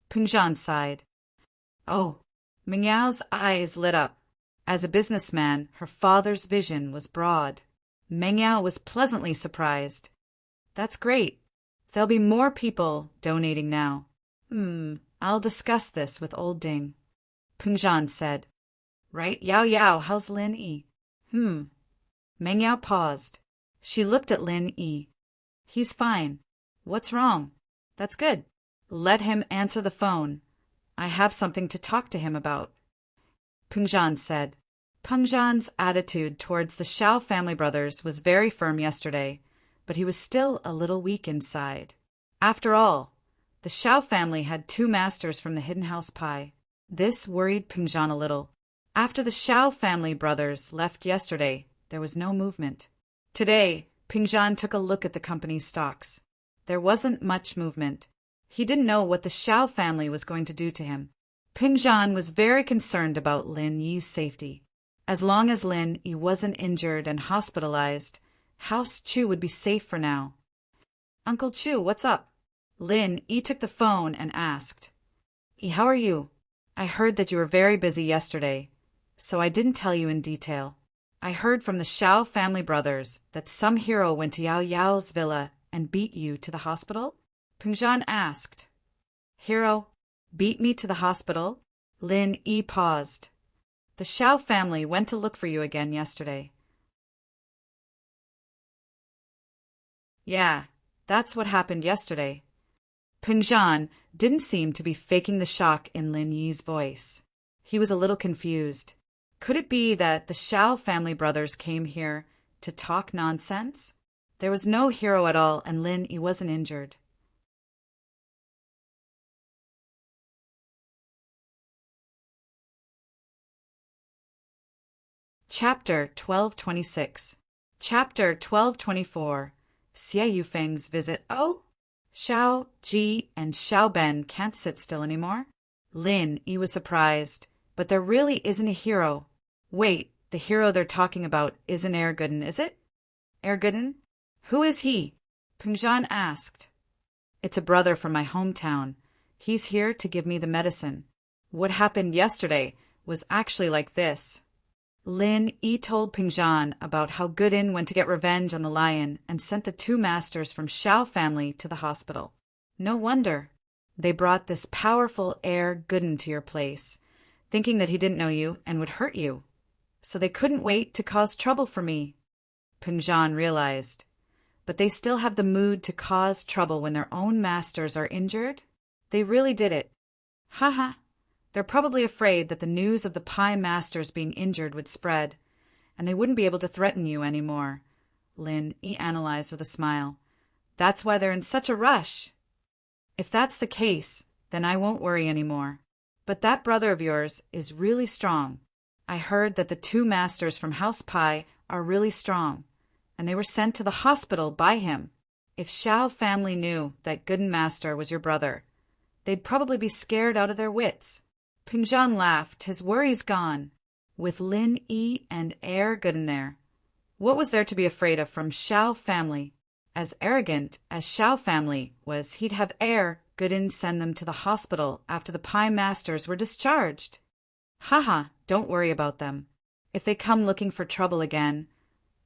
Pingzhan sighed. Oh, Meng Yao's eyes lit up. As a businessman, her father's vision was broad. Meng Yao was pleasantly surprised. That's great. There'll be more people donating now. I'll discuss this with old Ding. Pingzhan said. right? Yao Yao, how's Lin Yi? Meng Yao paused. She looked at Lin Yi. He's fine. What's wrong? That's good. Let him answer the phone. I have something to talk to him about, Peng Zhan said. Peng Zhan's attitude towards the Shao family brothers was very firm yesterday, but he was still a little weak inside. After all, the Shao family had 2 masters from the Hidden House Pie. This worried Peng Zhan a little. After the Shao family brothers left yesterday, there was no movement. Today, Peng Zhan took a look at the company's stocks. There wasn't much movement. He didn't know what the Shao family was going to do to him. Peng Zhan was very concerned about Lin Yi's safety. As long as Lin Yi wasn't injured and hospitalized, House Chu would be safe for now. Uncle Chu, what's up? Lin Yi took the phone and asked. Yi, how are you? I heard that you were very busy yesterday, so I didn't tell you in detail. I heard from the Shao family brothers that some hero went to Yao Yao's villa and beat you to the hospital? Peng Zhan asked. Hero? Beat me to the hospital? Lin Yi paused. The Shao family went to look for you again yesterday. Yeah, that's what happened yesterday. Peng Zhan didn't seem to be faking the shock in Lin Yi's voice. He was a little confused. Could it be that the Shao family brothers came here to talk nonsense? There was no hero at all, and Lin Yi wasn't injured. Chapter 1226. Chapter 1224. Xie Yufeng's visit. Oh, Xiao Ji and Xiao Ben can't sit still anymore. Lin Yi was surprised, but there really isn't a hero. Wait, the hero they're talking about isn't Erguden, is it? Erguden? Who is he? Peng Zhan asked. It's a brother from my hometown. He's here to give me the medicine. What happened yesterday was actually like this. Lin Yi told Peng Zhan about how Gooden went to get revenge on the lion and sent the 2 masters from Shao family to the hospital. No wonder. They brought this powerful heir Gooden to your place, thinking that he didn't know you and would hurt you. So they couldn't wait to cause trouble for me, Peng Zhan realized. But they still have the mood to cause trouble when their own masters are injured? They really did it. Haha. They're probably afraid that the news of the Pie Masters being injured would spread, and they wouldn't be able to threaten you anymore, Lin Yi analyzed with a smile. That's why they're in such a rush. If that's the case, then I won't worry anymore. But that brother of yours is really strong. I heard that the 2 masters from House Pie are really strong, and they were sent to the hospital by him. If Shao family knew that Gooden Master was your brother, they'd probably be scared out of their wits. Peng Zhan laughed, his worries gone. With Lin Yi and heir Gooden there, what was there to be afraid of from Shao family? As arrogant as Shao family was, he'd have heir Gooden send them to the hospital after the Pie Masters were discharged. Haha, don't worry about them. If they come looking for trouble again,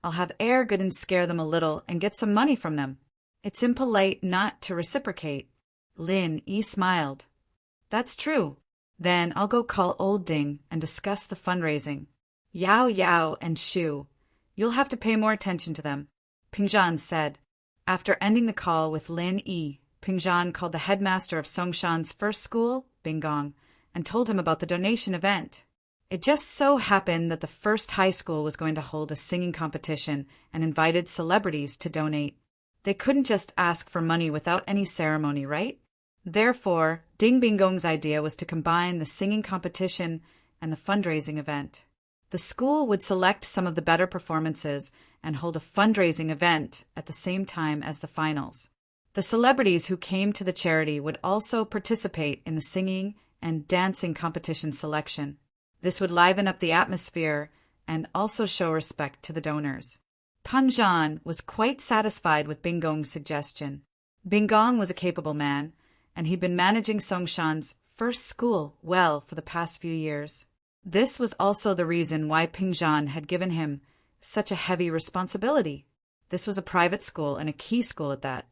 I'll have heir Gooden scare them a little and get some money from them. It's impolite not to reciprocate. Lin Yi smiled. That's true. Then I'll go call Old Ding and discuss the fundraising. Yao Yao and Shu, you'll have to pay more attention to them, Peng Zhan said. After ending the call with Lin Yi, Peng Zhan called the headmaster of Songshan's first school, Bingong, and told him about the donation event. It just so happened that the first high school was going to hold a singing competition and invited celebrities to donate. They couldn't just ask for money without any ceremony, right? Therefore, Ding Bingong's idea was to combine the singing competition and the fundraising event. The school would select some of the better performances and hold a fundraising event at the same time as the finals. The celebrities who came to the charity would also participate in the singing and dancing competition selection. This would liven up the atmosphere and also show respect to the donors. Peng Zhan was quite satisfied with Bingong's suggestion. Bingong was a capable man, and he'd been managing Songshan's first school well for the past few years. This was also the reason why Peng Zhan had given him such a heavy responsibility. This was a private school and a key school at that.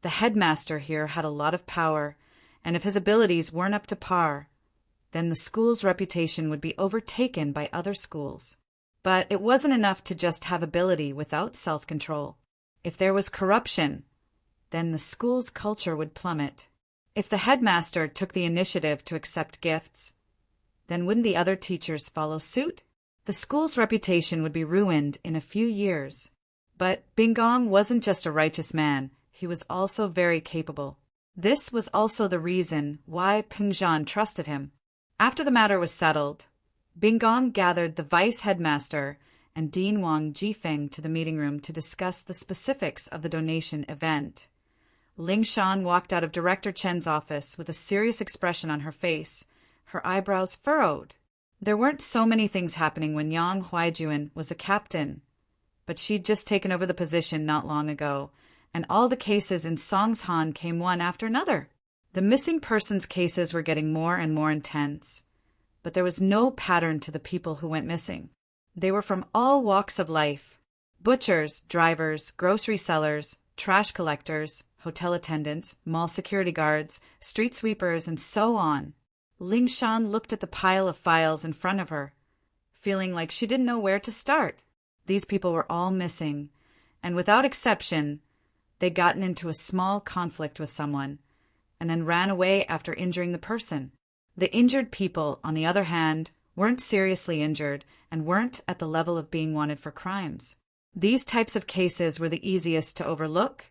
The headmaster here had a lot of power, and if his abilities weren't up to par, then the school's reputation would be overtaken by other schools. But it wasn't enough to just have ability without self-control. If there was corruption, then the school's culture would plummet. If the headmaster took the initiative to accept gifts, then wouldn't the other teachers follow suit? The school's reputation would be ruined in a few years. But Bingong wasn't just a righteous man, he was also very capable. This was also the reason why Pengzhan trusted him. After the matter was settled, Bingong gathered the vice headmaster and Dean Wang Jifeng to the meeting room to discuss the specifics of the donation event. Ling Shan walked out of Director Chen's office with a serious expression on her face, her eyebrows furrowed. There weren't so many things happening when Yang Huaijuan was the captain, but she'd just taken over the position not long ago, and all the cases in Songshan came one after another. The missing persons cases were getting more and more intense, but there was no pattern to the people who went missing. They were from all walks of life: butchers, drivers, grocery sellers, trash collectors, hotel attendants, mall security guards, street sweepers, and so on. Ling Shan looked at the pile of files in front of her, feeling like she didn't know where to start. These people were all missing, and without exception, they'd gotten into a small conflict with someone, and then ran away after injuring the person. The injured people, on the other hand, weren't seriously injured and weren't at the level of being wanted for crimes. These types of cases were the easiest to overlook,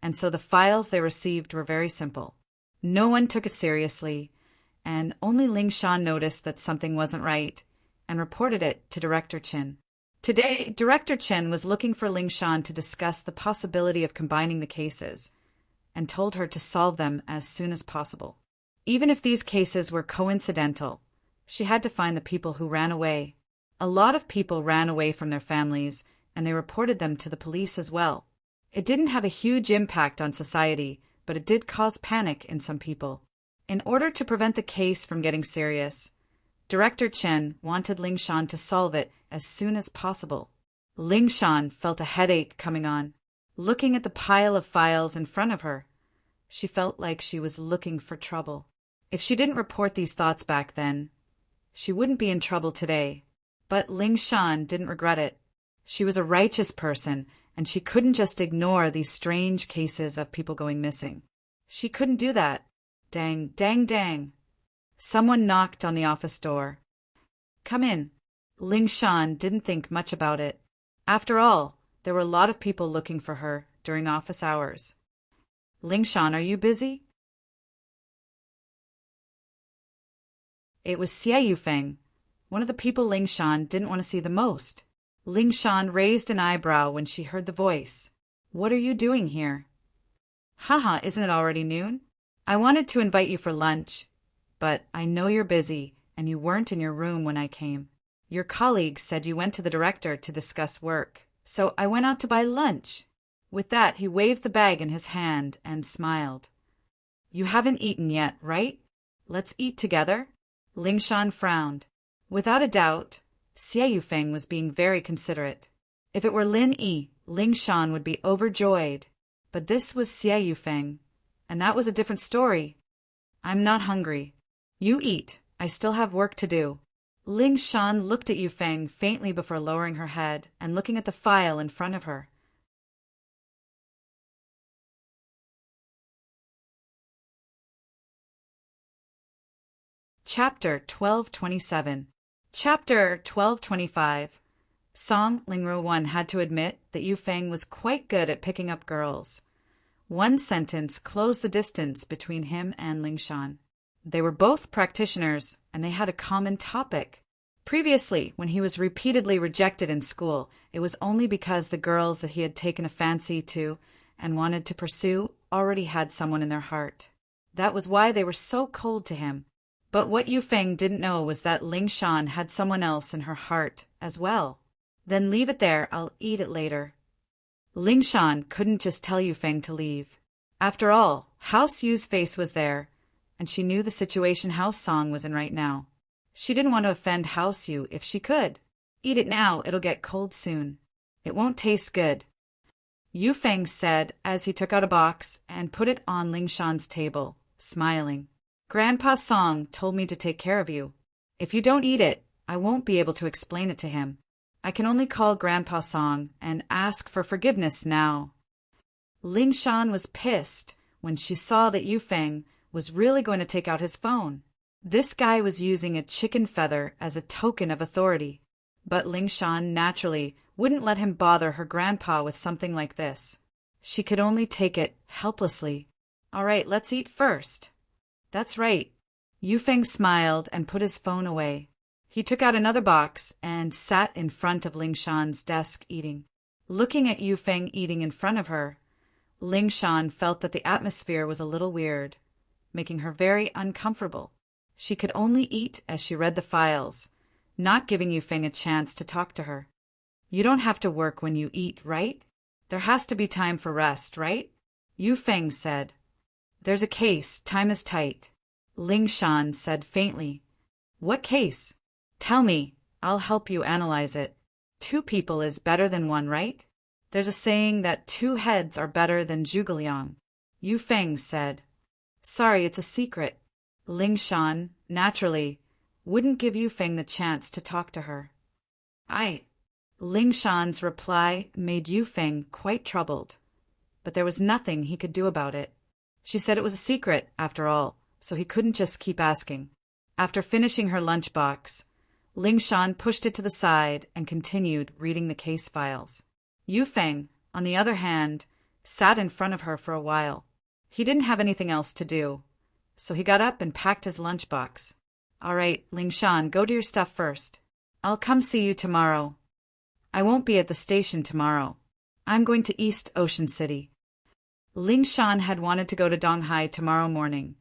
and so the files they received were very simple. No one took it seriously, and only Ling Shan noticed that something wasn't right and reported it to Director Chen. Today, Director Chen was looking for Ling Shan to discuss the possibility of combining the cases, and told her to solve them as soon as possible. Even if these cases were coincidental, she had to find the people who ran away. A lot of people ran away from their families, and they reported them to the police as well. It didn't have a huge impact on society, but it did cause panic in some people. In order to prevent the case from getting serious, Director Chen wanted Ling Shan to solve it as soon as possible. Ling Shan felt a headache coming on. Looking at the pile of files in front of her, she felt like she was looking for trouble. If she didn't report these thoughts back then, she wouldn't be in trouble today. But Ling Shan didn't regret it. She was a righteous person, and she couldn't just ignore these strange cases of people going missing. She couldn't do that. Dang, dang, dang. Someone knocked on the office door. Come in. Ling Shan didn't think much about it. After all, there were a lot of people looking for her during office hours. Ling Shan, are you busy? It was Xie Yufeng, one of the people Ling Shan didn't want to see the most. Ling Shan raised an eyebrow when she heard the voice. What are you doing here? Haha, isn't it already noon? I wanted to invite you for lunch, but I know you're busy and you weren't in your room when I came. Your colleague said you went to the director to discuss work, so I went out to buy lunch. With that, he waved the bag in his hand and smiled. You haven't eaten yet, right? Let's eat together? Ling Shan frowned. Without a doubt, Xie Yufeng was being very considerate. If it were Lin Yi, Ling Shan would be overjoyed. But this was Xie Yufeng, and that was a different story. I'm not hungry. You eat. I still have work to do. Ling Shan looked at Yufeng faintly before lowering her head and looking at the file in front of her. Chapter 1227. Chapter 1225. Song Lingru 1 had to admit that Yufeng was quite good at picking up girls. One sentence closed the distance between him and Ling Shan. They were both practitioners, and they had a common topic. Previously, when he was repeatedly rejected in school, it was only because the girls that he had taken a fancy to and wanted to pursue already had someone in their heart. That was why they were so cold to him. But what Yufeng didn't know was that Ling Shan had someone else in her heart as well. Then leave it there, I'll eat it later. Ling Shan couldn't just tell Yufeng to leave. After all, House Yu's face was there, and she knew the situation House Song was in right now. She didn't want to offend House Yu if she could. Eat it now, it'll get cold soon. It won't taste good. Yufeng said as he took out a box and put it on Ling Shan's table, smiling. Grandpa Song told me to take care of you. If you don't eat it, I won't be able to explain it to him. I can only call Grandpa Song and ask for forgiveness now. Ling Shan was pissed when she saw that Yufeng was really going to take out his phone. This guy was using a chicken feather as a token of authority, but Ling Shan naturally wouldn't let him bother her grandpa with something like this. She could only take it helplessly. All right, let's eat first. That's right. Yufeng smiled and put his phone away. He took out another box and sat in front of Ling Shan's desk eating. Looking at Yufeng eating in front of her, Ling Shan felt that the atmosphere was a little weird, making her very uncomfortable. She could only eat as she read the files, not giving Yufeng a chance to talk to her. You don't have to work when you eat, right? There has to be time for rest, right? Yufeng said. There's a case, time is tight. Ling Shan said faintly. What case? Tell me, I'll help you analyze it. 2 people is better than 1, right? There's a saying that 2 heads are better than zhuge. Yufeng said. Sorry, it's a secret. Ling Shan, naturally, wouldn't give Yufeng the chance to talk to her. Ling Shan's reply made Yufeng quite troubled, but there was nothing he could do about it. She said it was a secret, after all, so he couldn't just keep asking. After finishing her lunchbox, Ling Shan pushed it to the side and continued reading the case files. Yufeng, on the other hand, sat in front of her for a while. He didn't have anything else to do, so he got up and packed his lunchbox. All right, Ling Shan, go do your stuff first. I'll come see you tomorrow. I won't be at the station tomorrow. I'm going to East Ocean City. Ling Shan had wanted to go to Donghai tomorrow morning,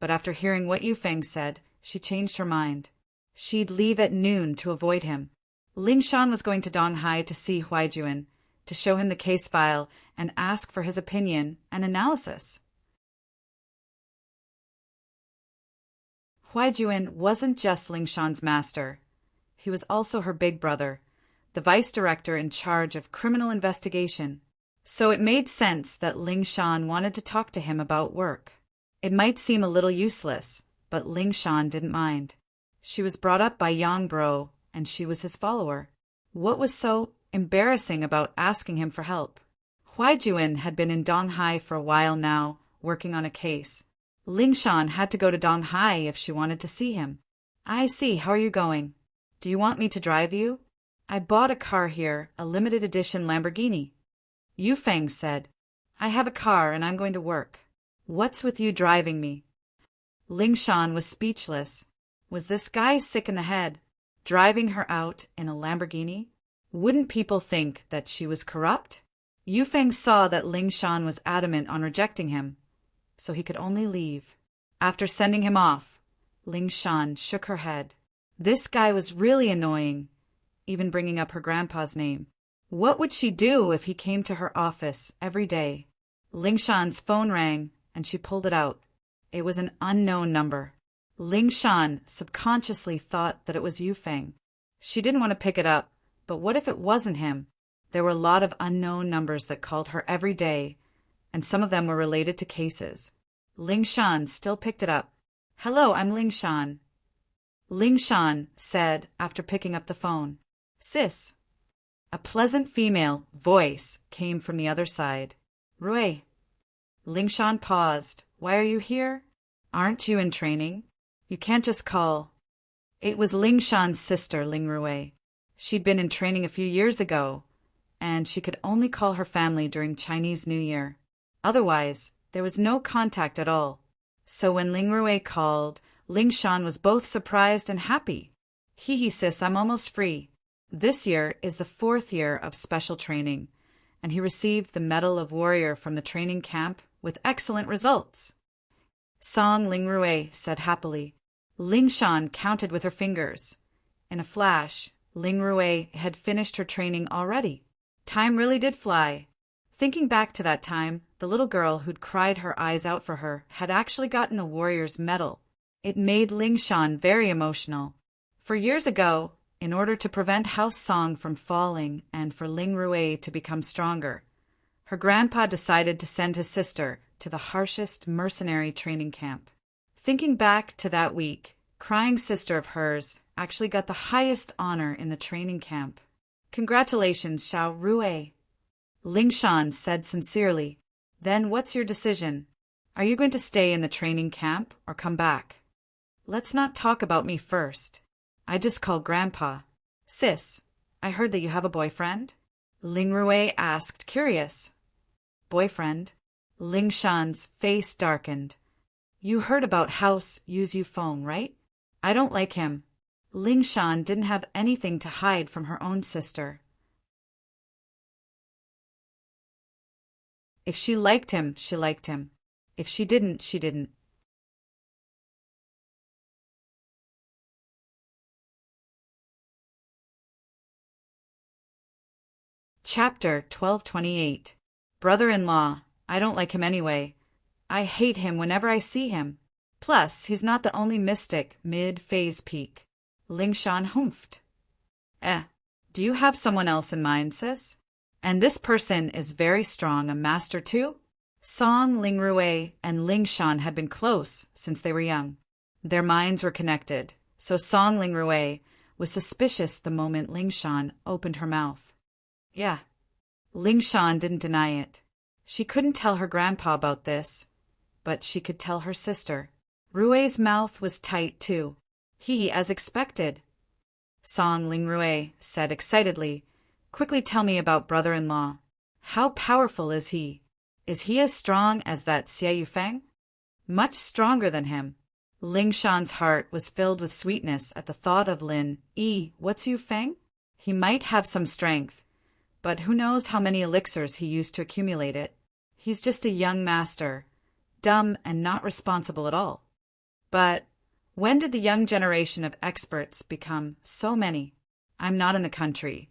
but after hearing what Yufeng said, she changed her mind. She'd leave at noon to avoid him. Ling Shan was going to Donghai to see Huaijuan, to show him the case file and ask for his opinion and analysis. Huaijuan wasn't just Ling Shan's master. He was also her big brother, the vice director in charge of criminal investigation. So it made sense that Ling Shan wanted to talk to him about work. It might seem a little useless, but Ling Shan didn't mind. She was brought up by Yang Bro, and she was his follower. What was so embarrassing about asking him for help? Huaijuan had been in Donghai for a while now, working on a case. Ling Shan had to go to Donghai if she wanted to see him. I see, how are you going? Do you want me to drive you? I bought a car here, a limited edition Lamborghini. Yufeng said. I have a car and I'm going to work. What's with you driving me? Ling Shan was speechless. Was this guy sick in the head? Driving her out in a Lamborghini? Wouldn't people think that she was corrupt? Yufeng saw that Ling Shan was adamant on rejecting him, so he could only leave. After sending him off, Ling Shan shook her head. This guy was really annoying, even bringing up her grandpa's name. What would she do if he came to her office every day? Ling Shan's phone rang, and she pulled it out. It was an unknown number. Ling Shan subconsciously thought that it was Yufeng. She didn't want to pick it up, but what if it wasn't him? There were a lot of unknown numbers that called her every day, and some of them were related to cases. Ling Shan still picked it up. Hello, I'm Ling Shan. Ling Shan said after picking up the phone. Sis. A pleasant female voice came from the other side. Rui. Ling Shan paused. Why are you here? Aren't you in training? You can't just call. It was Ling Shan's sister, Ling Rui. She'd been in training a few years ago, and she could only call her family during Chinese New Year. Otherwise, there was no contact at all. So when Ling Rui called, Ling Shan was both surprised and happy. Hee sis, I'm almost free. This year is the 4th year of special training, and he received the Medal of Warrior from the training camp with excellent results. Song, Ling Rui said happily. Ling Shan counted with her fingers. In a flash, Ling Rui had finished her training already. Time really did fly. Thinking back to that time, the little girl who'd cried her eyes out for her had actually gotten a warrior's medal. It made Ling Shan very emotional. For years ago, in order to prevent House Song from falling and for Ling Rui to become stronger, her grandpa decided to send his sister to the harshest mercenary training camp. Thinking back to that week, crying sister of hers actually got the highest honor in the training camp. Congratulations, Xiao Rui. Ling Shan said sincerely. Then what's your decision? Are you going to stay in the training camp or come back? Let's not talk about me first. I just call Grandpa. Sis, I heard that you have a boyfriend? Ling Rui asked, curious. Boyfriend? Ling Shan's face darkened. You heard about House Yuzu Feng, right? I don't like him. Ling Shan didn't have anything to hide from her own sister. If she liked him, she liked him. If she didn't, she didn't. Chapter 1228. Brother-in-law. I don't like him anyway. I hate him whenever I see him. Plus, he's not the only mystic mid-phase peak. Ling Shan humphed. Do you have someone else in mind, sis? And this person is very strong, a master too? Song Ling Rui and Ling Shan had been close since they were young. Their minds were connected, so Song Ling Rui was suspicious the moment Ling Shan opened her mouth. Yeah. Ling Shan didn't deny it. She couldn't tell her grandpa about this, but she could tell her sister. Rui's mouth was tight too. He, as expected. Song Ling Rui said excitedly, quickly tell me about brother-in-law. How powerful is he? Is he as strong as that Xie Yufeng? Much stronger than him. Ling Shan's heart was filled with sweetness at the thought of Lin Yi. What's Yufeng? He might have some strength, but who knows how many elixirs he used to accumulate it. He's just a young master, dumb and not responsible at all. But when did the young generation of experts become so many? I'm not in the country,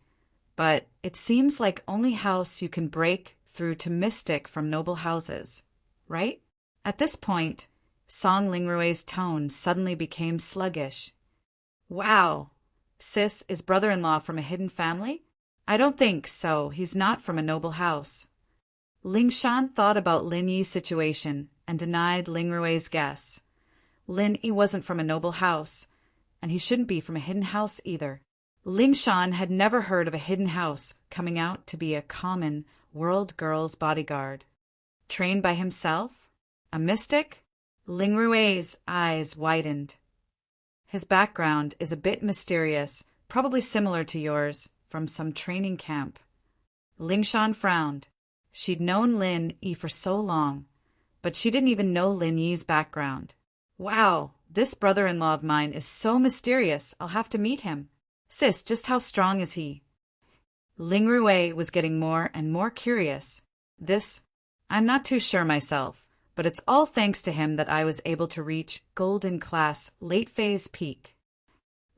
but it seems like only house you can break through to mystic from noble houses, right? At this point, Song Ling Rui's tone suddenly became sluggish. Wow, sis is brother-in-law from a hidden family? I don't think so. He's not from a noble house. Ling Shan thought about Lin Yi's situation and denied Ling Rui's guess. Lin Yi wasn't from a noble house, and he shouldn't be from a hidden house either. Ling Shan had never heard of a hidden house coming out to be a common world girl's bodyguard. Trained by himself? A mystic? Ling Rui's eyes widened. His background is a bit mysterious, probably similar to yours, from some training camp. Ling Shan frowned. She'd known Lin Yi for so long, but she didn't even know Lin Yi's background. Wow, this brother-in-law of mine is so mysterious, I'll have to meet him. Sis, just how strong is he? Ling Rui was getting more and more curious. I'm not too sure myself, but it's all thanks to him that I was able to reach golden class late phase peak.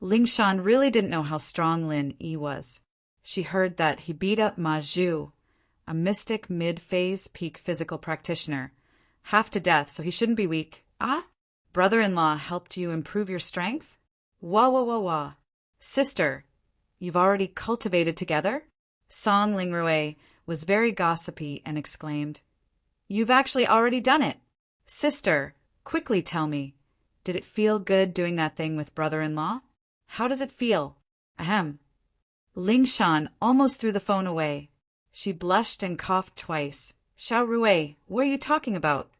Ling Shan really didn't know how strong Lin Yi was. She heard that he beat up Ma Zhu, a mystic mid-phase peak physical practitioner, half to death, so he shouldn't be weak. Ah? Brother-in-law helped you improve your strength? Wah wah wah wah. Sister, you've already cultivated together? Song Ling Rui was very gossipy and exclaimed, You've actually already done it. Sister, quickly tell me, did it feel good doing that thing with brother-in-law? How does it feel? Ahem. Ling Shan almost threw the phone away. She blushed and coughed twice. Xiao Rui, what are you talking about?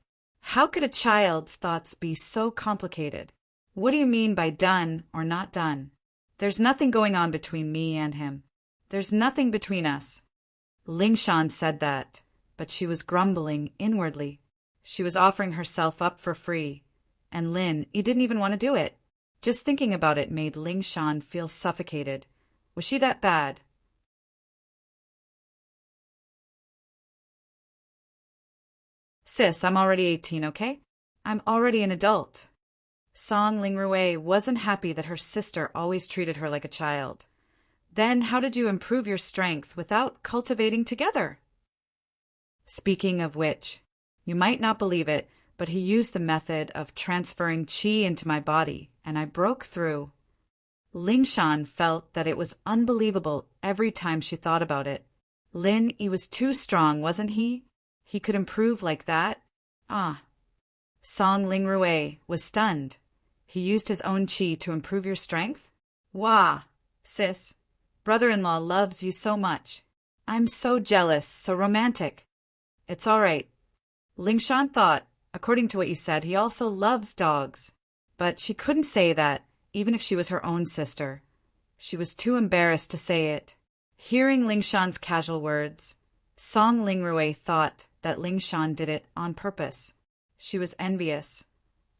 How could a child's thoughts be so complicated? What do you mean by done or not done? There's nothing going on between me and him. There's nothing between us. Ling Shan said that, but she was grumbling inwardly. She was offering herself up for free, and Lin Yi didn't even want to do it. Just thinking about it made Ling Shan feel suffocated. Was she that bad? Sis, I'm already 18, okay? I'm already an adult. Song Ling Rui wasn't happy that her sister always treated her like a child. Then how did you improve your strength without cultivating together? Speaking of which, you might not believe it, but he used the method of transferring qi into my body, and I broke through. Ling Shan felt that it was unbelievable every time she thought about it. Lin Yi was too strong, wasn't he? He could improve like that? Ah. Song Lingrui was stunned. He used his own chi to improve your strength? Wah, sis. Brother-in-law loves you so much. I'm so jealous, so romantic. It's all right. Lingshan thought, according to what you said, he also loves dogs. But she couldn't say that, even if she was her own sister. She was too embarrassed to say it. Hearing Lingshan's casual words, Song Lingrui thought that Lingshan did it on purpose. She was envious.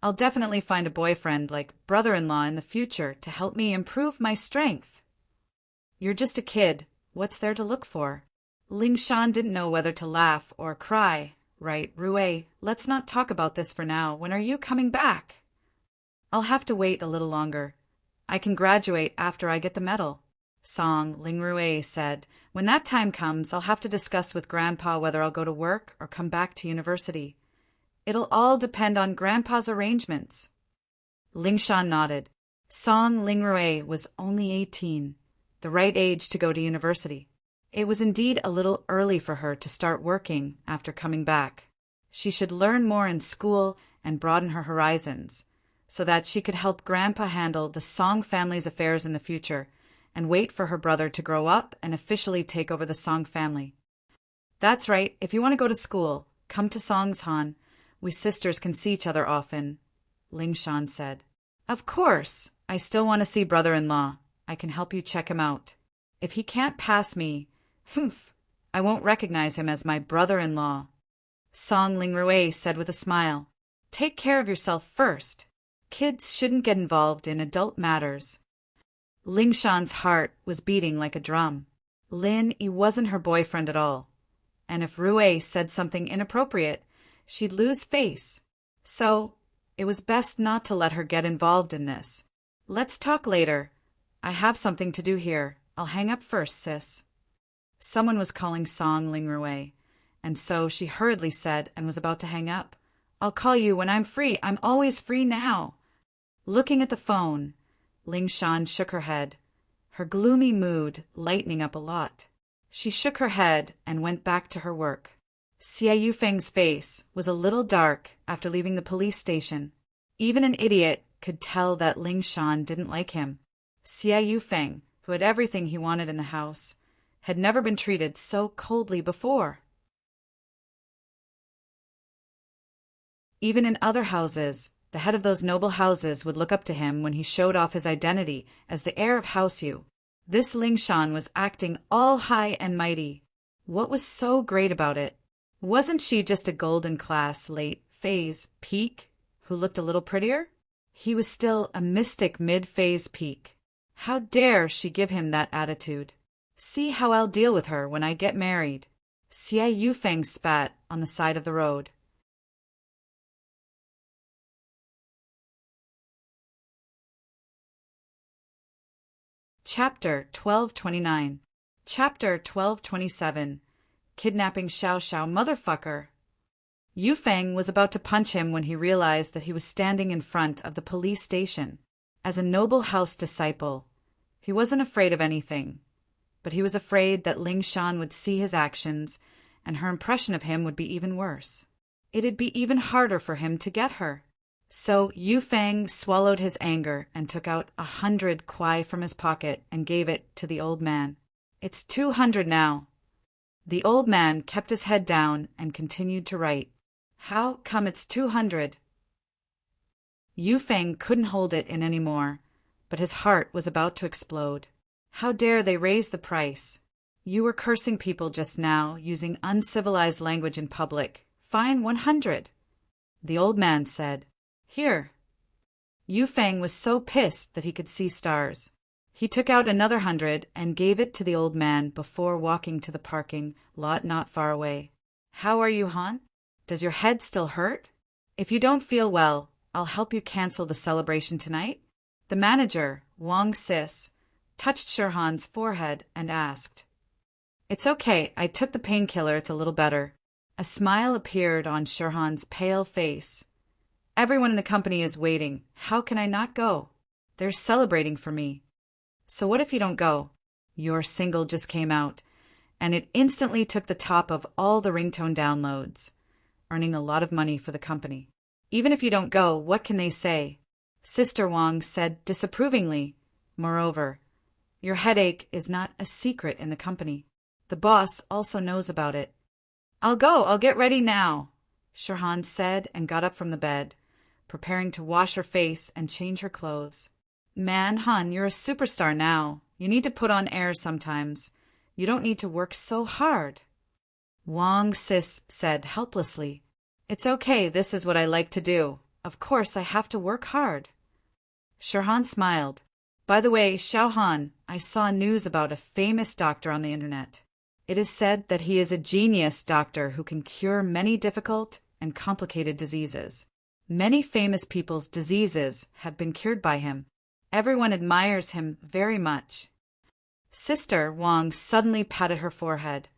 I'll definitely find a boyfriend like brother-in-law in the future to help me improve my strength. You're just a kid. What's there to look for? Lingshan didn't know whether to laugh or cry. Right, Rui, let's not talk about this for now. When are you coming back? I'll have to wait a little longer. I can graduate after I get the medal. Song Lingrui said, when that time comes, I'll have to discuss with Grandpa whether I'll go to work or come back to university. It'll all depend on Grandpa's arrangements. Lingshan nodded. Song Lingrui was only 18, the right age to go to university. It was indeed a little early for her to start working after coming back. She should learn more in school and broaden her horizons, so that she could help Grandpa handle the Song family's affairs in the future and wait for her brother to grow up and officially take over the Song family. That's right, if you want to go to school, come to Songshan. We sisters can see each other often, Lingshan said. Of course, I still want to see brother-in-law. I can help you check him out. If he can't pass me, I won't recognize him as my brother-in-law. Song Lingrui said with a smile. Take care of yourself first. Kids shouldn't get involved in adult matters. Lingshan's heart was beating like a drum. Lin he wasn't her boyfriend at all. And if Rui said something inappropriate, she'd lose face. So, it was best not to let her get involved in this. Let's talk later. I have something to do here. I'll hang up first, sis. Someone was calling Song Lingrui, and so she hurriedly said and was about to hang up. I'll call you when I'm free. I'm always free now. Looking at the phone, Lingshan shook her head, her gloomy mood lightening up a lot. She shook her head and went back to her work. Xie Yufeng's face was a little dark after leaving the police station. Even an idiot could tell that Lingshan didn't like him. Xie Yufeng, who had everything he wanted in the house, had never been treated so coldly before. Even in other houses, the head of those noble houses would look up to him when he showed off his identity as the heir of Houseu. This Lingshan was acting all high and mighty. What was so great about it? Wasn't she just a golden class late phase peak who looked a little prettier? He was still a mystic mid-phase peak. How dare she give him that attitude? See how I'll deal with her when I get married. Xie Yufeng spat on the side of the road. Chapter 1229. Chapter 1227. Kidnapping Xiao Xiao motherfucker. Yufeng was about to punch him when he realized that he was standing in front of the police station. As a noble house disciple, he wasn't afraid of anything, but he was afraid that Lingshan would see his actions and her impression of him would be even worse. It'd be even harder for him to get her. So Yufeng swallowed his anger and took out 100 kwai from his pocket and gave it to the old man. It's 200 now. The old man kept his head down and continued to write. How come it's 200? Yufeng couldn't hold it in any more, but his heart was about to explode. How dare they raise the price? You were cursing people just now, using uncivilized language in public. Fine 100. The old man said. Here. Yufeng was so pissed that he could see stars. He took out another 100 and gave it to the old man before walking to the parking lot not far away. How are you, Han? Does your head still hurt? If you don't feel well, I'll help you cancel the celebration tonight. The manager, Wang Sis, touched Shirhan's forehead and asked. It's okay, I took the painkiller, it's a little better. A smile appeared on Shirhan's pale face. Everyone in the company is waiting. How can I not go? They're celebrating for me. So what if you don't go? Your single just came out, and it instantly took the top of all the ringtone downloads, earning a lot of money for the company. Even if you don't go, what can they say? Sister Wang said disapprovingly. Moreover, your headache is not a secret in the company. The boss also knows about it. I'll go, I'll get ready now, Shirhan said and got up from the bed, preparing to wash her face and change her clothes. Man, hun, you're a superstar now. You need to put on airs sometimes. You don't need to work so hard. Wang Sis said helplessly. It's okay, this is what I like to do. Of course I have to work hard. Shirhan smiled. By the way, Xiaohan, I saw news about a famous doctor on the internet. It is said that he is a genius doctor who can cure many difficult and complicated diseases. Many famous people's diseases have been cured by him. Everyone admires him very much. Sister Wang suddenly patted her forehead,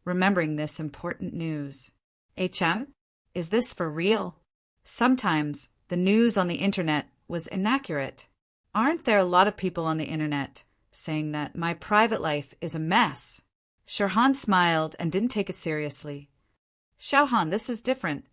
remembering this important news. Is this for real? Sometimes the news on the internet was inaccurate. Aren't there a lot of people on the internet saying that my private life is a mess? Shirhan smiled and didn't take it seriously. Xiaohan, this is different.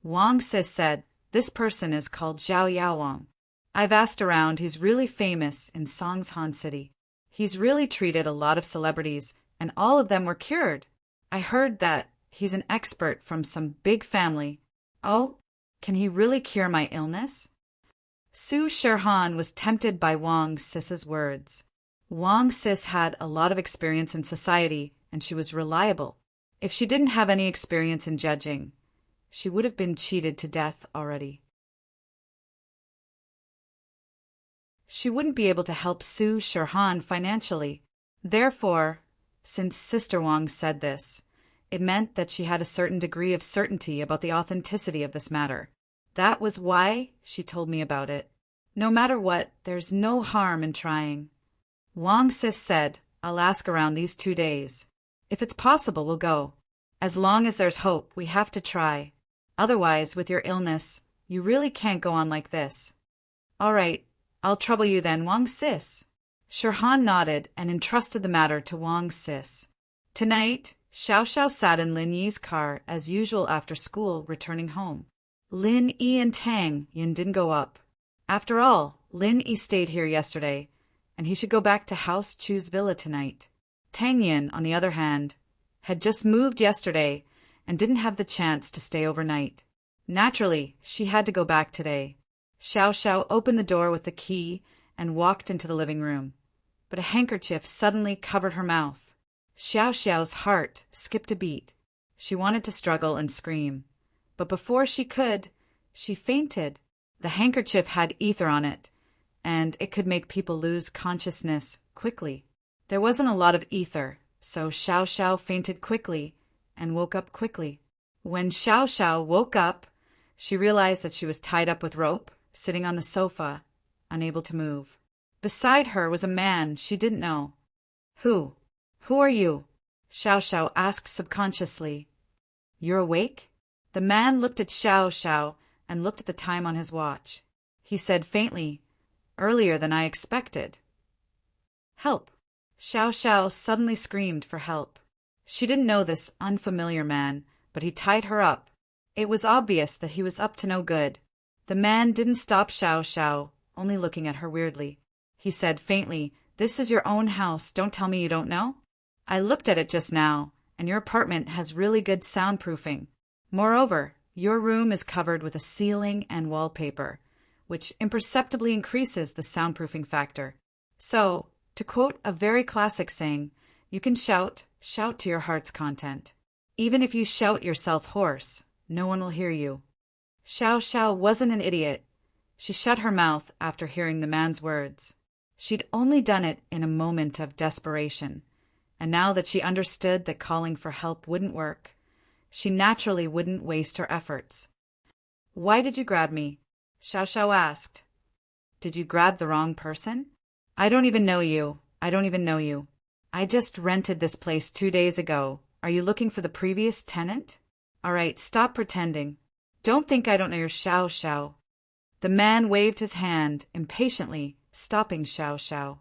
Wang Sis said, this person is called Zhao Yaowang. I've asked around, he's really famous in Songshan City. He's really treated a lot of celebrities, and all of them were cured. I heard that he's an expert from some big family. Oh, can he really cure my illness? Su Shirhan was tempted by Wang Sis's words. Wang Sis had a lot of experience in society, and she was reliable. If she didn't have any experience in judging, she would have been cheated to death already. She wouldn't be able to help Su Shirhan financially. Therefore, since Sister Wang said this, it meant that she had a certain degree of certainty about the authenticity of this matter. That was why she told me about it. No matter what, there's no harm in trying. Wang Sis said, I'll ask around these 2 days. If it's possible, we'll go. As long as there's hope, we have to try. Otherwise, with your illness, you really can't go on like this. All right, I'll trouble you then, Wang Sis. Shirhan nodded and entrusted the matter to Wang Sis. Tonight, Xiao Xiao sat in Lin Yi's car as usual after school, returning home. Lin Yi and Tang Yin didn't go up. After all, Lin Yi stayed here yesterday, and he should go back to House Chu's villa tonight. Tang Yin, on the other hand, had just moved yesterday and didn't have the chance to stay overnight. Naturally, she had to go back today. Xiao Xiao opened the door with the key and walked into the living room, but a handkerchief suddenly covered her mouth. Xiao Xiao's heart skipped a beat. She wanted to struggle and scream, but before she could, she fainted. The handkerchief had ether on it, and it could make people lose consciousness quickly. There wasn't a lot of ether, so Xiao Xiao fainted quickly and woke up quickly. When Xiao Xiao woke up, she realized that she was tied up with rope, sitting on the sofa, unable to move. Beside her was a man she didn't know. Who are you? Xiao Xiao asked subconsciously. You're awake? The man looked at Xiao Xiao and looked at the time on his watch. He said faintly, earlier than I expected. Help! Xiao Xiao suddenly screamed for help. She didn't know this unfamiliar man, but he tied her up. It was obvious that he was up to no good. The man didn't stop Xiao Xiao, only looking at her weirdly. He said faintly, This is your own house, don't tell me you don't know? I looked at it just now, and your apartment has really good soundproofing. Moreover, your room is covered with a ceiling and wallpaper, which imperceptibly increases the soundproofing factor. So, to quote a very classic saying, you can shout to your heart's content. Even if you shout yourself hoarse, no one will hear you. Xiao Xiao wasn't an idiot. She shut her mouth after hearing the man's words. She'd only done it in a moment of desperation, and now that she understood that calling for help wouldn't work, she naturally wouldn't waste her efforts. Why did you grab me? Xiao Xiao asked. Did you grab the wrong person? I don't even know you. I just rented this place 2 days ago. Are you looking for the previous tenant? All right, stop pretending. Don't think I don't know your Xiao Xiao. The man waved his hand impatiently, stopping Xiao Xiao.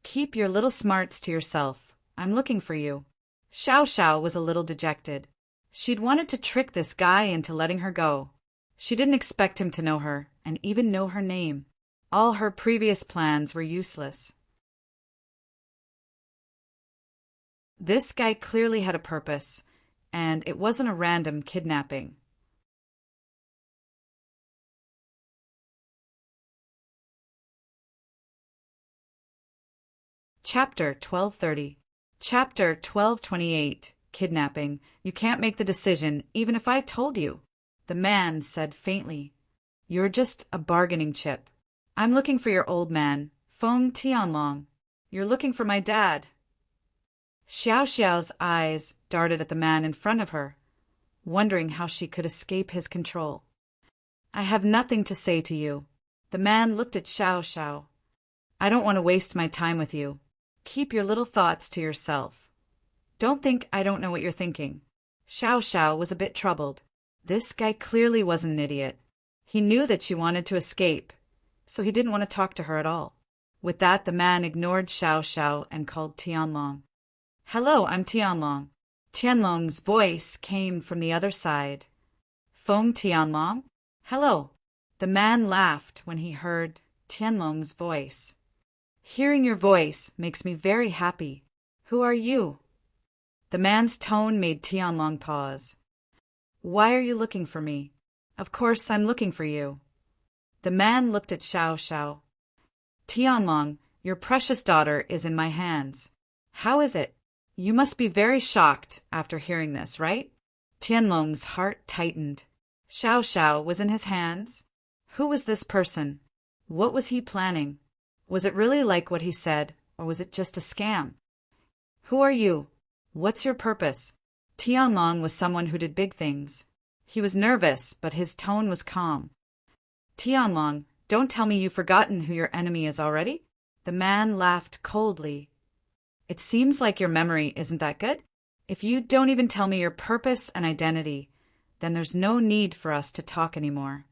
Keep your little smarts to yourself. I'm looking for you. Xiao Xiao was a little dejected. She'd wanted to trick this guy into letting her go. She didn't expect him to know her, and even know her name. All her previous plans were useless. This guy clearly had a purpose, and it wasn't a random kidnapping. Chapter 1230. Chapter 1228. Kidnapping. You can't make the decision, even if I told you. The man said faintly, You're just a bargaining chip. I'm looking for your old man, Feng Tianlong. You're looking for my dad. Xiao Xiao's eyes darted at the man in front of her, wondering how she could escape his control. I have nothing to say to you. The man looked at Xiao Xiao. I don't want to waste my time with you. Keep your little thoughts to yourself. Don't think I don't know what you're thinking. Xiao Xiao was a bit troubled. This guy clearly wasn't an idiot. He knew that she wanted to escape, so he didn't want to talk to her at all. With that, the man ignored Xiao Xiao and called Tianlong. Hello, I'm Tianlong. Tianlong's voice came from the other side. Feng Tianlong? Hello. The man laughed when he heard Tianlong's voice. Hearing your voice makes me very happy. Who are you? The man's tone made Tianlong pause. Why are you looking for me? Of course I'm looking for you. The man looked at Xiao Xiao. Tianlong, your precious daughter is in my hands. How is it? You must be very shocked after hearing this, right? Tianlong's heart tightened. Xiao Xiao was in his hands? Who was this person? What was he planning? Was it really like what he said, or was it just a scam? Who are you? What's your purpose? Tianlong was someone who did big things. He was nervous, but his tone was calm. Tianlong, don't tell me you've forgotten who your enemy is already? The man laughed coldly. It seems like your memory isn't that good. If you don't even tell me your purpose and identity, then there's no need for us to talk anymore.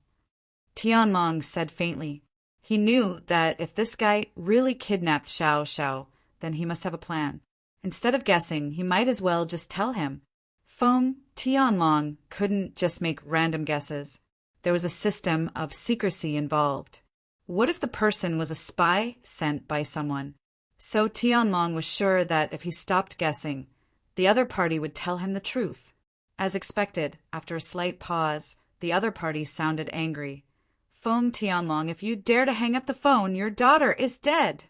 Tianlong said faintly. He knew that if this guy really kidnapped Xiao Xiao, then he must have a plan. Instead of guessing, he might as well just tell him. Feng Tianlong couldn't just make random guesses. There was a system of secrecy involved. What if the person was a spy sent by someone? So Tianlong was sure that if he stopped guessing, the other party would tell him the truth. As expected, after a slight pause, the other party sounded angry. Feng Tianlong, if you dare to hang up the phone, your daughter is dead.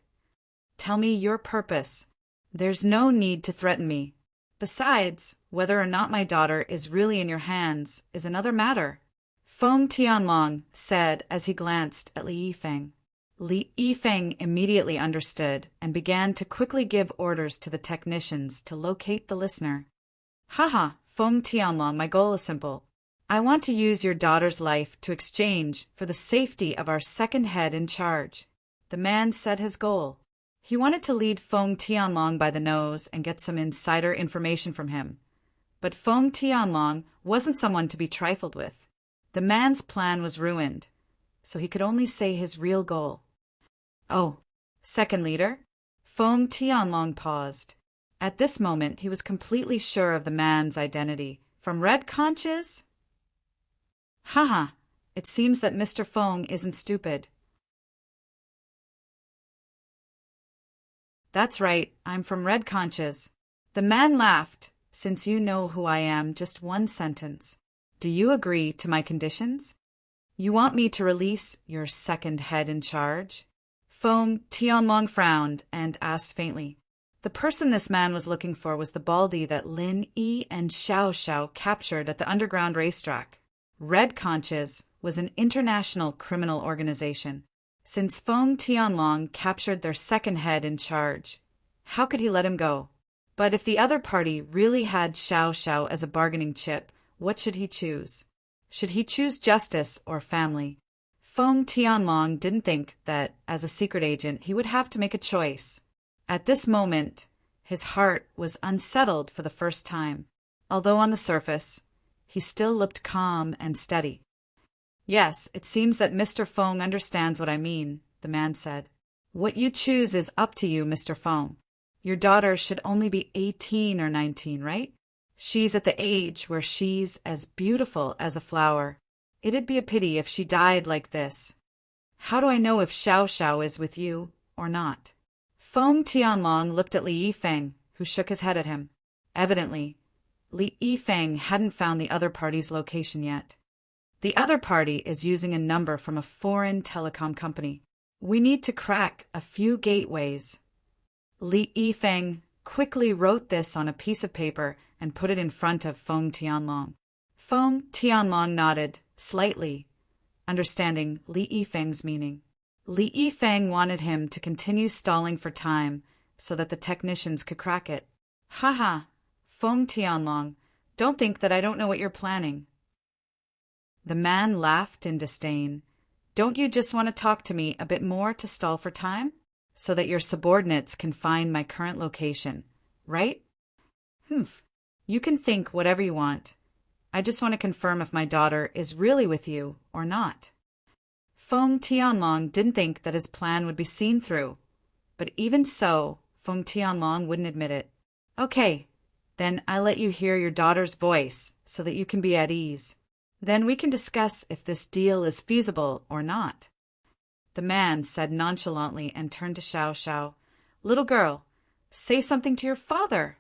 Tell me your purpose. There's no need to threaten me. Besides, whether or not my daughter is really in your hands is another matter. Feng Tianlong said as he glanced at Li Yifeng. Li Yifeng immediately understood and began to quickly give orders to the technicians to locate the listener. Haha, Feng Tianlong, my goal is simple. I want to use your daughter's life to exchange for the safety of our second head in charge. The man said his goal. He wanted to lead Feng Tianlong by the nose and get some insider information from him. But Feng Tianlong wasn't someone to be trifled with. The man's plan was ruined, so he could only say his real goal. Oh, second leader? Feng Tianlong paused. At this moment, he was completely sure of the man's identity. From red conches? Haha, it seems that Mr. Feng isn't stupid. That's right, I'm from Red Conches. The man laughed. Since you know who I am, just one sentence. Do you agree to my conditions? You want me to release your second head in charge? Feng Tianlong frowned and asked faintly. The person this man was looking for was the baldy that Lin Yi and Xiao Xiao captured at the underground racetrack. Red Conches was an international criminal organization. Since Feng Tianlong captured their second head in charge, how could he let him go? But if the other party really had Xiao Xiao as a bargaining chip, what should he choose? Should he choose justice or family? Feng Tianlong didn't think that, as a secret agent, he would have to make a choice. At this moment, his heart was unsettled for the first time, although on the surface, he still looked calm and steady. Yes, it seems that Mr. Feng understands what I mean, the man said. What you choose is up to you, Mr. Feng. Your daughter should only be 18 or 19, right? She's at the age where she's as beautiful as a flower. It'd be a pity if she died like this. How do I know if Xiao Xiao is with you or not? Feng Tianlong looked at Li Yifeng, who shook his head at him. Evidently, Li Yifeng hadn't found the other party's location yet. The other party is using a number from a foreign telecom company. We need to crack a few gateways. Li Yifeng quickly wrote this on a piece of paper and put it in front of Feng Tianlong. Feng Tianlong nodded, slightly, understanding Li Yifeng's meaning. Li Yifeng wanted him to continue stalling for time so that the technicians could crack it. Haha, Feng Tianlong, don't think that I don't know what you're planning. The man laughed in disdain. Don't you just want to talk to me a bit more to stall for time? So that your subordinates can find my current location, right? Humph. You can think whatever you want. I just want to confirm if my daughter is really with you or not. Feng Tianlong didn't think that his plan would be seen through. But even so, Feng Tianlong wouldn't admit it. Okay, then I'll let you hear your daughter's voice so that you can be at ease. Then we can discuss if this deal is feasible or not. The man said nonchalantly and turned to Xiao Xiao. Little girl, say something to your father.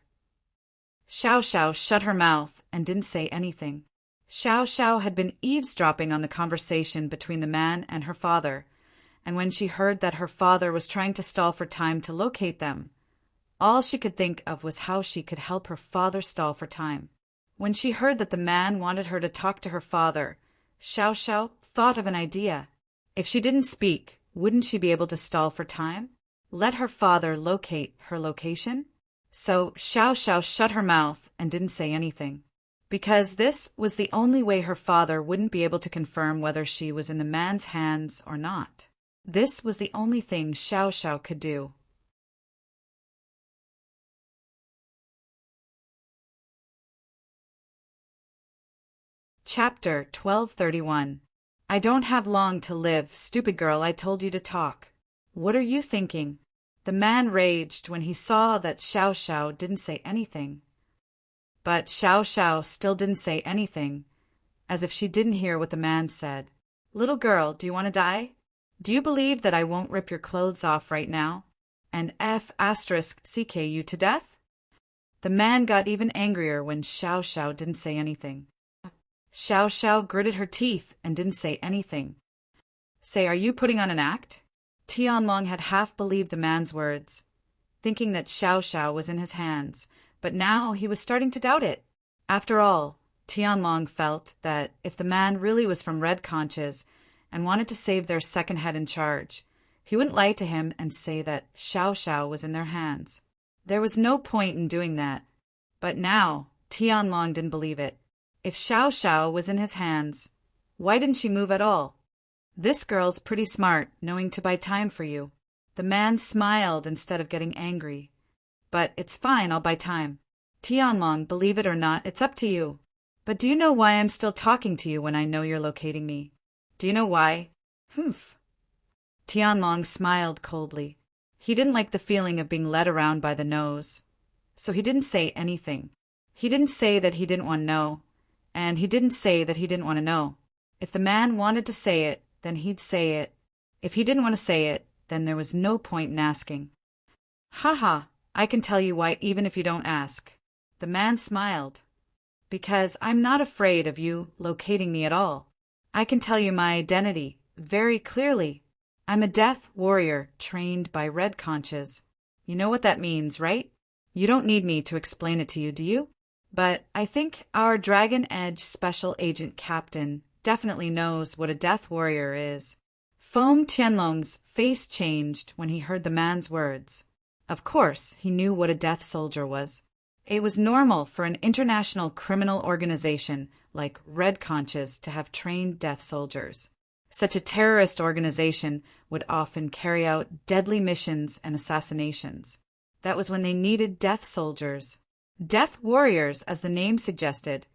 Xiao Xiao shut her mouth and didn't say anything. Xiao Xiao had been eavesdropping on the conversation between the man and her father, and when she heard that her father was trying to stall for time to locate them, all she could think of was how she could help her father stall for time. When she heard that the man wanted her to talk to her father, Xiao Xiao thought of an idea. If she didn't speak, wouldn't she be able to stall for time? Let her father locate her location? So Xiao Xiao shut her mouth and didn't say anything. Because this was the only way her father wouldn't be able to confirm whether she was in the man's hands or not. This was the only thing Xiao Xiao could do. Chapter 1231. I don't have long to live, stupid girl, I told you to talk. What are you thinking? The man raged when he saw that Xiao Xiao didn't say anything. But Xiao Xiao still didn't say anything, as if she didn't hear what the man said. Little girl, do you want to die? Do you believe that I won't rip your clothes off right now and *CK you to death? The man got even angrier when Xiao Xiao didn't say anything. Xiao Xiao gritted her teeth and didn't say anything. Say, are you putting on an act? Tianlong had half believed the man's words, thinking that Xiao Xiao was in his hands, but now he was starting to doubt it. After all, Tianlong felt that if the man really was from Red Conches and wanted to save their second head in charge, he wouldn't lie to him and say that Xiao Xiao was in their hands. There was no point in doing that. But now, Tianlong didn't believe it. If Xiao Xiao was in his hands, why didn't she move at all? This girl's pretty smart, knowing to buy time for you. The man smiled instead of getting angry. But it's fine, I'll buy time. Tianlong, believe it or not, it's up to you. But do you know why I'm still talking to you when I know you're locating me? Do you know why? Humph. Tianlong smiled coldly. He didn't like the feeling of being led around by the nose. So he didn't say anything. He didn't say that he didn't want to know. And he didn't say that he didn't want to know. If the man wanted to say it, then he'd say it. If he didn't want to say it, then there was no point in asking. Haha, I can tell you why even if you don't ask. The man smiled. Because I'm not afraid of you locating me at all. I can tell you my identity very clearly. I'm a death warrior trained by Red Conches. You know what that means, right? You don't need me to explain it to you, do you? But I think our Dragon Edge Special Agent Captain definitely knows what a death warrior is. Feng Tianlong's face changed when he heard the man's words. Of course, he knew what a death soldier was. It was normal for an international criminal organization like Red Conches to have trained death soldiers. Such a terrorist organization would often carry out deadly missions and assassinations. That was when they needed death soldiers. Death warriors, as the name suggested,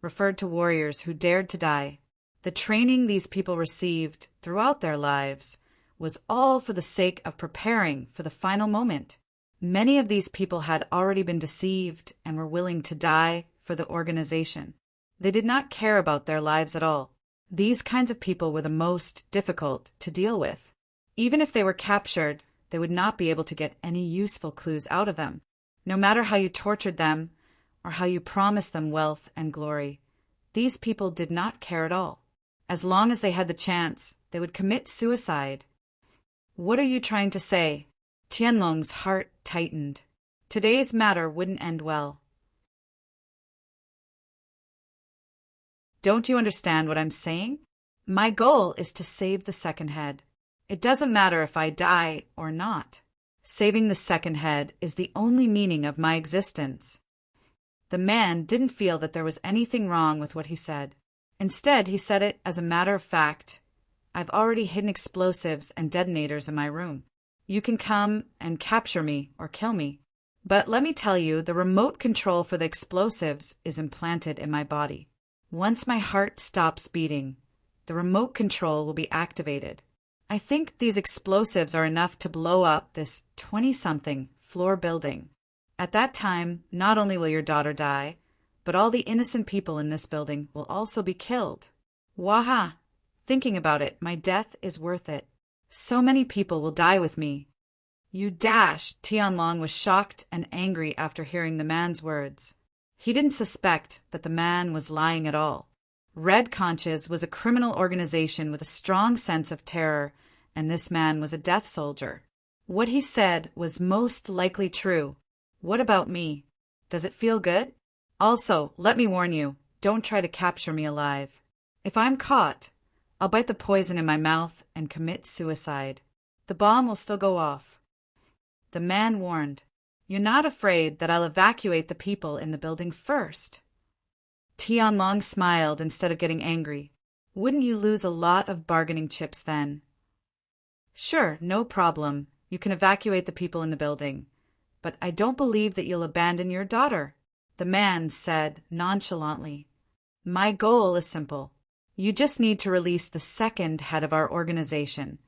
referred to warriors who dared to die. The training these people received throughout their lives was all for the sake of preparing for the final moment. Many of these people had already been deceived and were willing to die for the organization. They did not care about their lives at all. These kinds of people were the most difficult to deal with. Even if they were captured, they would not be able to get any useful clues out of them, no matter how you tortured them or how you promised them wealth and glory. These people did not care at all. As long as they had the chance, they would commit suicide. What are you trying to say? Tianlong's heart tightened. Today's matter wouldn't end well. Don't you understand what I'm saying? My goal is to save the second head. It doesn't matter if I die or not. Saving the second head is the only meaning of my existence. The man didn't feel that there was anything wrong with what he said. Instead, he said it as a matter of fact. I've already hidden explosives and detonators in my room. You can come and capture me or kill me. But let me tell you, the remote control for the explosives is implanted in my body. Once my heart stops beating, the remote control will be activated. I think these explosives are enough to blow up this 20-something floor building. At that time, not only will your daughter die, but all the innocent people in this building will also be killed. Waha! Thinking about it, my death is worth it. So many people will die with me. You dash! Tianlong was shocked and angry after hearing the man's words. He didn't suspect that the man was lying at all. Red Conches was a criminal organization with a strong sense of terror, and this man was a death soldier. What he said was most likely true. What about me? Does it feel good? Also, let me warn you, don't try to capture me alive. If I'm caught, I'll bite the poison in my mouth and commit suicide. The bomb will still go off. The man warned, You're not afraid that I'll evacuate the people in the building first? Tianlong smiled instead of getting angry. Wouldn't you lose a lot of bargaining chips then? Sure, no problem. You can evacuate the people in the building. But I don't believe that you'll abandon your daughter, the man said nonchalantly. My goal is simple. You just need to release the second head of our organization,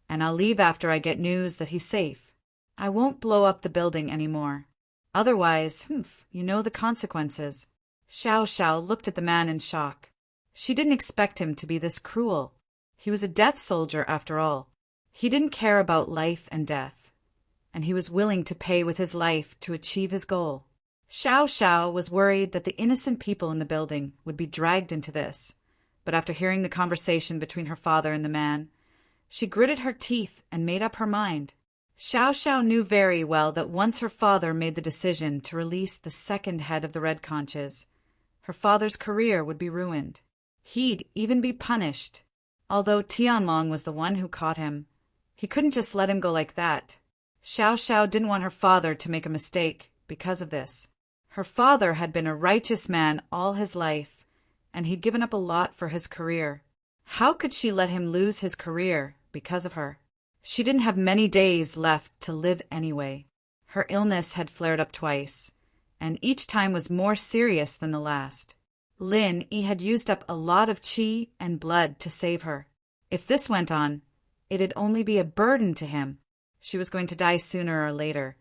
and I'll leave after I get news that he's safe. I won't blow up the building anymore. Otherwise, you know the consequences. Xiao Xiao looked at the man in shock. She didn't expect him to be this cruel. He was a death soldier after all. He didn't care about life and death, and he was willing to pay with his life to achieve his goal. Xiao Xiao was worried that the innocent people in the building would be dragged into this, but after hearing the conversation between her father and the man, she gritted her teeth and made up her mind. Xiao Xiao knew very well that once her father made the decision to release the second head of the Red Conches, her father's career would be ruined. He'd even be punished. Although Tianlong was the one who caught him, he couldn't just let him go like that. Xiao Xiao didn't want her father to make a mistake because of this. Her father had been a righteous man all his life, and he'd given up a lot for his career. How could she let him lose his career because of her? She didn't have many days left to live anyway. Her illness had flared up twice, and each time was more serious than the last. Lin Yi had used up a lot of qi and blood to save her. If this went on, it'd only be a burden to him. She was going to die sooner or later,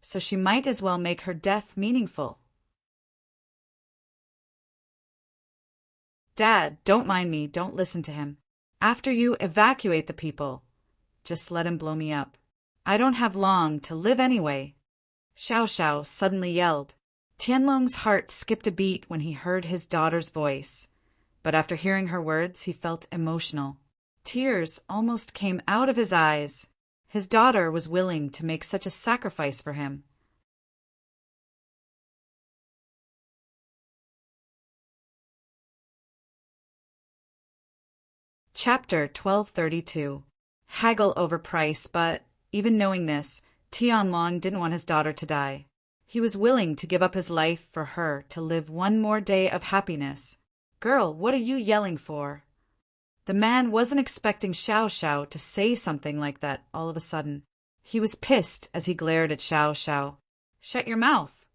so she might as well make her death meaningful. Dad, don't mind me, don't listen to him. After you evacuate the people, just let him blow me up. I don't have long to live anyway. Xiao Xiao suddenly yelled. Tianlong's heart skipped a beat when he heard his daughter's voice, but after hearing her words, he felt emotional. Tears almost came out of his eyes. His daughter was willing to make such a sacrifice for him. Chapter 1232. Haggle over price, but, even knowing this, Tianlong didn't want his daughter to die. He was willing to give up his life for her to live one more day of happiness. Girl, what are you yelling for? The man wasn't expecting Xiao Xiao to say something like that all of a sudden. He was pissed as he glared at Xiao Xiao. Shut your mouth.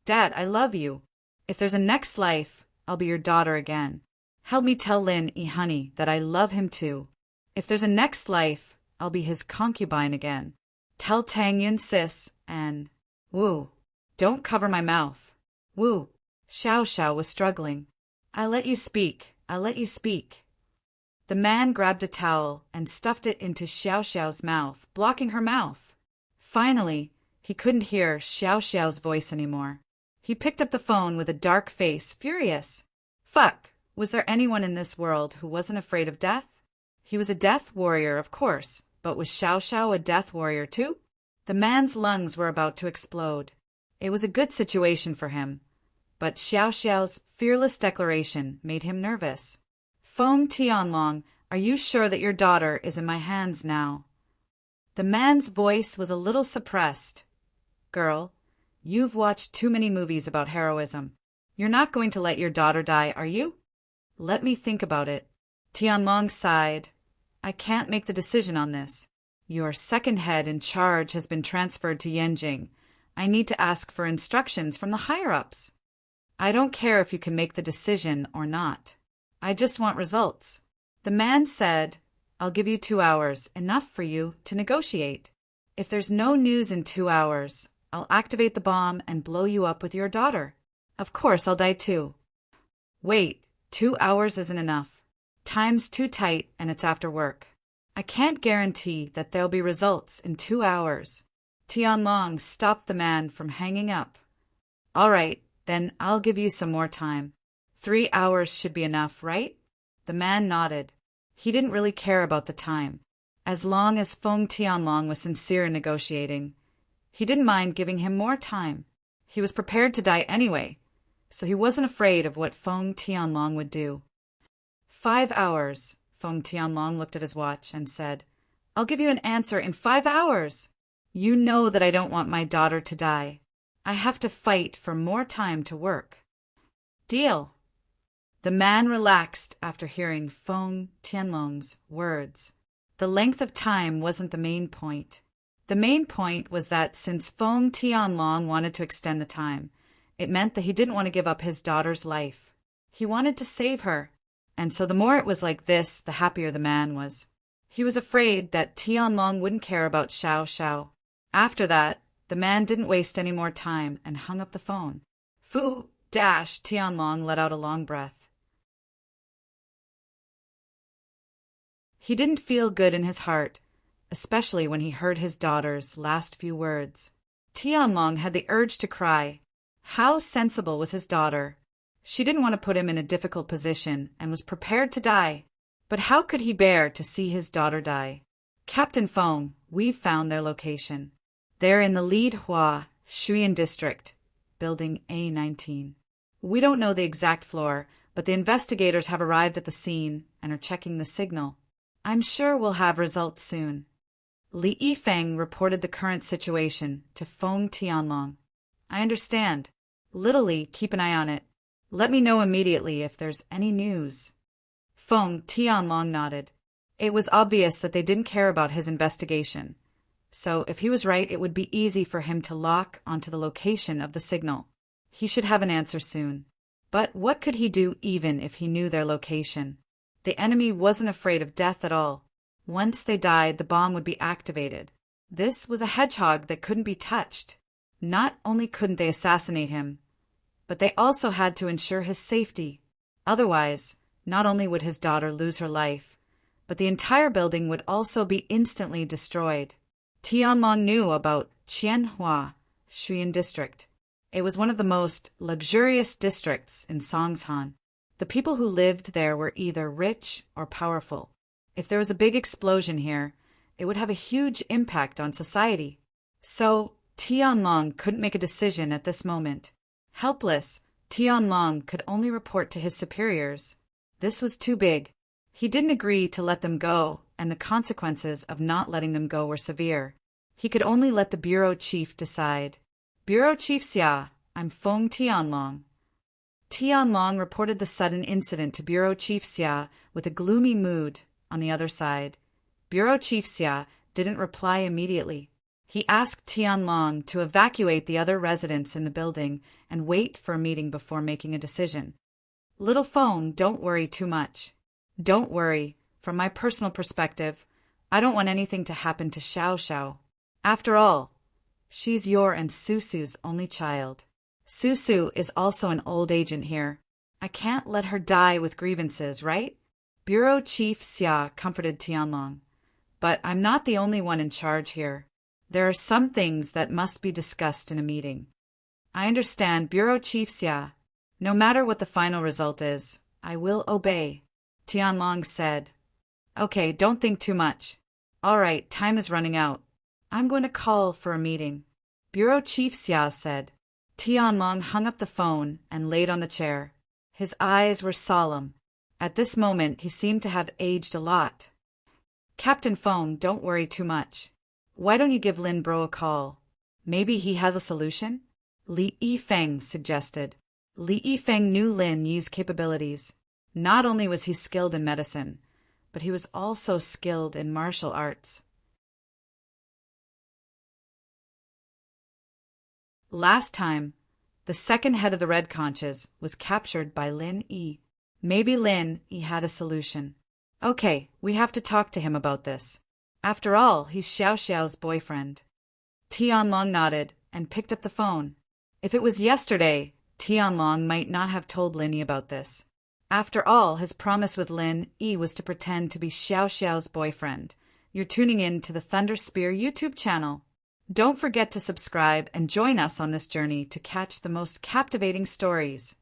Dad, I love you. If there's a next life, I'll be your daughter again. Help me tell Lin Yi honey that I love him too. If there's a next life, I'll be his concubine again. Tell Tang Yun sis and... Woo. Don't cover my mouth. Woo. Xiao Xiao was struggling. I'll let you speak. I'll let you speak. The man grabbed a towel and stuffed it into Xiao Xiao's mouth, blocking her mouth. Finally, he couldn't hear Xiao Xiao's voice anymore. He picked up the phone with a dark face, furious. Fuck! Was there anyone in this world who wasn't afraid of death? He was a death warrior, of course, but was Xiao Xiao a death warrior too? The man's lungs were about to explode. It was a good situation for him, but Xiao Xiao's fearless declaration made him nervous. Feng Tianlong, are you sure that your daughter is in my hands now? The man's voice was a little suppressed. Girl, you've watched too many movies about heroism. You're not going to let your daughter die, are you? Let me think about it. Tianlong sighed. I can't make the decision on this. Your second head in charge has been transferred to Yanjing. I need to ask for instructions from the higher-ups. I don't care if you can make the decision or not. I just want results. The man said, I'll give you 2 hours, enough for you to negotiate. If there's no news in 2 hours, I'll activate the bomb and blow you up with your daughter. Of course, I'll die too. Wait, 2 hours isn't enough. Time's too tight and it's after work. I can't guarantee that there'll be results in 2 hours. Tianlong stopped the man from hanging up. All right, then I'll give you some more time. 3 hours should be enough, right? The man nodded. He didn't really care about the time. As long as Feng Tianlong was sincere in negotiating, he didn't mind giving him more time. He was prepared to die anyway, so he wasn't afraid of what Feng Tianlong would do. 5 hours. Feng Tianlong looked at his watch and said, I'll give you an answer in 5 hours. You know that I don't want my daughter to die. I have to fight for more time to work. Deal. The man relaxed after hearing Feng Tianlong's words. The length of time wasn't the main point. The main point was that since Feng Tianlong wanted to extend the time, it meant that he didn't want to give up his daughter's life. He wanted to save her, and so the more it was like this, the happier the man was. He was afraid that Tianlong wouldn't care about Xiao Xiao. After that, the man didn't waste any more time and hung up the phone. Fu! Tianlong let out a long breath. He didn't feel good in his heart, especially when he heard his daughter's last few words. Tianlong had the urge to cry. How sensible was his daughter? She didn't want to put him in a difficult position and was prepared to die. But how could he bear to see his daughter die? Captain Feng, we've found their location. They're in the Lidhua, Shuyan district, building A19. We don't know the exact floor, but the investigators have arrived at the scene and are checking the signal. I'm sure we'll have results soon. Li Yifeng reported the current situation to Feng Tianlong. I understand. Little Li, keep an eye on it. Let me know immediately if there's any news. Feng Tianlong nodded. It was obvious that they didn't care about his investigation. So if he was right, it would be easy for him to lock onto the location of the signal. He should have an answer soon. But what could he do even if he knew their location? The enemy wasn't afraid of death at all. Once they died, the bomb would be activated. This was a hedgehog that couldn't be touched. Not only couldn't they assassinate him, but they also had to ensure his safety. Otherwise, not only would his daughter lose her life, but the entire building would also be instantly destroyed. Tianlong knew about Qianhua, Shuyan district. It was one of the most luxurious districts in Songshan. The people who lived there were either rich or powerful. If there was a big explosion here, it would have a huge impact on society. So, Tianlong couldn't make a decision at this moment. Helpless, Tianlong could only report to his superiors. This was too big. He didn't agree to let them go, and the consequences of not letting them go were severe. He could only let the bureau chief decide. Bureau Chief Xia, I'm Feng Tianlong. Tianlong reported the sudden incident to Bureau Chief Xia with a gloomy mood on the other side. Bureau Chief Xia didn't reply immediately. He asked Tianlong to evacuate the other residents in the building and wait for a meeting before making a decision. Little Feng, don't worry too much. Don't worry. From my personal perspective, I don't want anything to happen to Xiao Xiao. After all, she's your and Susu's only child. Susu is also an old agent here. I can't let her die with grievances, right? Bureau Chief Xia comforted Tianlong. But I'm not the only one in charge here. There are some things that must be discussed in a meeting. I understand, Bureau Chief Xia. No matter what the final result is, I will obey, Tianlong said. Okay, don't think too much. All right, time is running out. I'm going to call for a meeting, Bureau Chief Xia said. Tianlong hung up the phone and laid on the chair. His eyes were solemn. At this moment, he seemed to have aged a lot. Captain Feng, don't worry too much. Why don't you give Lin Bro a call? Maybe he has a solution? Li Yifeng suggested. Li Yifeng knew Lin Yi's capabilities. Not only was he skilled in medicine, but he was also skilled in martial arts. Last time, the second head of the Red Conches was captured by Lin Yi. Maybe Lin Yi had a solution. Okay, we have to talk to him about this. After all, he's Xiao Xiao's boyfriend. Tianlong nodded and picked up the phone. If it was yesterday, Tianlong might not have told Lin Yi about this. After all, his promise with Lin Yi was to pretend to be Xiao Xiao's boyfriend. You're tuning in to the Thunder Spear YouTube channel. Don't forget to subscribe and join us on this journey to catch the most captivating stories.